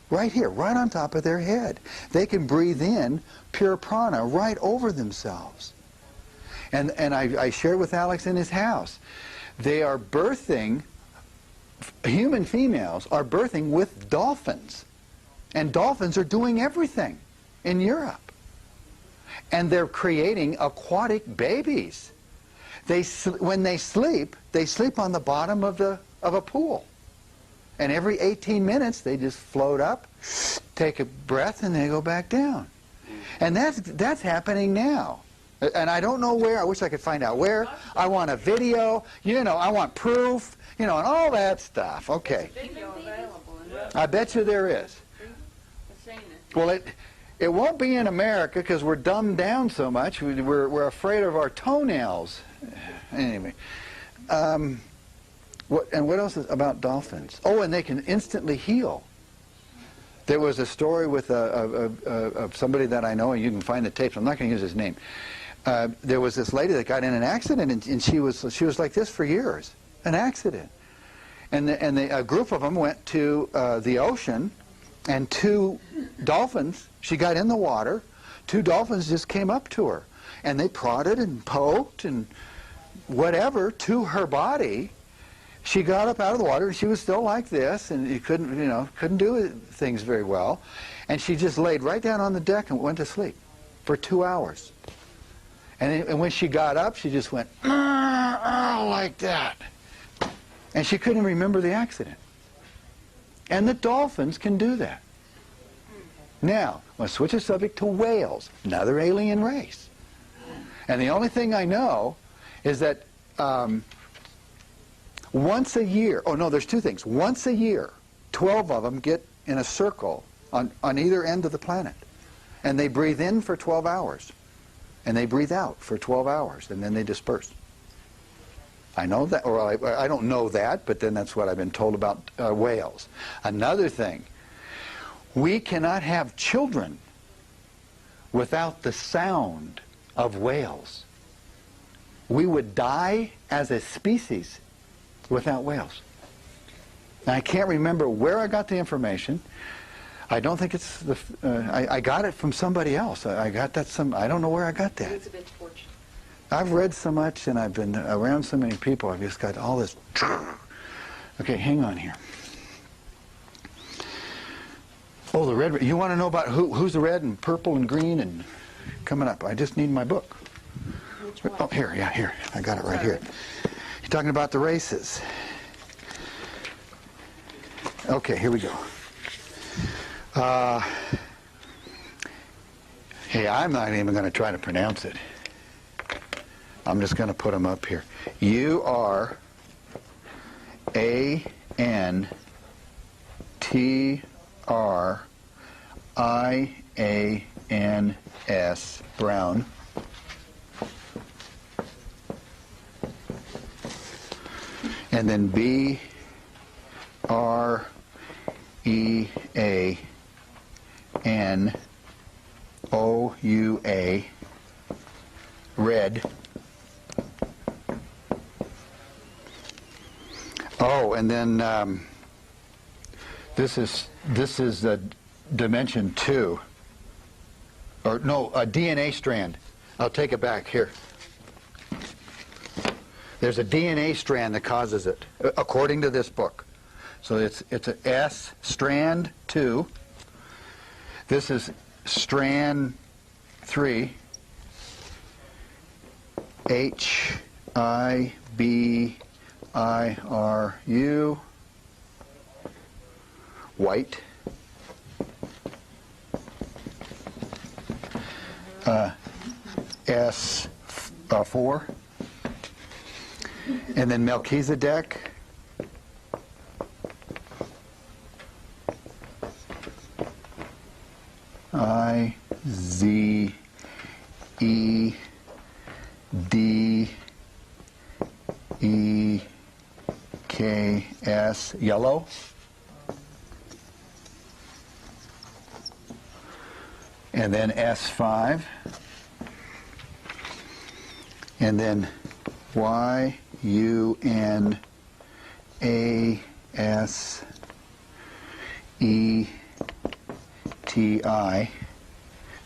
right here, right on top of their head. They can breathe in pure prana right over themselves. And I shared with Alex in his house. They are birthing, human females are birthing with dolphins. And dolphins are doing everything in Europe. And they're creating aquatic babies. When they sleep on the bottom of a pool. And every 18 minutes, they just float up, take a breath, and they go back down. And that's happening now. And I don't know where. I wish I could find out where. I want a video. You know, I want proof. You know, and all that stuff. Okay. I bet you there is. Well, it won't be in America because we're dumbed down so much. We're afraid of our toenails. Anyway. What else is about dolphins? Oh, and they can instantly heal. There was a story with of somebody that I know, and you can find the tapes. I'm not going to use his name. There was this lady that got in an accident, and she was like this for years, an accident. And a group of them went to the ocean, and two dolphins, she got in the water, two dolphins just came up to her, and they prodded and poked and whatever to her body. She got up out of the water, and she was still like this, and you couldn't do things very well. And she just laid right down on the deck and went to sleep for 2 hours. And when she got up, she just went, like that. And she couldn't remember the accident. And the dolphins can do that. Now, let's switch the subject to whales, another alien race. And the only thing I know is that once a year, oh no, there's two things. Once a year, 12 of them get in a circle on either end of the planet. And they breathe in for 12 hours. And they breathe out for 12 hours, and then they disperse. I know that, or I don't know that, but then that's what I've been told about whales. Another thing, we cannot have children without the sound of whales. We would die as a species without whales. And I can't remember where I got the information. I don't think it's I got it from somebody else. I got that I don't know where I got that. Elizabeth Fortune. I've read so much and I've been around so many people. I've just got all this. Okay, hang on here. Oh, the red. You want to know about who's the red and purple and green and coming up? I just need my book. Which one? Oh, here, yeah, here. I got it right here. You're talking about the races. Okay, here we go. Hey, I'm not even going to try to pronounce it. I'm just going to put them up here. U-R-A-N-T-R-I-A-N-S, Brown. And then B-R-E-A-N-O-U-A, red. Oh, and then this is dimension 2, or no, a DNA strand. I'll take it back here. There's a DNA strand that causes it, according to this book. So it's an S, strand 2. This is strand 3. HIBIRU, white. S4. And then Melchizedek. IZEDEKS, yellow. And then S5. And then YUNASETI,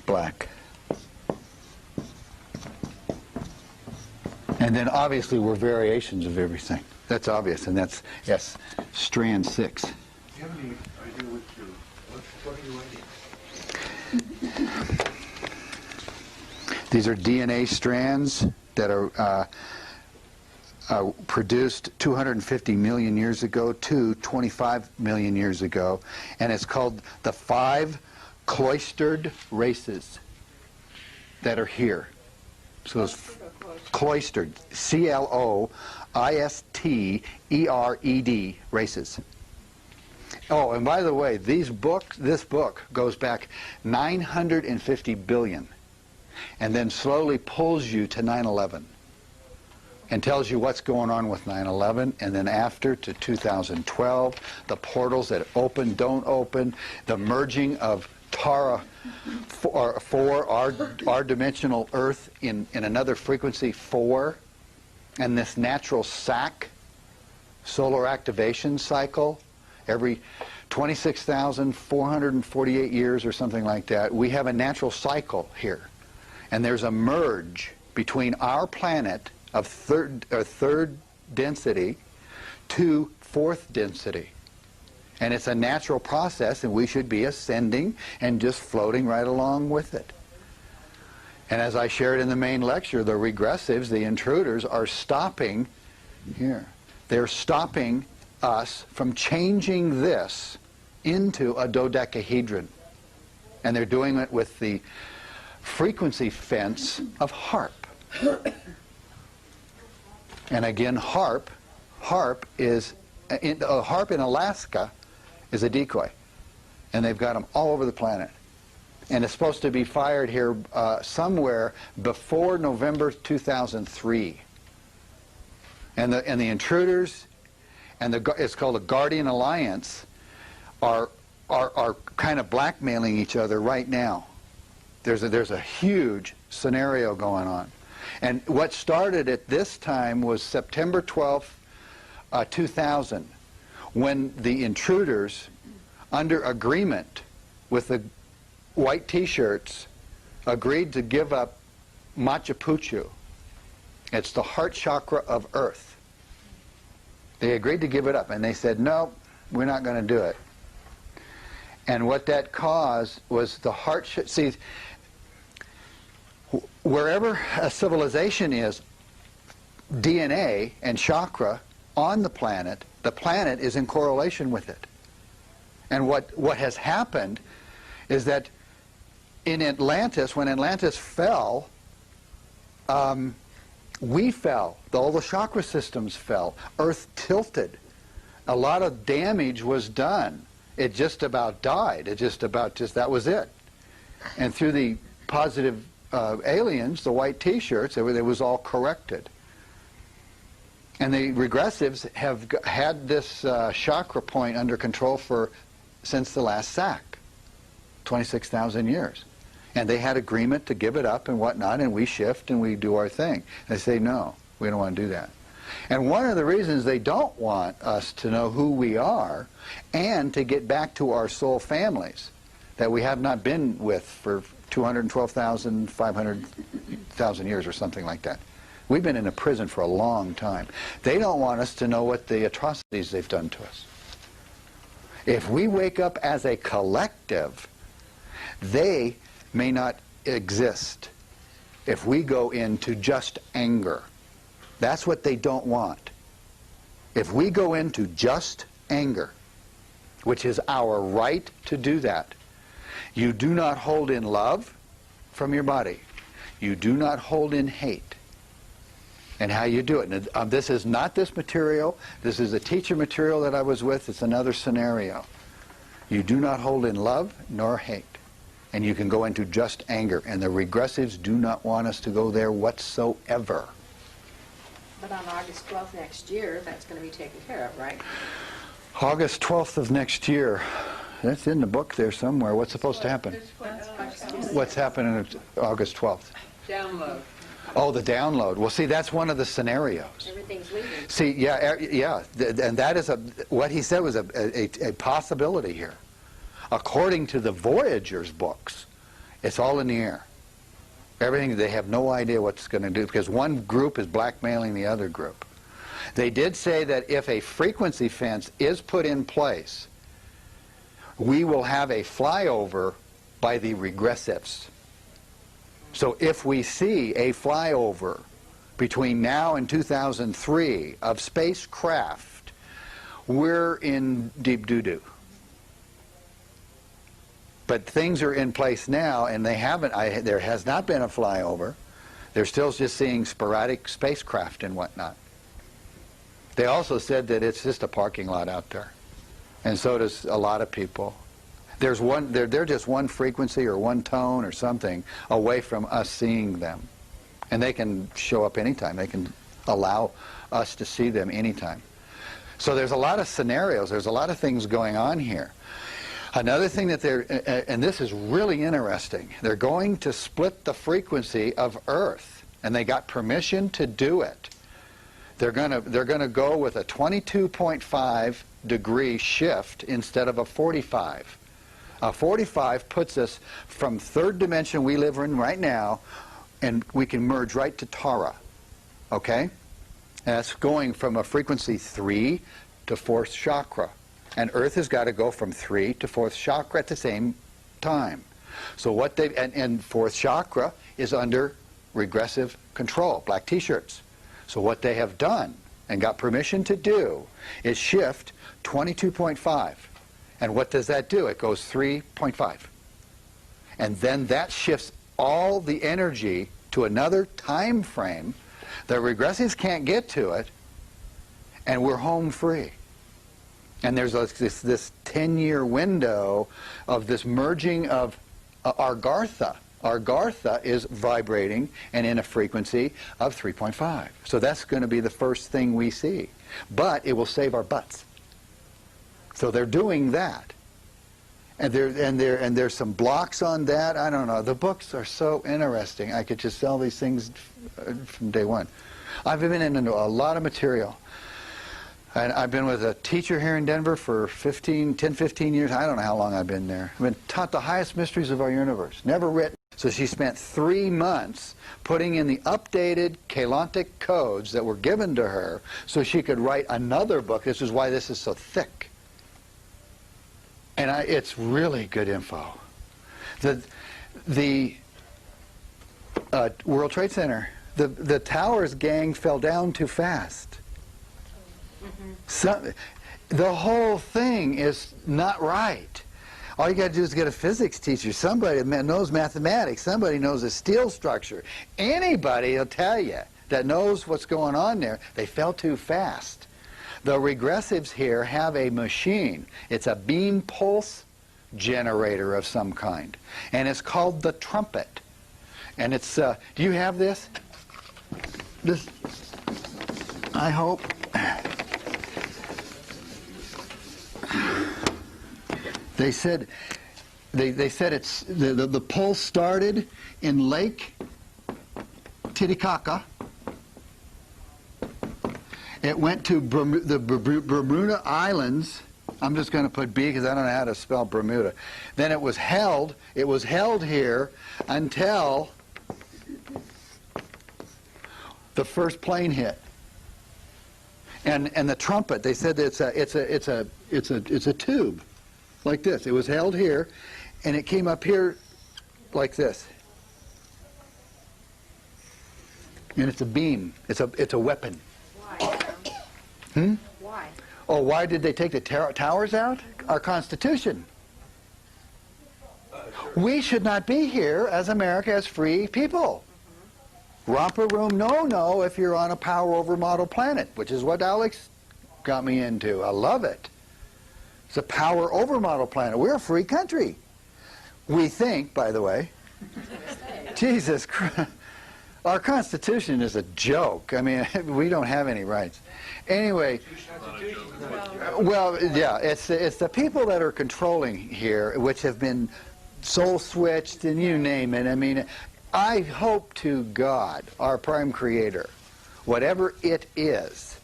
black. And then obviously we're variations of everything. That's obvious, and that's, yes, strand 6. Do you have any idea what are you writing? These are DNA strands that are produced 250 million years ago to 25 million years ago, and it's called the 5 cloistered races that are here. So those cloistered, CLOISTERED races. Oh, and by the way, this book goes back 950 billion, and then slowly pulls you to 9/11 and tells you what's going on with 9/11, and then after to 2012, the portals that open, don't open, the merging of Tara 4, our dimensional Earth in another frequency 4, and this natural SAC, solar activation cycle, every 26,448 years or something like that, we have a natural cycle here. And there's a merge between our planet of third density to 4th density. And it's a natural process, and we should be ascending and just floating right along with it. And as I shared in the main lecture, the regressives, the intruders, are stopping here. They're stopping us from changing this into a dodecahedron. And they're doing it with the frequency fence of HARP. And again, HARP is, HARP in Alaska is a decoy. And they've got them all over the planet. And it's supposed to be fired here somewhere before November 2003. And the intruders, and it's called a Guardian Alliance, are kind of blackmailing each other right now. There's a huge scenario going on. And what started at this time was September 12th, 2000, when the intruders, under agreement with the white T-shirts, agreed to give up Machu Picchu. It's the heart chakra of Earth. They agreed to give it up, and they said, no, we're not going to do it. And what that caused was the heart... See, wherever a civilization is, DNA and chakra on the planet is in correlation with it. And what has happened is that in Atlantis, when Atlantis fell, we fell. All the chakra systems fell. Earth tilted. A lot of damage was done. It just about died. That was it. And through the positive aliens, the white T-shirts, it was all corrected. And the regressives have had this chakra point under control since the last sack, 26,000 years. And they had agreement to give it up and whatnot, and we shift and we do our thing. They say, no, we don't want to do that. And one of the reasons they don't want us to know who we are and to get back to our soul families that we have not been with for 212,000, 500,000 years or something like that. We've been in a prison for a long time. They don't want us to know what the atrocities they've done to us. If we wake up as a collective, they may not exist if we go into just anger. That's what they don't want. If we go into just anger, which is our right to do that, you do not hold in love from your body. You do not hold in hate. And how you do it. And, this is not this material. This is a teacher material that I was with. It's another scenario. You do not hold in love nor hate. And you can go into just anger. And the regressives do not want us to go there whatsoever. But on August 12th next year, that's going to be taken care of, right? August 12th of next year. That's in the book there somewhere. What's supposed to happen? What's happening on August 12th? Download. Oh, the download. Well, see, that's one of the scenarios. Everything's leaving. See, yeah, and that is what he said was a possibility here. According to the Voyagers books, it's all in the air. Everything, they have no idea what's going to do, because one group is blackmailing the other group. They did say that if a frequency fence is put in place, we will have a flyover by the regressives. So if we see a flyover between now and 2003 of spacecraft, we're in deep doo-doo. But things are in place now, and they haven't. There has not been a flyover. They're still just seeing sporadic spacecraft and whatnot. They also said that it's just a parking lot out there, and so does a lot of people. There's one. They're just one frequency or one tone or something away from us seeing them, and they can show up anytime. They can allow us to see them anytime. So there's a lot of scenarios. There's a lot of things going on here. Another thing that and this is really interesting, they're going to split the frequency of Earth, and they got permission to do it. They're gonna go with a 22.5 degree shift instead of a 45. A 45 puts us from third dimension we live in right now, and we can merge right to Tara. Okay? And that's going from a frequency 3 to 4th chakra. And Earth has got to go from 3 to 4th chakra at the same time. So what they and 4th chakra is under regressive control, black t-shirts. So what they have done and got permission to do is shift 22.5. And what does that do? It goes 3.5. And then that shifts all the energy to another time frame. The regressives can't get to it, and we're home free. And there's this 10-year window of this merging of Argartha. Argartha is vibrating and in a frequency of 3.5. So that's going to be the first thing we see. But it will save our butts. So they're doing that. And there's some blocks on that. I don't know. The books are so interesting. I could just sell these things from day one. I've been into a lot of material. And I've been with a teacher here in Denver for 10, 15 years. I don't know how long I've been there. I've been taught the highest mysteries of our universe. Never written. So she spent 3 months putting in the updated Kalantic codes that were given to her so she could write another book. This is why this is so thick. And it's really good info. The World Trade Center, the towers gang fell down too fast. The whole thing is not right. All you got to do is get a physics teacher, somebody that knows mathematics, somebody knows a steel structure. Anybody will tell you that knows what's going on there. They fell too fast. The regressives here have a machine. It's a beam pulse generator of some kind. And it's called the trumpet. And it's, do you have this? This, I hope. They said it's the pulse started in Lake Titicaca. It went to the Bermuda Islands. I'm just going to put B because I don't know how to spell Bermuda. Then it was held here until the first plane hit. And the trumpet, they said that it's a tube like this. It was held here, and it came up here like this. And it's a beam. It's a weapon. Why? Why? Oh, why did they take the towers out? Our Constitution. We should not be here as America as free people. Romper room, no, if you're on a power over model planet, which is what Alex got me into. I love it. It's a power over model planet. We're a free country. We think, by the way. Jesus Christ. Our Constitution is a joke. I mean, we don't have any rights. Anyway, well, yeah, it's the people that are controlling here, which have been soul switched and you name it. I mean, I hope to God, our prime creator, whatever it is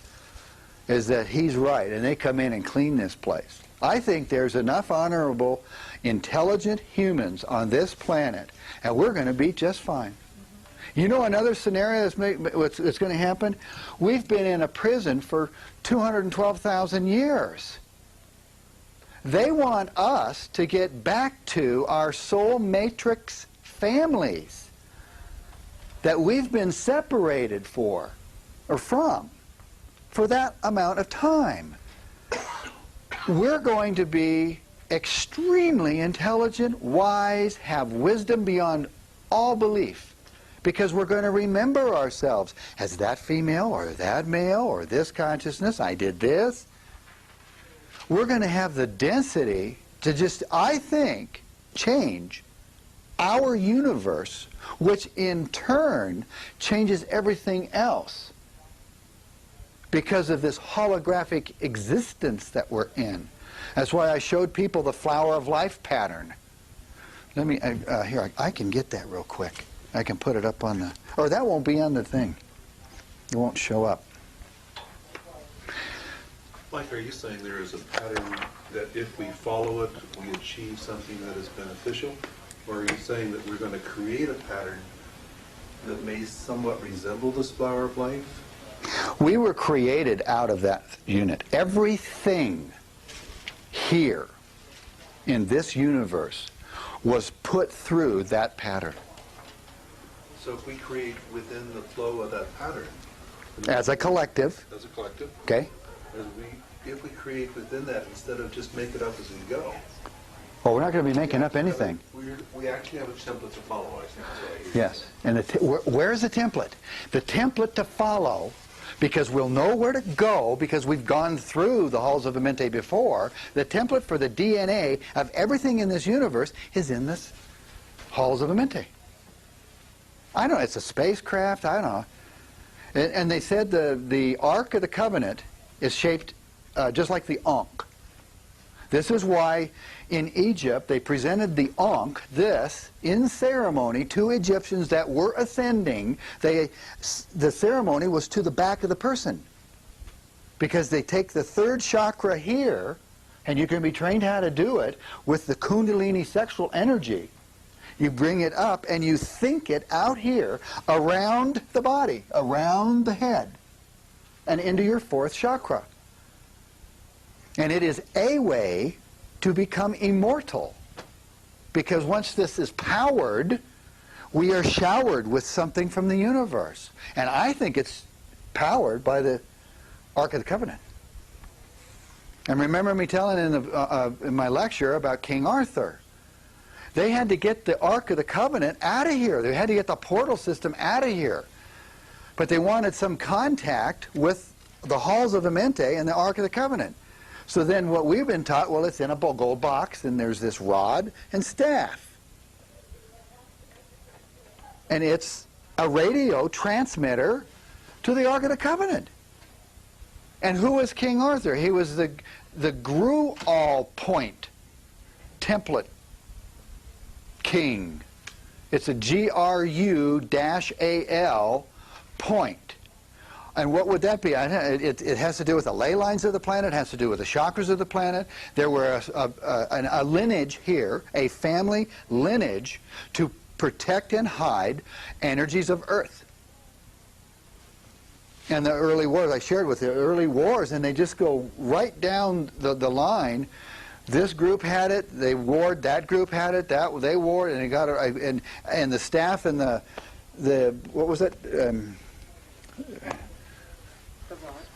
that he's right, and they come in and clean this place. I think there's enough honorable, intelligent humans on this planet, and we're going to be just fine. You know another scenario that's going to happen? We've been in a prison for 212,000 years. They want us to get back to our soul matrix families that we've been separated from for that amount of time. We're going to be extremely intelligent, wise, have wisdom beyond all belief. Because we're going to remember ourselves as that female or that male or this consciousness, I did this. We're going to have the density to just, I think, change our universe, which in turn changes everything else because of this holographic existence that we're in. That's why I showed people the flower of life pattern. Let me, here, I can get that real quick. I can put it up on the, or that won't be on the thing. It won't show up. Mike, are you saying there is a pattern that if we follow it, we achieve something that is beneficial? Or are you saying that we're going to create a pattern that may somewhat resemble this flower of life? We were created out of that unit. Everything here in this universe was put through that pattern. So if we create within the flow of that pattern, As a collective. As a collective. Okay. If we create within that instead of just make it up as we go. Well, we're not going to be making up anything. We actually have a template to follow, I think. Yes. And where is the template? The template to follow, because we'll know where to go, because we've gone through the halls of Amente before, the template for the DNA of everything in this universe is in this halls of Amente. I don't know, it's a spacecraft, I don't know. And they said the Ark of the Covenant is shaped just like the Ankh. This is why in Egypt they presented the Ankh, this, in ceremony to Egyptians that were ascending. The ceremony was to the back of the person. Because they take the third chakra here, and you can be trained how to do it with the Kundalini sexual energy. You bring it up and you think it out here around the body, around the head, and into your fourth chakra. And it is a way to become immortal. Because once this is powered, we are showered with something from the universe. And I think it's powered by the Ark of the Covenant. And remember me telling in my lecture about King Arthur. They had to get the Ark of the Covenant out of here. They had to get the portal system out of here. But they wanted some contact with the halls of Amente and the Ark of the Covenant. So then what we've been taught, well, it's in a gold box, and there's this rod and staff. And it's a radio transmitter to the Ark of the Covenant. And who was King Arthur? He was the Grual point template king. It's a GRU-AL point. And what would that be? It has to do with the ley lines of the planet, it has to do with the chakras of the planet. There were a lineage here, a family lineage to protect and hide energies of Earth. And the early wars, I shared with you, early wars, and they just go right down the line. This group had it, they warred, that group had it, they warred, and it got it, and the staff and the what was it?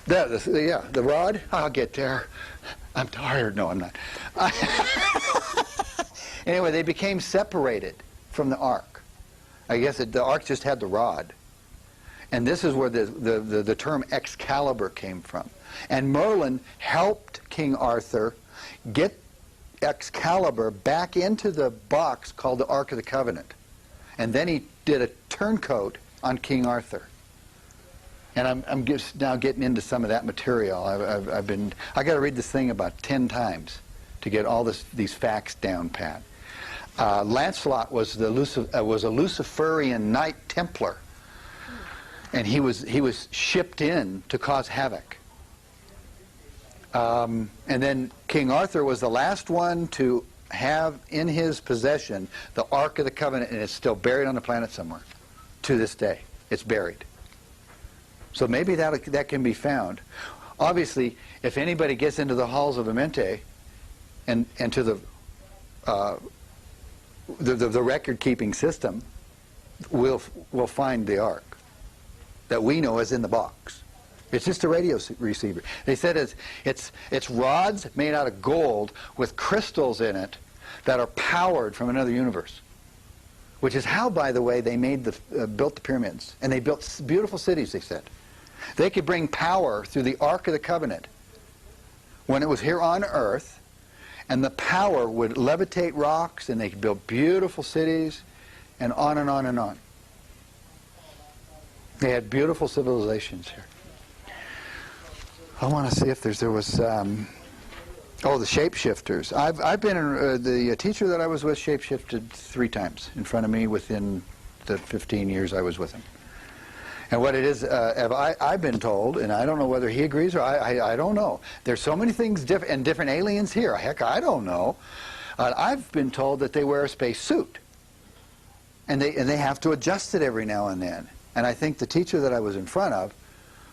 The rod. I'll get there. I'm tired. No, I'm not. Anyway, they became separated from the ark. I guess the ark just had the rod. And this is where the term Excalibur came from. And Merlin helped King Arthur get Excalibur back into the box called the Ark of the Covenant. And then he did a turncoat on King Arthur. And I'm just now getting into some of that material. I got to read this thing about 10 times to get all these facts down pat. Lancelot was a Luciferian Knight Templar, and he was shipped in to cause havoc. And then King Arthur was the last one to have in his possession the Ark of the Covenant, and it's still buried on the planet somewhere to this day. It's buried. So maybe that can be found. Obviously, if anybody gets into the halls of Amenti and to the record-keeping system, we'll find the Ark that we know is in the box. It's just a radio receiver. They said it's rods made out of gold with crystals in it that are powered from another universe, which is how, by the way, they built the pyramids. And they built beautiful cities, they said. They could bring power through the Ark of the Covenant when it was here on Earth, and the power would levitate rocks, and they could build beautiful cities, and on and on and on. They had beautiful civilizations here. I want to see if there was... the shapeshifters. I've been the teacher that I was with shapeshifted 3 times in front of me within the 15 years I was with him. And what it is, I've been told, and I don't know whether he agrees or I don't know. There's so many things different aliens here. Heck, I don't know. I've been told that they wear a space suit, and they have to adjust it every now and then. And I think the teacher that I was in front of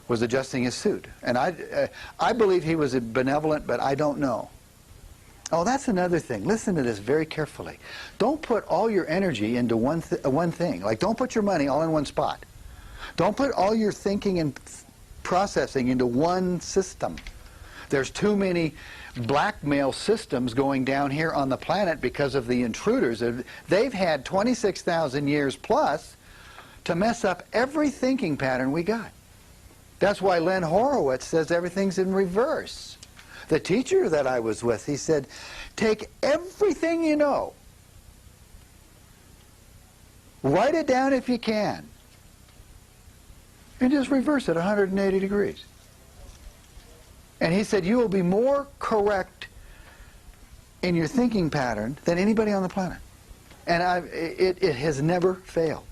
was adjusting his suit. And I believe he was benevolent, but I don't know. Oh, that's another thing. Listen to this very carefully. Don't put all your energy into one thing. Like, don't put your money all in one spot. Don't put all your thinking and processing into one system. There's too many blackmail systems going down here on the planet because of the intruders. They've had 26,000 years plus to mess up every thinking pattern we got. That's why Len Horowitz says everything's in reverse. The teacher that I was with, he said, take everything you know, write it down if you can, and just reverse it 180 degrees. And he said, you will be more correct in your thinking pattern than anybody on the planet. And it has never failed.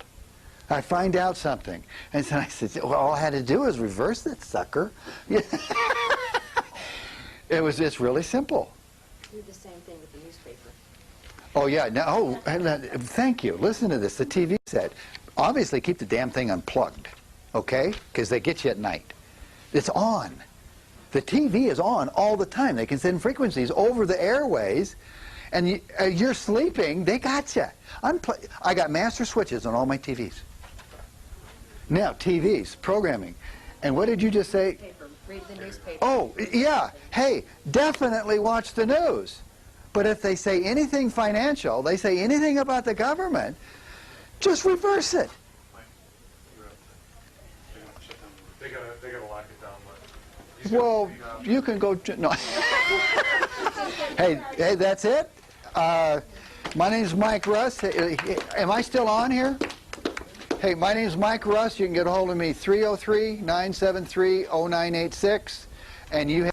I find out something, and so I said, well, all I had to do was reverse that sucker. It's really simple. Do the same thing with the newspaper. Oh, yeah. Thank you. Listen to this. The TV said, obviously keep the damn thing unplugged, okay? Because they get you at night. It's on. The TV is on all the time. They can send frequencies over the airways, and you're sleeping, they got you. I got master switches on all my TVs. Now, TVs, programming. And what did you just say? Read the newspaper. Oh, yeah. Hey, definitely watch the news. But if they say anything financial, they say anything about the government, just reverse it. They gotta lock it down. Well, you can go... No. Hey, that's it. My name's Mike Russ. Am I still on here? Hey, my name's Mike Russ. You can get a hold of me, 303-973-0986. And you have